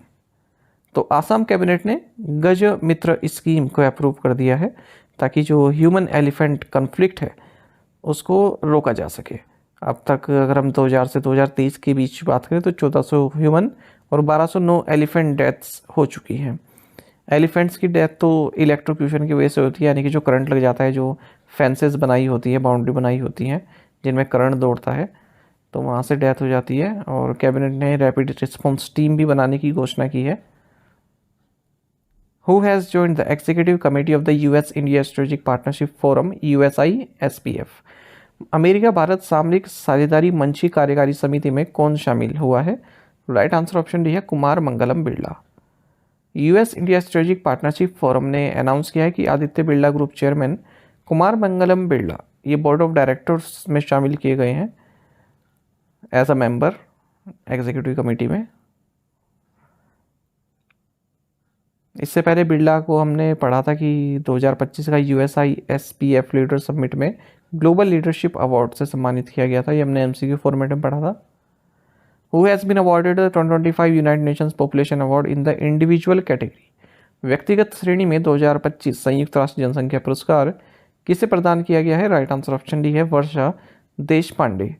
[SPEAKER 1] तो आसाम कैबिनेट ने गज मित्र स्कीम को अप्रूव कर दिया है ताकि जो ह्यूमन एलिफेंट कॉन्फ्लिक्ट है उसको रोका जा सके। अब तक अगर हम 2000 से 2023 के बीच बात करें तो 1400 ह्यूमन और 1209 एलिफेंट डेथ्स हो चुकी हैं। एलिफेंट्स की डेथ तो इलेक्ट्रोक्यूशन की वजह से होती है, यानी कि जो करंट लग जाता है, जो फेंसेस बनाई होती है, बाउंड्री बनाई होती हैं जिनमें करंट दौड़ता है, तो वहाँ से डेथ हो जाती है। और कैबिनेट ने रैपिड रिस्पॉन्स टीम भी बनाने की घोषणा की है। Who has joined the executive committee of the US-India Strategic Partnership Forum USISPF? America Bharat सामरिक साझेदारी मंच की कार्यकारी समिति में कौन शामिल हुआ है? राइट आंसर ऑप्शन डी है Kumar Mangalam Birla. US India strategic partnership forum ने अनाउंस किया है कि आदित्य बिरला ग्रुप चेयरमैन कुमार मंगलम बिरला ये बोर्ड ऑफ डायरेक्टर्स में शामिल किए गए हैं as a member executive committee में। इससे पहले बिरला को हमने पढ़ा था कि 2025 का USISPF लीडर समिट में ग्लोबल लीडरशिप अवार्ड से सम्मानित किया गया था। ये हमने MCQ फॉर्मेट में पढ़ा था। Who has been awarded the 2025 United Nations Population Award in the individual category? व्यक्तिगत श्रेणी में 2025 संयुक्त राष्ट्र जनसंख्या पुरस्कार किसे प्रदान किया गया है? राइट आंसर ऑप्शन डी है वर्षा देश पांडे।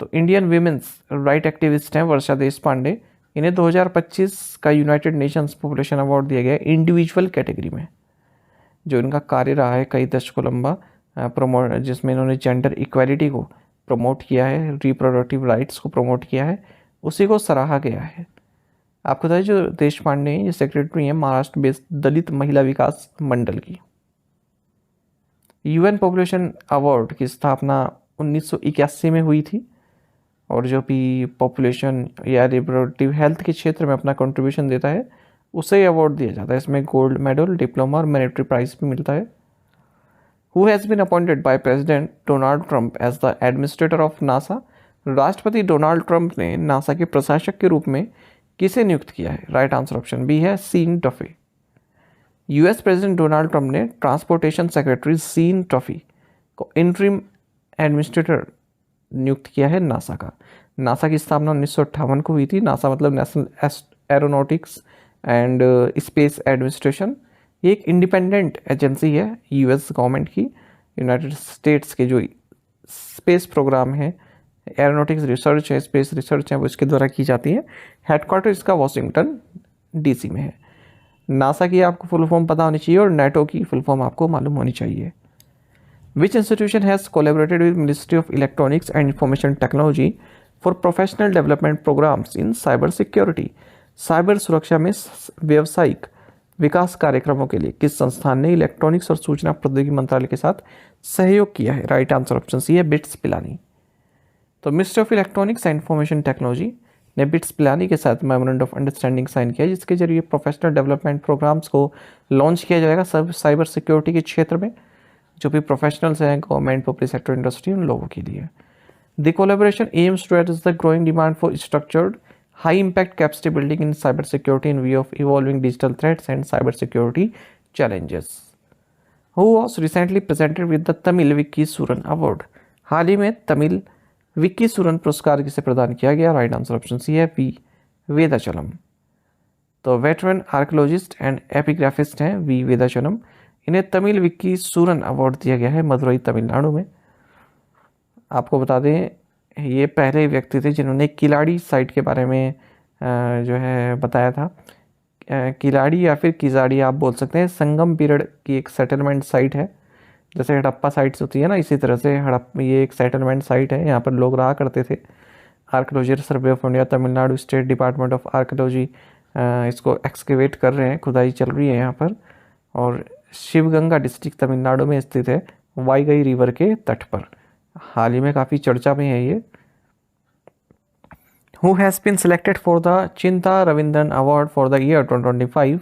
[SPEAKER 1] तो इंडियन वीमेंस राइट एक्टिविस्ट हैं वर्षा देश पांडे, इन्हें 2025 का यूनाइटेड नेशंस पॉपुलेशन अवार्ड दिया गया है इंडिविजुअल कैटेगरी में। जो इनका कार्य रहा है कई दशकों लंबा जिसमें इन्होंने जेंडर इक्वालिटी को प्रमोट किया है, रिप्रोडक्टिव राइट्स को प्रमोट किया है, उसी को सराहा गया है। आपको बताइए जो देश पांडे हैं ये सेक्रेटरी हैं महाराष्ट्र बेस्ड दलित महिला विकास मंडल की। यूएन पॉपुलेशन अवार्ड की स्थापना 1981 में हुई थी और जो भी पॉपुलेशन या रिप्रोडक्टिव हेल्थ के क्षेत्र में अपना कंट्रीब्यूशन देता है उसे अवार्ड दिया जाता है। इसमें गोल्ड मेडल, डिप्लोमा और मॉनेटरी प्राइज भी मिलता है। Who has been appointed by president Donald Trump as the administrator of NASA. राष्ट्रपति डोनाल्ड ट्रंप ने नासा के प्रशासक के रूप में किसे नियुक्त किया है? राइट आंसर ऑप्शन बी है Sean Duffy. US president Donald Trump ने ट्रांसपोर्टेशन सेक्रेटरी सीन टफी को इंटरिम एडमिनिस्ट्रेटर नियुक्त किया है नासा का। नासा की स्थापना 1958 को हुई थी। नासा मतलब national aeronautics and space administration. ये एक इंडिपेंडेंट एजेंसी है यूएस गवर्नमेंट की। यूनाइटेड स्टेट्स के जो स्पेस प्रोग्राम है, एरोनॉटिक्स रिसर्च है, स्पेस रिसर्च है, वो इसके द्वारा की जाती है। हेडक्वार्टर इसका वॉशिंगटन डीसी में है। नासा की आपको फुल फॉर्म पता होनी चाहिए और नेटो की फुल फॉर्म आपको मालूम होनी चाहिए। Which institution has collaborated with Ministry of Electronics and Information Technology for professional development programmes in cyber security. Cyber सुरक्षा में व्यावसायिक विकास कार्यक्रमों के लिए किस संस्थान ने इलेक्ट्रॉनिक्स और सूचना प्रौद्योगिकी मंत्रालय के साथ सहयोग किया है? राइट आंसर ऑप्शन सी है बिट्स पिलानी। तो ministry of Electronics and Information technology ने बिट्स पिलानी के साथ मेमोरेंडम ऑफ अंडरस्टैंडिंग साइन किया, जिसके जरिए प्रोफेशनल डेवलपमेंट प्रोग्राम्स को लॉन्च किया जाएगा सब साइबर सिक्योरिटी के क्षेत्र में। जो भी प्रोफेशनल्स हैं गवर्नमेंट, पब्लिक सेक्टर, इंडस्ट्री, उन लोगों के लिए। The collaboration aims to address the growing demand for structured high impact capacity building in cyber security in view of evolving digital threats and cyber security challenges. Who was recently presented with the Tamil wiki Thooran award. हाल ही में Tamil wiki सूरन पुरस्कार किसे प्रदान किया गया? Right answer option C है we Vedachalam. तो वेटरन आर्कियोलॉजिस्ट एंड एपिग्राफिस्ट हैं वी वेदाचलम। इन्हें तमिल विक्की सूरन अवार्ड दिया गया है मदुरई तमिलनाडु में। आपको बता दें ये पहले व्यक्ति थे जिन्होंने किलाड़ी साइट के बारे में जो है बताया था। किलाड़ी या फिर किजाड़ी आप बोल सकते हैं, संगम पीरियड की एक सेटलमेंट साइट है। जैसे हड़प्पा साइट्स होती है ना, इसी तरह से ये एक सेटलमेंट साइट है, यहाँ पर लोग रहा करते थे। Archaeology survey of India, Tamil Nadu state department of archaeology इसको एक्सकेवेट कर रहे हैं, खुदाई चल रही है यहाँ पर। और शिवगंगा डिस्ट्रिक्ट तमिलनाडु में स्थित है, वाईगई रिवर के तट पर। हाल ही में काफ़ी चर्चा में है ये। Who has been selected for the Chinta Ravindran award for the year 2025।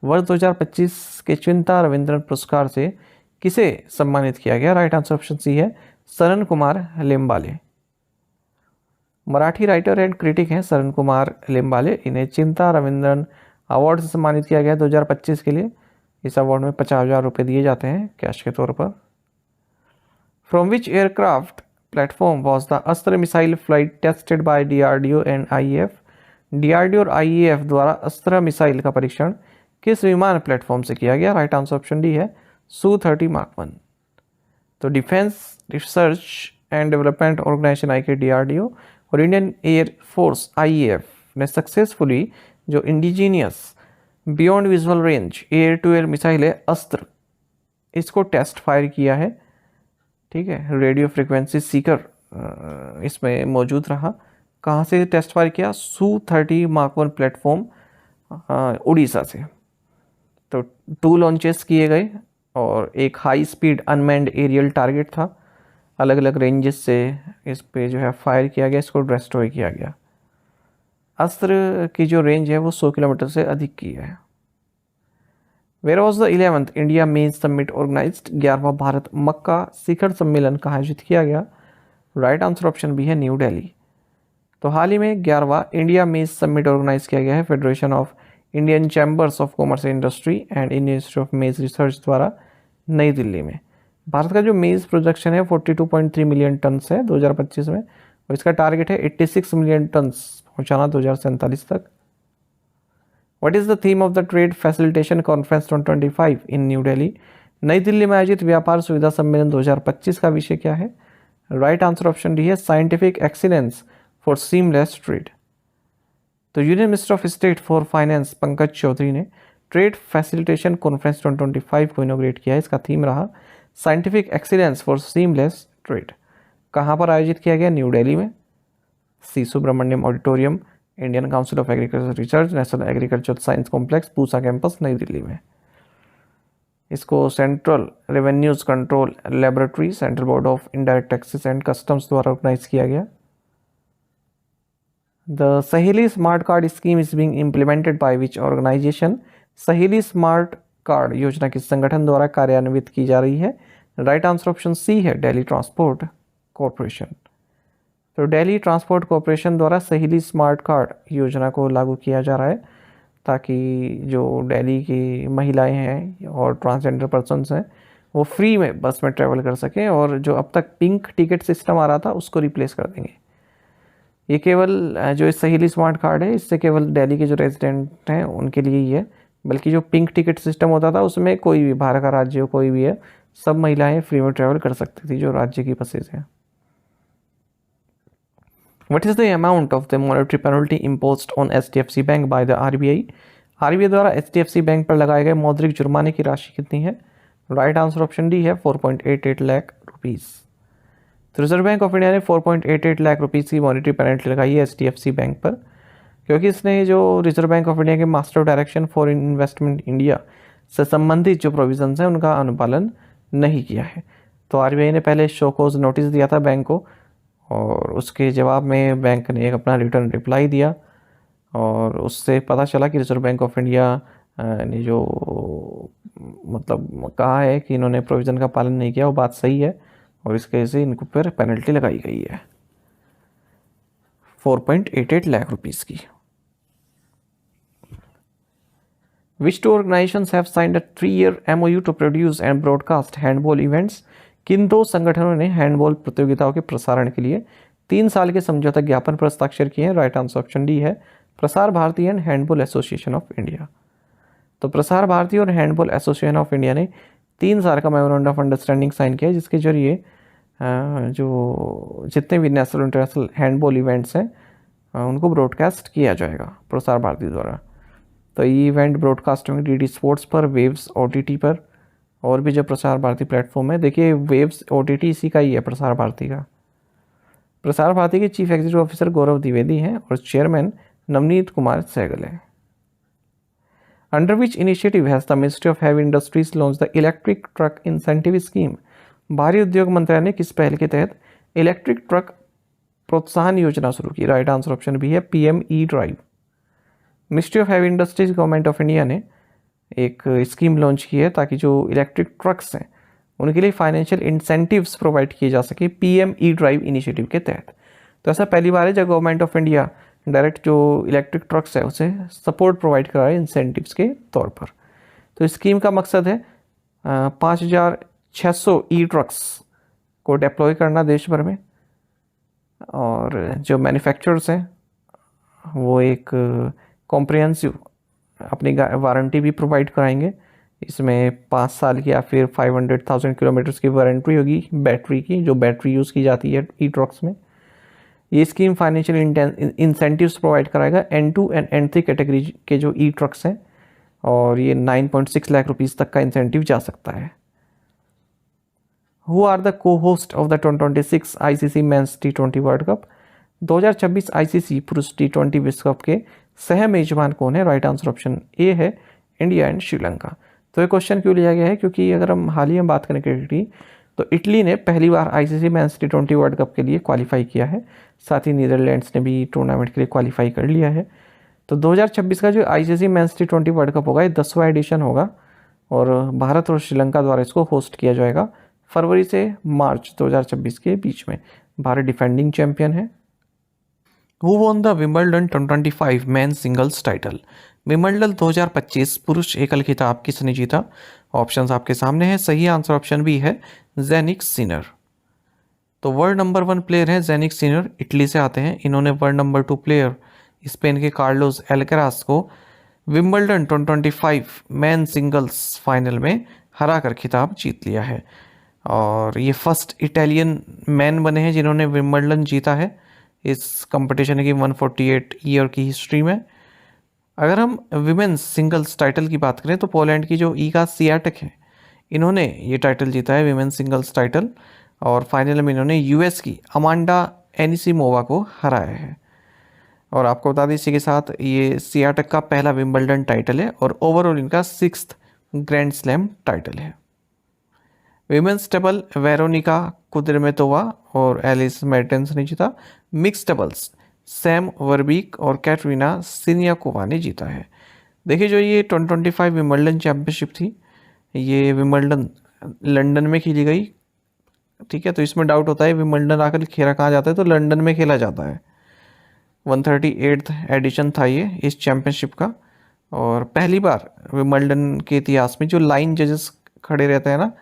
[SPEAKER 1] वर्ष 2025 के चिंता रविंद्रन पुरस्कार से किसे सम्मानित किया गया? राइट आंसर ऑप्शन सी है Saran Kumar Limbale. Marathi writer and critic हैं सरन कुमार लिम्बाले। इन्हें चिंता रविंद्रन अवार्ड से सम्मानित किया गया 2025 के लिए। इस अवार्ड में 50,000 रुपये दिए जाते हैं कैश के तौर पर। From which aircraft platform was the Astra missile flight tested by DRDO and IAF। DRDO और IAF द्वारा अस्त्र मिसाइल का परीक्षण किस विमान प्लेटफॉर्म से किया गया? राइट आंसर ऑप्शन डी है Su-30 Mark 1। तो Defence research and development Organisation IK DRDO और इंडियन एयर फोर्स IAF ने सक्सेसफुली जो indigenous beyond visual range air to air missile है अस्त्र, इसको टेस्ट फायर किया है। ठीक है, रेडियो फ्रिक्वेंसी सीकर इसमें मौजूद रहा। कहाँ से टेस्ट फायर किया? Su-30 Mark 1 प्लेटफॉर्म उड़ीसा से। तो 2 लॉन्चेस किए गए और एक high speed unmanned aerial target था। अलग अलग रेंजेस से इस पे जो है फायर किया गया, इसको डिस्ट्रॉय किया गया। अस्त्र की जो रेंज है वो 100 किलोमीटर से अधिक की है। Where was the 11th India maize summit organised. 11वां भारत मक्का शिखर सम्मेलन कहाँ आयोजित किया गया? राइट आंसर ऑप्शन बी है न्यू दिल्ली। तो हाल ही में 11वां इंडिया मेज समिट ऑर्गेनाइज किया गया है Federation of Indian Chambers of commerce and Industry and Indian Institute of Maize Research द्वारा नई दिल्ली में। भारत का जो मेज प्रोडक्शन है 42.3 मिलियन टन्स है 2025 में और इसका टारगेट है 86 मिलियन टन्स पहुंचाना 2047 तक। What is the theme of the trade facilitation conference 2025 in new Delhi. नई दिल्ली में आयोजित व्यापार सुविधा सम्मेलन 2025 का विषय क्या है? राइट आंसर ऑप्शन डी है scientific excellence for seamless trade. तो union minister of state for finance Pankaj Chaudhary ने ट्रेड फैसिलिटेशन कॉन्फ्रेंस 2025 को इनोग्रेट किया है। इसका थीम रहा scientific excellence for seamless trade. कहाँ पर आयोजित किया गया? न्यू दिल्ली में। C Subramaniam auditorium, Indian council of agriculture research, national agriculture science complex, Pusa campus, नई दिल्ली में। इसको central revenues control laboratory, central board of indirect taxes and customs द्वारा ऑर्गेनाइज किया गया। The Saheli smart card scheme is being implemented by which organisation? Saheli smart card योजना किस संगठन द्वारा कार्यान्वित की जा रही है? राइट आंसर ऑप्शन सी है, दिल्ली ट्रांसपोर्ट कॉरपोरेशन। तो दिल्ली ट्रांसपोर्ट कॉरपोरेशन द्वारा सहेली स्मार्ट कार्ड योजना को लागू किया जा रहा है, ताकि जो दिल्ली की महिलाएं हैं और ट्रांसजेंडर पर्सन्स हैं वो फ्री में बस में ट्रैवल कर सकें, और जो अब तक पिंक टिकट सिस्टम आ रहा था उसको रिप्लेस कर देंगे। ये केवल जो इस सहेली स्मार्ट कार्ड है इससे केवल दिल्ली के जो रेजिडेंट हैं उनके लिए ही है, बल्कि जो पिंक टिकट सिस्टम होता था उसमें कोई भी बाहर का राज्य हो, कोई भी है, सब महिलाएं फ्री में ट्रैवल कर सकती थी जो राज्य की बसेज हैं। What is the amount of the monetary penalty imposed on HDFC Bank by the RBI? RBI द्वारा HDFC बैंक पर लगाए गए मौद्रिक जुर्माने की राशि कितनी है? राइट आंसर ऑप्शन डी है, 4.88 लाख रुपीज़। तो रिजर्व बैंक ऑफ इंडिया ने 4.88 लाख रुपीज़ की मॉनेटरी पेनल्टी लगाई है HDFC बैंक पर, क्योंकि इसने जो रिजर्व बैंक ऑफ इंडिया के master direction for investment India से संबंधित जो प्रोविजंस हैं उनका अनुपालन नहीं किया है। तो RBI ने पहले शो कॉज नोटिस दिया था बैंक को, और उसके जवाब में बैंक ने एक अपना रिटर्न रिप्लाई दिया, और उससे पता चला कि रिजर्व बैंक ऑफ इंडिया ने जो मतलब कहा है कि इन्होंने प्रोविज़न का पालन नहीं किया वो बात सही है, और इसके वजह से इनको पर पेनल्टी लगाई गई है 4.88 लाख रुपीज़ की। Which two organizations have signed a 3-year MOU to produce and broadcast handball events? किन दो संगठनों ने हैंडबॉल प्रतियोगिताओं के प्रसारण के लिए 3 साल के समझौता ज्ञापन पर हस्ताक्षर किए हैं? राइट आंसर ऑप्शन डी है, Prasar Bharati and Handball Association of India. तो प्रसार भारती और हैंडबॉल एसोसिएशन ऑफ इंडिया ने 3 साल का मेमोरेंडम ऑफ अंडरस्टैंडिंग साइन किया है, जिसके जरिए जो जितने भी नेशनल इंटरनेशनल हैंडबॉल इवेंट्स हैं उनको ब्रॉडकास्ट किया जाएगा प्रसार भारती द्वारा। तो ये इवेंट ब्रॉडकास्ट होंगे डीडी स्पोर्ट्स पर, वेव्स OTT पर, और भी जो प्रसार भारती प्लेटफॉर्म है। देखिए वेव्स OTT इसी का ही है, प्रसार भारती का। प्रसार भारती के chief executive officer Gaurav Dwivedi हैं और चेयरमैन नवनीत कुमार सहगल हैं। Under which initiative has the ministry of heavy industries launch the electric truck incentive scheme? भारी उद्योग मंत्रालय ने किस पहल के तहत इलेक्ट्रिक ट्रक प्रोत्साहन योजना शुरू की? राइट आंसर ऑप्शन बी है, PME drive. Ministry of heavy industries government of India ने एक स्कीम लॉन्च की है ताकि जो इलेक्ट्रिक ट्रक्स हैं उनके लिए फाइनेंशियल इंसेंटिव्स प्रोवाइड किए जा सके PME ड्राइव इनिशिएटिव के तहत। तो ऐसा पहली बार है जब गवर्नमेंट ऑफ इंडिया डायरेक्ट जो इलेक्ट्रिक ट्रक्स है उसे सपोर्ट प्रोवाइड कर रहा है इंसेंटिव्स के तौर पर। तो इस स्कीम का मकसद है 5600 ट्रक्स को डिप्लॉय करना देश भर में, और जो मैन्युफैक्चरर्स हैं वो एक कॉम्प्रिहेंसिव अपनी वारंटी भी प्रोवाइड कराएंगे। इसमें 5 साल की या फिर 500,000 किलोमीटर्स की वारंटी होगी बैटरी की, जो बैटरी यूज़ की जाती है ट्रक्स में। ये स्कीम फाइनेंशियल इंसेंटिव्स प्रोवाइड कराएगा N2 एंड N3 कैटेगरी के जो ट्रक्स हैं, और ये 9.6 लाख रुपीज़ तक का इंसेंटिव जा सकता है। Who are the co host of the 2026 ICC men's T20 World Cup? 2026 ICC पुरुष T20 विश्व कप के सह मेजबान कौन है? राइट आंसर ऑप्शन ए है, इंडिया एंड श्रीलंका। तो ये क्वेश्चन क्यों लिया गया है? क्योंकि अगर हम हाल ही में बात करें क्रिकेट की, तो इटली ने पहली बार ICC men's T20 World Cup के लिए क्वालिफाई किया है, साथ ही नीदरलैंड्स ने भी टूर्नामेंट के लिए क्वालिफाई कर लिया है। तो 2026 का जो ICC men's T20 World cup होगा ये 10वां एडिशन होगा, और भारत और श्रीलंका द्वारा इसको होस्ट किया जाएगा फरवरी से मार्च 2026 के बीच में। भारत डिफेंडिंग चैंपियन है। Who won the Wimbledon 2025 men's singles title? Wimbledon 2025 पुरुष एकल खिताब किसने जीता? ऑप्शंस आपके सामने हैं। सही आंसर ऑप्शन बी है, ज़ेनिक सिनर। तो वर्ल्ड नंबर 1 प्लेयर हैं ज़ेनिक सिनर, इटली से आते हैं। इन्होंने वर्ल्ड नंबर 2 प्लेयर स्पेन के कार्लोस एल्कराज को विंबलडन 2025 मेन सिंगल्स फाइनल में हरा कर खिताब जीत लिया है, और ये फर्स्ट इटालियन मैन बने हैं जिन्होंने विंबलडन जीता है इस कंपटीशन की 148 ईयर की हिस्ट्री में। अगर हम विमेंस सिंगल्स टाइटल की बात करें तो पोलैंड की जो ईगा स्वियाटेक है इन्होंने ये टाइटल जीता है विमेंस सिंगल्स टाइटल, और फाइनल में इन्होंने US की अमांडा
[SPEAKER 2] एनिसिमोवा को हराया है। और आपको बता दें इसी के साथ ये सियाटेक का पहला विंबलडन टाइटल है और ओवरऑल इनका 6th ग्रैंड स्लैम टाइटल है। विमेंस डबल वेरोनिका कुद्रेमेतोवा और एलिस मेर्टेंस ने जीता। मिक्स डबल्स सैम वर्बीक और कैटरीना सिनियाकोवा ने जीता है। देखिए जो ये 2025 विंबलडन चैंपियनशिप थी, ये विंबलडन लंदन में खेली गई, ठीक है। तो इसमें डाउट होता है विंबलडन आकर खेला कहाँ जाता है, तो लंदन में खेला जाता है। 138th एडिशन था ये इस चैंपियनशिप का। और पहली बार विंबलडन के इतिहास में जो लाइन जजेस खड़े रहते हैं ना,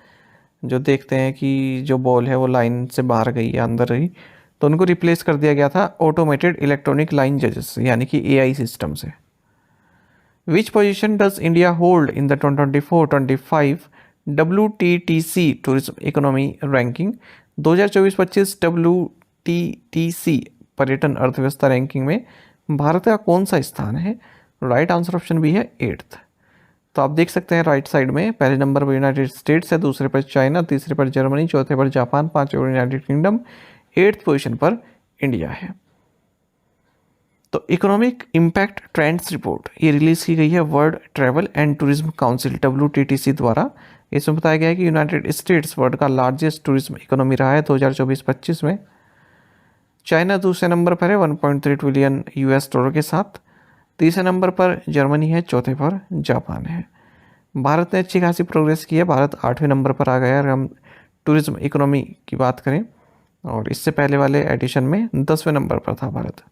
[SPEAKER 2] जो देखते हैं कि जो बॉल है वो लाइन से बाहर गई या अंदर रही, तो उनको रिप्लेस कर दिया गया था ऑटोमेटेड इलेक्ट्रॉनिक लाइन जजेस यानी कि एआई सिस्टम से। Which position does India hold in the 2024-25 WTTC tourism economy ranking? 2024-25 WTTC पर्यटन अर्थव्यवस्था रैंकिंग में भारत का कौन सा स्थान है? राइट आंसर ऑप्शन भी है 8th। तो आप देख सकते हैं राइट साइड में पहले नंबर पर यूनाइटेड स्टेट्स है, दूसरे पर चाइना, तीसरे पर जर्मनी, चौथे पर जापान, पांचवें पर यूनाइटेड किंगडम, 8th पोजीशन पर इंडिया है। तो इकोनॉमिक इम्पैक्ट ट्रेंड्स रिपोर्ट ये रिलीज की गई है world travel and tourism council WTTC द्वारा। इसमें बताया गया है कि यूनाइटेड स्टेट्स वर्ल्ड का लार्जेस्ट टूरिज्म इकोनॉमी रहा है 2024-25 में। चाइना दूसरे नंबर पर है 1.3 ट्रिलियन $, के साथ। तीसरे नंबर पर जर्मनी है, चौथे पर जापान है। भारत ने अच्छी खासी प्रोग्रेस की है, भारत 8वें नंबर पर आ गया है अगर हम टूरिज्म इकोनॉमी की बात करें, और इससे पहले वाले एडिशन में 10वें नंबर पर था Bharat.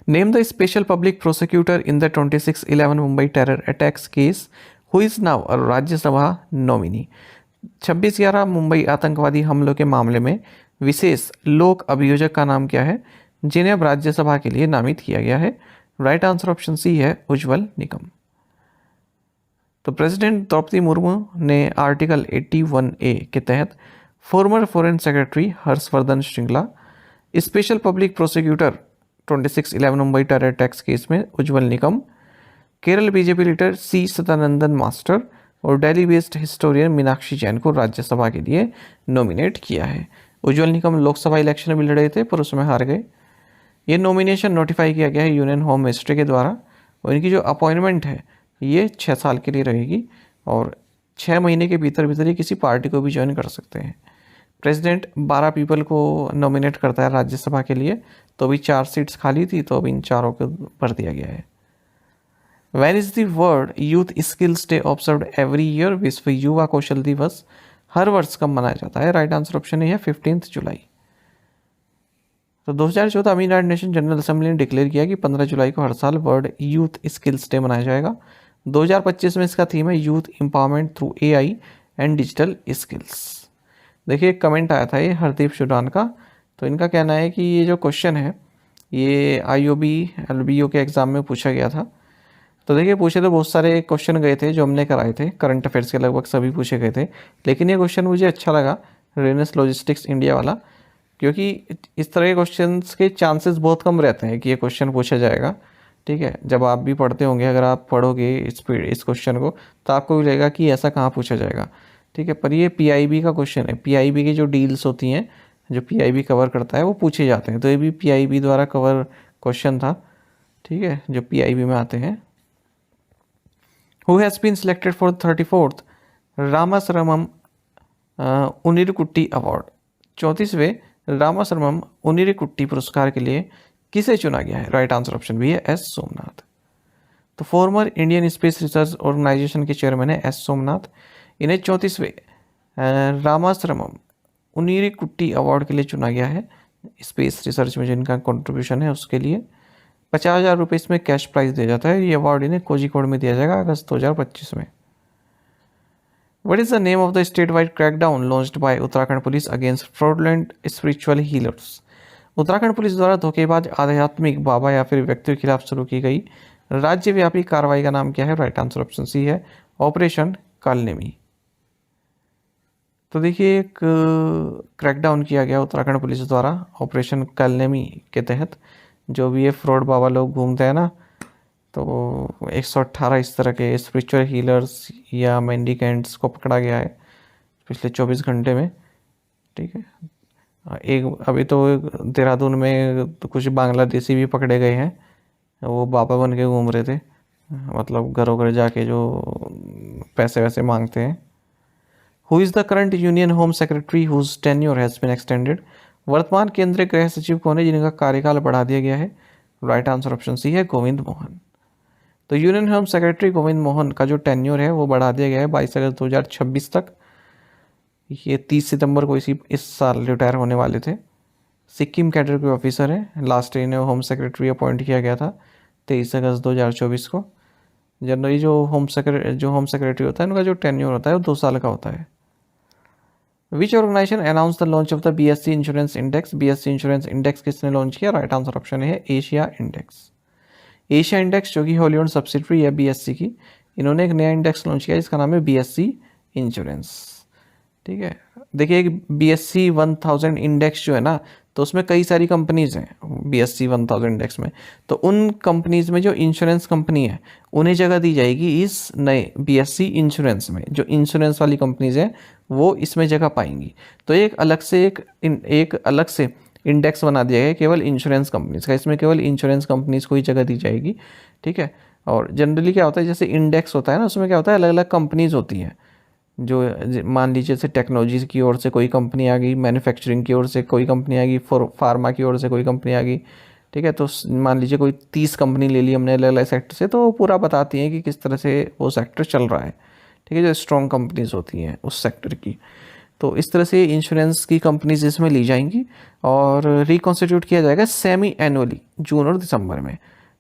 [SPEAKER 2] Name the special public prosecutor in the 26/11 Mumbai terror attacks case who is now a Rajya Sabha nominee. 26/11 Mumbai आतंकवादी हमलों के मामले में विशेष लोक अभियोजक का नाम क्या है, जिन्हें अब राज्यसभा के लिए नामित किया गया है? राइट आंसर ऑप्शन सी है उज्ज्वल निकम। तो प्रेसिडेंट द्रौपदी मुर्मू ने आर्टिकल 81A के तहत former foreign secretary Harshvardhan Shringla, special public prosecutor 26/11 Mumbai terror attacks case में Ujjwal Nikam, Kerala BJP leader C Sadanandan master और दिल्ली बेस्ड हिस्टोरियन मीनाक्षी जैन को राज्यसभा के लिए नॉमिनेट किया है। उज्ज्वल निकम लोकसभा इलेक्शन में लड़े थे पर उसमें हार गए। ये नॉमिनेशन नोटिफाई किया गया है यूनियन होम मिनिस्ट्री के द्वारा, और इनकी जो अपॉइंटमेंट है ये 6 साल के लिए रहेगी, और 6 महीने के भीतर भीतर ये किसी पार्टी को भी ज्वाइन कर सकते हैं। प्रेसिडेंट 12 पीपल को नॉमिनेट करता है राज्यसभा के लिए, तो अभी 4 सीट्स खाली थी, तो अभी इन चारों को भर दिया गया है। When is the world youth skills day observed every year? विश्व युवा कौशल दिवस हर वर्ष कब मनाया जाता है? राइट आंसर ऑप्शन है 15 जुलाई। तो 2014 में यूनाइटेड नेशन जनरल असेंबली ने डिक्लेयर किया कि 15 जुलाई को हर साल वर्ल्ड यूथ स्किल्स डे मनाया जाएगा। 2025 में इसका थीम है youth empowerment through AI and digital skills. देखिए एक कमेंट आया था ये हरदीप शुडान का, तो इनका कहना है कि ये जो क्वेश्चन है ये IOB LBO के एग्ज़ाम में पूछा गया था। तो देखिए पूछे तो बहुत सारे क्वेश्चन गए थे जो हमने कराए थे, करंट अफेयर्स के लगभग सभी पूछे गए थे, लेकिन ये क्वेश्चन मुझे अच्छा लगा रेनेस लॉजिस्टिक्स इंडिया वाला, क्योंकि इस तरह के क्वेश्चंस के चांसेस बहुत कम रहते हैं कि ये क्वेश्चन पूछा जाएगा। ठीक है, जब आप भी पढ़ते होंगे, अगर आप पढ़ोगे इस क्वेश्चन को तो आपको भी लगेगा कि ऐसा कहाँ पूछा जाएगा। ठीक है, पर ये PIB का क्वेश्चन है। PIB की जो डील्स होती हैं, जो PIB कवर करता है, वो पूछे जाते हैं, तो ये भी PIB द्वारा कवर क्वेश्चन था। ठीक है, जो PIB में आते हैं। Who has been selected for 34th Ramasramam Unnikutty award? 34वें रामासरमम उनिरकुट्टी पुरस्कार के लिए किसे चुना गया है? राइट आंसर ऑप्शन भी है S सोमनाथ। तो former Indian Space Research Organisation के चेयरमैन है S सोमनाथ। इन्हें 34वें रामासरमम उनिरकुट्टी अवार्ड के लिए चुना गया है, स्पेस रिसर्च में जिनका कंट्रीब्यूशन है उसके लिए। 50,000 रुपये इसमें कैश प्राइज दिया जाता है। ये अवार्ड इन्हें कोझिकोड में दिया जाएगा अगस्त 2025 में। What is the name of the statewide crackdown launched by Uttarakhand police against fraudulent spiritual healers? Uttarakhand police द्वारा धोखेबाज आध्यात्मिक बाबा या फिर व्यक्तियों के खिलाफ शुरू की गई राज्यव्यापी कार्रवाई का नाम क्या है? राइट आंसर ऑप्शन सी है ऑपरेशन कालनेमी। तो देखिए एक क्रैकडाउन किया गया उत्तराखंड पुलिस द्वारा ऑपरेशन कालनेमी के तहत। जो भी ये फ्रॉड बाबा लोग घूमते हैं ना, तो 118 इस तरह के स्पिरिचुअल हीलर्स या मेंडिकेंट्स को पकड़ा गया है पिछले 24 घंटे में। ठीक है, एक अभी तो देहरादून में तो कुछ बांग्लादेशी भी पकड़े गए हैं, वो बाबा बन के घूम रहे थे, मतलब घरों घर जाके जो पैसे वैसे मांगते हैं। Who is the current Union home secretary whose tenure has been extended? वर्तमान केंद्रीय गृह सचिव कौन है जिनका कार्यकाल बढ़ा दिया गया है? राइट आंसर ऑप्शन सी है, गोविंद मोहन। तो union home secretary Govind Mohan का जो टेन्योर है वो बढ़ा दिया गया है 22 अगस्त 2026 तक। ये 30 सितंबर को इस साल रिटायर होने वाले थे। सिक्किम कैडर के ऑफिसर हैं। लास्ट इन्हें होम सेक्रेटरी अपॉइंट किया गया था 23 अगस्त 2024 को। जनरली जो होम सेक्रेटरी होता है उनका जो टेन्योर होता है वो 2 साल का होता है। Which organisation announce the launch of the BSE insurance index? BSE insurance index किसने लॉन्च किया? राइट आंसर ऑप्शन है एशिया इंडेक्स। एशिया इंडेक्स जो कि होली ओन्ड सब्सिडरी है BSE की, इन्होंने एक नया इंडेक्स लॉन्च किया जिसका नाम है BSE इंश्योरेंस। ठीक है, देखिए एक BSE 1000 इंडेक्स जो है ना, तो उसमें कई सारी कंपनीज हैं BSE 1000 इंडेक्स में। तो उन कंपनीज में जो इंश्योरेंस कंपनी है उन्हें जगह दी जाएगी इस नए BSE इंश्योरेंस में। जो इंश्योरेंस वाली कंपनीज हैं वो इसमें जगह पाएंगी। तो एक अलग से इंडेक्स बना दिया गया है केवल इंश्योरेंस कंपनीज का। इसमें केवल इंश्योरेंस कंपनीज को ही जगह दी जाएगी। ठीक है, और जनरली क्या होता है, जैसे इंडेक्स होता है ना, उसमें क्या होता है अलग अलग कंपनीज होती हैं। जो मान लीजिए जैसे टेक्नोलॉजी की ओर से कोई कंपनी आ गई, मैन्युफैक्चरिंग की ओर से कोई कंपनी आ गई, फार्मा की ओर से कोई कंपनी आ गई। ठीक है, तो मान लीजिए कोई 30 कंपनी ले ली हमने अलग अलग सेक्टर से, तो वो पूरा बताती हैं कि किस तरह से वो सेक्टर चल रहा है। ठीक है, जो स्ट्रॉन्ग कंपनीज होती हैं उस सेक्टर की। तो इस तरह से इंश्योरेंस की कंपनीज इसमें ली जाएंगी और रिकॉन्स्टिट्यूट किया जाएगा सेमी एनुअली, जून और दिसंबर में।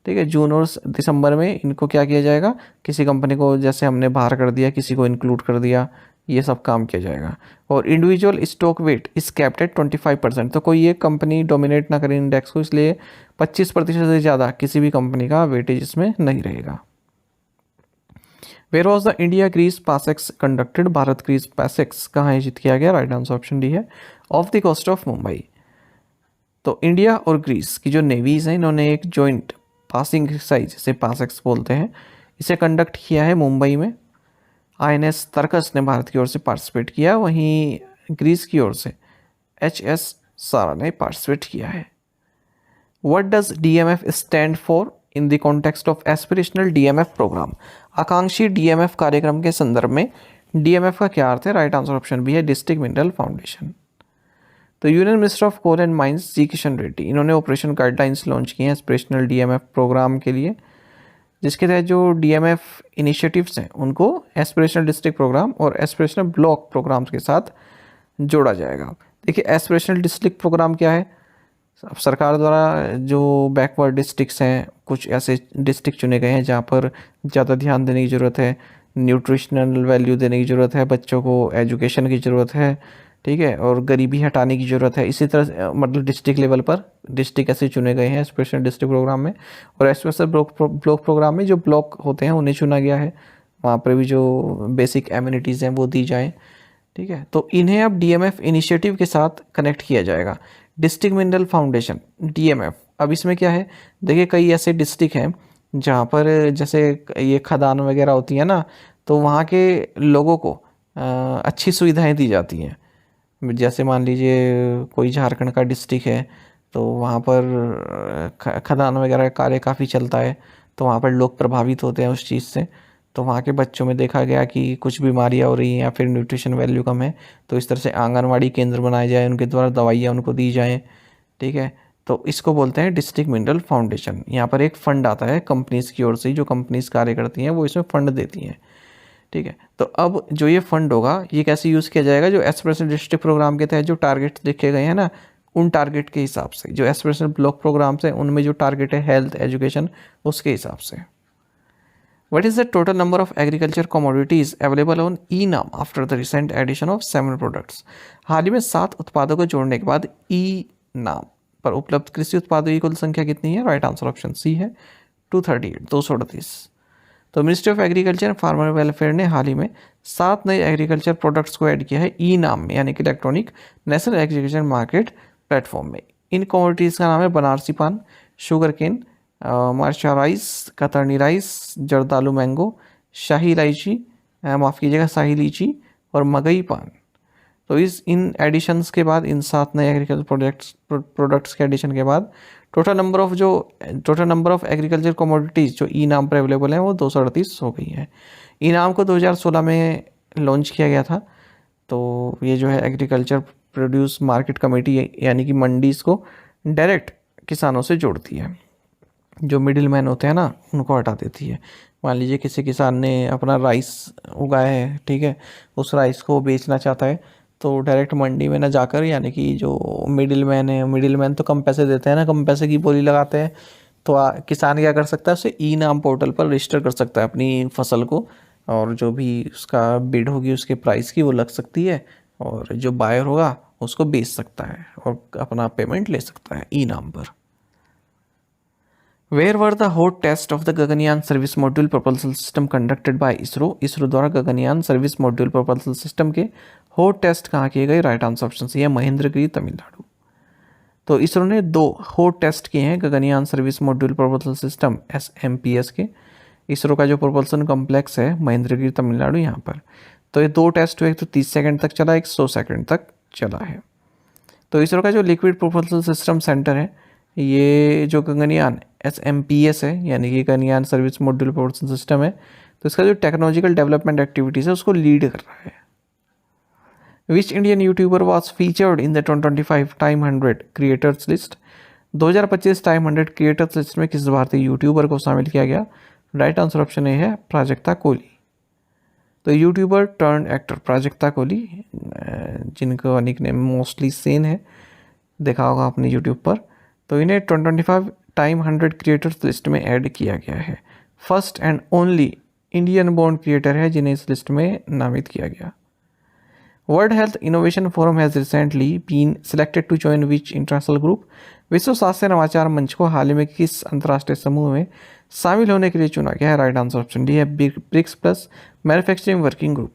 [SPEAKER 2] ठीक है, जून और दिसंबर में इनको क्या किया जाएगा, किसी कंपनी को जैसे हमने बाहर कर दिया, किसी को इंक्लूड कर दिया, ये सब काम किया जाएगा। और इंडिविजुअल स्टॉक वेट इस कैप्ड एट 25%। तो कोई एक कंपनी डोमिनेट ना करे इंडेक्स को, इसलिए 25% से ज़्यादा किसी भी कंपनी का वेटेज इसमें नहीं रहेगा। Where was the India Greece PASSEX conducted? Bharat Greece PASSEX कहाँ आयोजित किया गया? राइट आंसर ऑप्शन डी है, off the coast of Mumbai. तो इंडिया और ग्रीस की जो नेवीज हैं इन्होंने एक जॉइंट पासिंग एक्सरसाइज, जिसे पासेक्स बोलते हैं, इसे कंडक्ट किया है मुंबई में। INS तर्कस ने भारत की ओर से पार्टिसिपेट किया, वहीं ग्रीस की ओर से HS सारा ने पार्टिसिपेट किया है। What does DMF stand for in the context of aspirational DMF programme? आकांक्षी DMF कार्यक्रम के संदर्भ में DMF का क्या अर्थ है? राइट आंसर ऑप्शन बी है, डिस्ट्रिक्ट मिनरल फाउंडेशन। तो union minister of coal and mines G Kishan Reddy, इन्होंने ऑपरेशन गाइडलाइंस लॉन्च की हैं एस्पिरेशनल DMF प्रोग्राम के लिए, जिसके तहत जो DMF इनिशिएटिव्स हैं उनको एस्पिरेशनल डिस्ट्रिक्ट प्रोग्राम और एस्पिरेशनल ब्लॉक प्रोग्राम्स के साथ जोड़ा जाएगा। देखिए एस्पिरेशनल डिस्ट्रिक्ट प्रोग्राम क्या है, अब सरकार द्वारा जो बैकवर्ड डिस्ट्रिक्ट्स हैं, कुछ ऐसे डिस्ट्रिक्ट चुने गए हैं जहाँ पर ज़्यादा ध्यान देने की ज़रूरत है, न्यूट्रिशनल वैल्यू देने की ज़रूरत है, बच्चों को एजुकेशन की ज़रूरत है। ठीक है, और गरीबी हटाने की ज़रूरत है। इसी तरह मतलब डिस्ट्रिक्ट लेवल पर डिस्ट्रिक्ट ऐसे चुने गए हैं स्पेशल डिस्ट्रिक्ट प्रोग्राम में। और स्पेशल ब्लॉक प्रोग्राम में जो ब्लॉक होते हैं उन्हें चुना गया है, वहाँ पर भी जो बेसिक एमिनिटीज़ हैं वो दी जाएँ। ठीक है, तो इन्हें अब DMF इनिशिएटिव के साथ कनेक्ट किया जाएगा। डिस्ट्रिक्ट मिनरल फाउंडेशन DMF, अब इसमें क्या है, देखिए कई ऐसे डिस्ट्रिक्ट हैं जहाँ पर जैसे ये खदान वगैरह होती है ना, तो वहाँ के लोगों को अच्छी सुविधाएं दी जाती हैं। जैसे मान लीजिए कोई झारखंड का डिस्ट्रिक्ट है, तो वहाँ पर खदान वगैरह का कार्य काफ़ी चलता है, तो वहाँ पर लोग प्रभावित होते हैं उस चीज़ से। तो वहाँ के बच्चों में देखा गया कि कुछ बीमारियाँ हो रही हैं या फिर न्यूट्रिशन वैल्यू कम है, तो इस तरह से आंगनवाड़ी केंद्र बनाए जाए, उनके द्वारा दवाइयाँ उनको दी जाएँ। ठीक है, तो इसको बोलते हैं डिस्ट्रिक्ट मिनरल फाउंडेशन। यहाँ पर एक फ़ंड आता है कंपनीज़ की ओर से, जो कंपनीज़ कार्य करती हैं वो इसमें फ़ंड देती हैं। ठीक है, तो अब जो ये फंड होगा ये कैसे यूज़ किया जाएगा, जो एस्पिरेशनल डिस्ट्रिक्ट प्रोग्राम के तहत जो टारगेट लिखे गए हैं ना, उन टारगेट के हिसाब से। जो एस्पिरेशनल ब्लॉक प्रोग्राम्स हैं उनमें जो टारगेट है हेल्थ एजुकेशन, उसके हिसाब से। What is the total number of agriculture commodities available on eNAM after the recent addition of 7 products? हाल ही में 7 उत्पादों को जोड़ने के बाद ई-नाम पर उपलब्ध कृषि उत्पादों की कुल संख्या कितनी है? राइट आंसर ऑप्शन सी है 238। तो ministry of agriculture and farmer welfare ने हाल ही में 7 नए एग्रीकल्चर प्रोडक्ट्स को ऐड किया है ई-नाम में, यानी कि electronic national agriculture market platform में। इन कमोडिटीज़ का नाम है बनारसी पान, शुगर केन, मर्चा राइस, कतरनी राइस, जर्दालू मैंगो, शाही इलायची, माफ़ कीजिएगा शाही लीची और मगई पान। तो इन एडिशंस के बाद, इन 7 नए एग्रीकल्चर प्रोडक्ट्स के एडिशन के बाद total number of agriculture commodities जो ई नाम पर अवेलेबल हैं वो 238 हो गई है। ई नाम को 2016 में लॉन्च किया गया था। तो ये जो है एग्रीकल्चर प्रोड्यूस मार्केट कमेटी यानी कि मंडीज़ को डायरेक्ट किसानों से जोड़ती है। जो मिडिल मैन होते हैं ना, उनको हटा देती है। मान लीजिए किसी किसान ने अपना राइस उगाया है, ठीक है, उस राइस को बेचना चाहता है, तो डायरेक्ट मंडी में ना जाकर, यानी कि जो मिडिल मैन है, मिडिल मैन तो कम पैसे देते हैं ना, कम पैसे की बोली लगाते हैं, तो किसान क्या कर सकता है, उसे ई नाम पोर्टल पर रजिस्टर कर सकता है अपनी फसल को, और जो भी उसका बिड होगी उसके प्राइस की वो लग सकती है, और जो बायर होगा उसको बेच सकता है और अपना पेमेंट ले सकता है ई नाम पर। Where were the hot test of the Gaganyaan service module propulsion system conducted by ISRO. ISRO द्वारा Gaganyaan service module propulsion system के हॉट टेस्ट कहाँ किए गए? राइट आंसर ऑप्शन सी है, महेंद्रगिरी, तमिलनाडु। तो इसरो ने 2 हॉट टेस्ट किए हैं Gaganyaan service module propulsion system SMPS के। इसरो का जो प्रोपल्सन कॉम्प्लेक्स है महेंद्रगिरी, तमिलनाडु, यहाँ पर। तो ये 2 टेस्ट हुए, एक तो 30 सेकंड तक चला, एक 100 सेकंड तक चला है। तो इसरो का जो लिक्विड प्रोपल्सन सिस्टम सेंटर है, ये जो गगनयान SMPS है, यानी कि Gaganyaan service module propulsion system है, तो इसका जो टेक्नोलॉजिकल डेवलपमेंट एक्टिविटीज़ है उसको लीड कर रहा है। Which Indian YouTuber was featured in the 2025 time 100 creators list. 2025 time 100 creators list में किस भारतीय यूट्यूबर को शामिल किया गया? राइट आंसर ऑप्शन ए है, प्राजक्ता कोहली। तो YouTuber turn actor Prajakta Kohli, जिनका निकनेम मोस्टली सेन है, देखा होगा आपने यूट्यूब पर, तो इन्हें 2025 टाइम 100 क्रिएटर्स लिस्ट में ऐड किया गया है। First and only Indian born creator है जिन्हें इस लिस्ट में नामित किया गया। World Health Innovation Forum has recently been selected to join which international group. विश्व स्वास्थ्य नवाचार मंच को हाल ही में किस अंतर्राष्ट्रीय समूह में शामिल होने के लिए चुना गया है? राइट आंसर ऑप्शन डी है, BRICS plus manufacturing working group.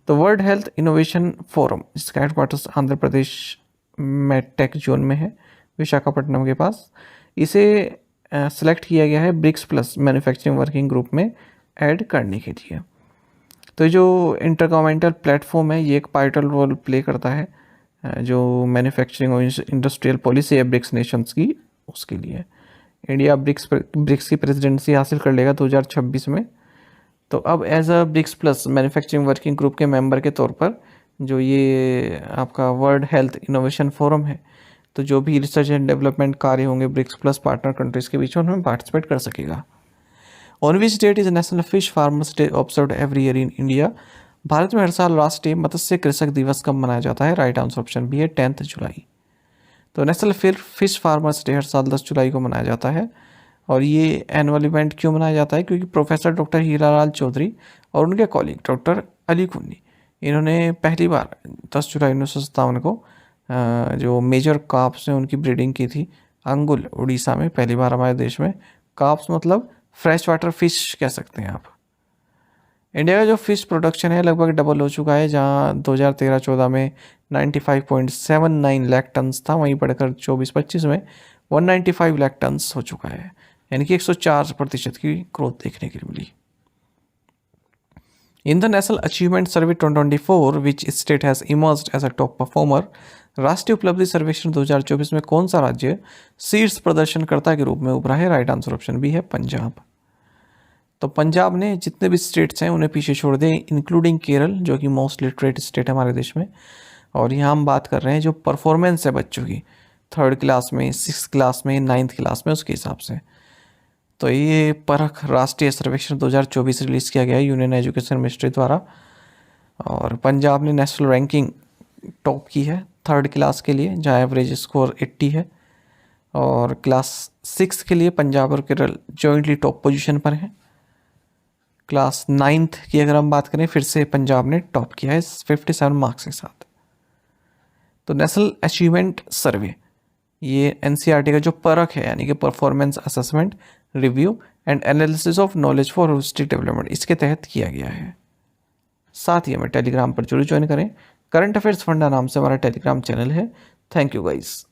[SPEAKER 2] तो वर्ल्ड हेल्थ इनोवेशन फोरम, जिसका हेडक्वार्टर्स आंध्र प्रदेश में टेक जोन में है, विशाखापट्टनम के पास, इसे सिलेक्ट किया गया है BRICS plus manufacturing working group में ऐड करने के लिए। तो जो इंटरगवर्नमेंटल प्लेटफॉर्म है, ये एक पाइटल रोल प्ले करता है जो मैन्युफैक्चरिंग और इंडस्ट्रियल पॉलिसी है ब्रिक्स नेशंस की, उसके लिए। इंडिया ब्रिक्स की प्रेसिडेंसी हासिल कर लेगा 2026 में। तो अब as a BRICS plus manufacturing working group के मेंबर के तौर पर जो ये आपका वर्ल्ड हेल्थ इनोवेशन फोरम है, तो जो भी रिसर्च एंड डेवलपमेंट कार्य होंगे ब्रिक्स प्लस पार्टनर कंट्रीज़ के बीच में, उनमें पार्टिसिपेट कर सकेगा। On which date is national fish farmers day observed every year in India. भारत में हर साल राष्ट्रीय मत्स्य कृषक दिवस कब मनाया जाता है? राइट आंसर ऑप्शन बी है, 10 जुलाई। तो नेशनल फिश फार्मर्स डे हर साल 10 जुलाई को मनाया जाता है। और ये एनुअल इवेंट क्यों मनाया जाता है? क्योंकि प्रोफेसर डॉक्टर हीरालाल चौधरी और उनके कॉलीग डॉक्टर अली कुन्नी, इन्होंने पहली बार 10 जुलाई 1957 को जो मेजर कार्प्स हैं उनकी ब्रीडिंग की थी अंगुल, उड़ीसा में, पहली बार हमारे देश में। कार्प्स मतलब फ्रेश वाटर फिश कह सकते हैं आप। इंडिया का जो फिश प्रोडक्शन है लगभग डबल हो चुका है, जहां 2013-14 में 95.79 लाख टन्स था, वहीं बढ़कर 24-25 में 195 लाख टन्स हो चुका है, यानी कि 104% की ग्रोथ देखने के लिए मिली। In the national achievement survey 2024 which state has emerged as a top performer. राष्ट्रीय उपलब्धि सर्वेक्षण 2024 में कौन सा राज्य शीर्ष प्रदर्शनकर्ता के रूप में उभरा है? राइट आंसर ऑप्शन बी है, पंजाब। तो पंजाब ने जितने भी स्टेट्स हैं उन्हें पीछे छोड़ दिए, इंक्लूडिंग केरल, जो कि मोस्ट लिटरेट स्टेट है हमारे देश में। और यहाँ हम बात कर रहे हैं जो परफॉर्मेंस है बच्चों की 3rd क्लास में, 6th क्लास में, 9th क्लास में, उसके हिसाब से। तो ये परख राष्ट्रीय सर्वेक्षण 2024 रिलीज़ किया गया है यूनियन एजुकेशन मिनिस्ट्री द्वारा। और पंजाब ने नेशनल रैंकिंग टॉप की है 3rd क्लास के लिए, जहाँ एवरेज स्कोर 80 है। और क्लास 6 के लिए पंजाब और केरल जॉइंटली टॉप पोजीशन पर हैं। क्लास 9th की अगर हम बात करें, फिर से पंजाब ने टॉप किया है 57 मार्क्स के साथ। तो नेशनल अचीवमेंट सर्वे ये NCERT का जो परख है, यानी कि performance assessment, review and analysis of knowledge for holistic development, इसके तहत किया गया है। साथ ही हमें टेलीग्राम पर जरूर ज्वाइन करें। करंट अफेयर्स फंडा नाम से हमारा टेलीग्राम चैनल है। Thank you guys.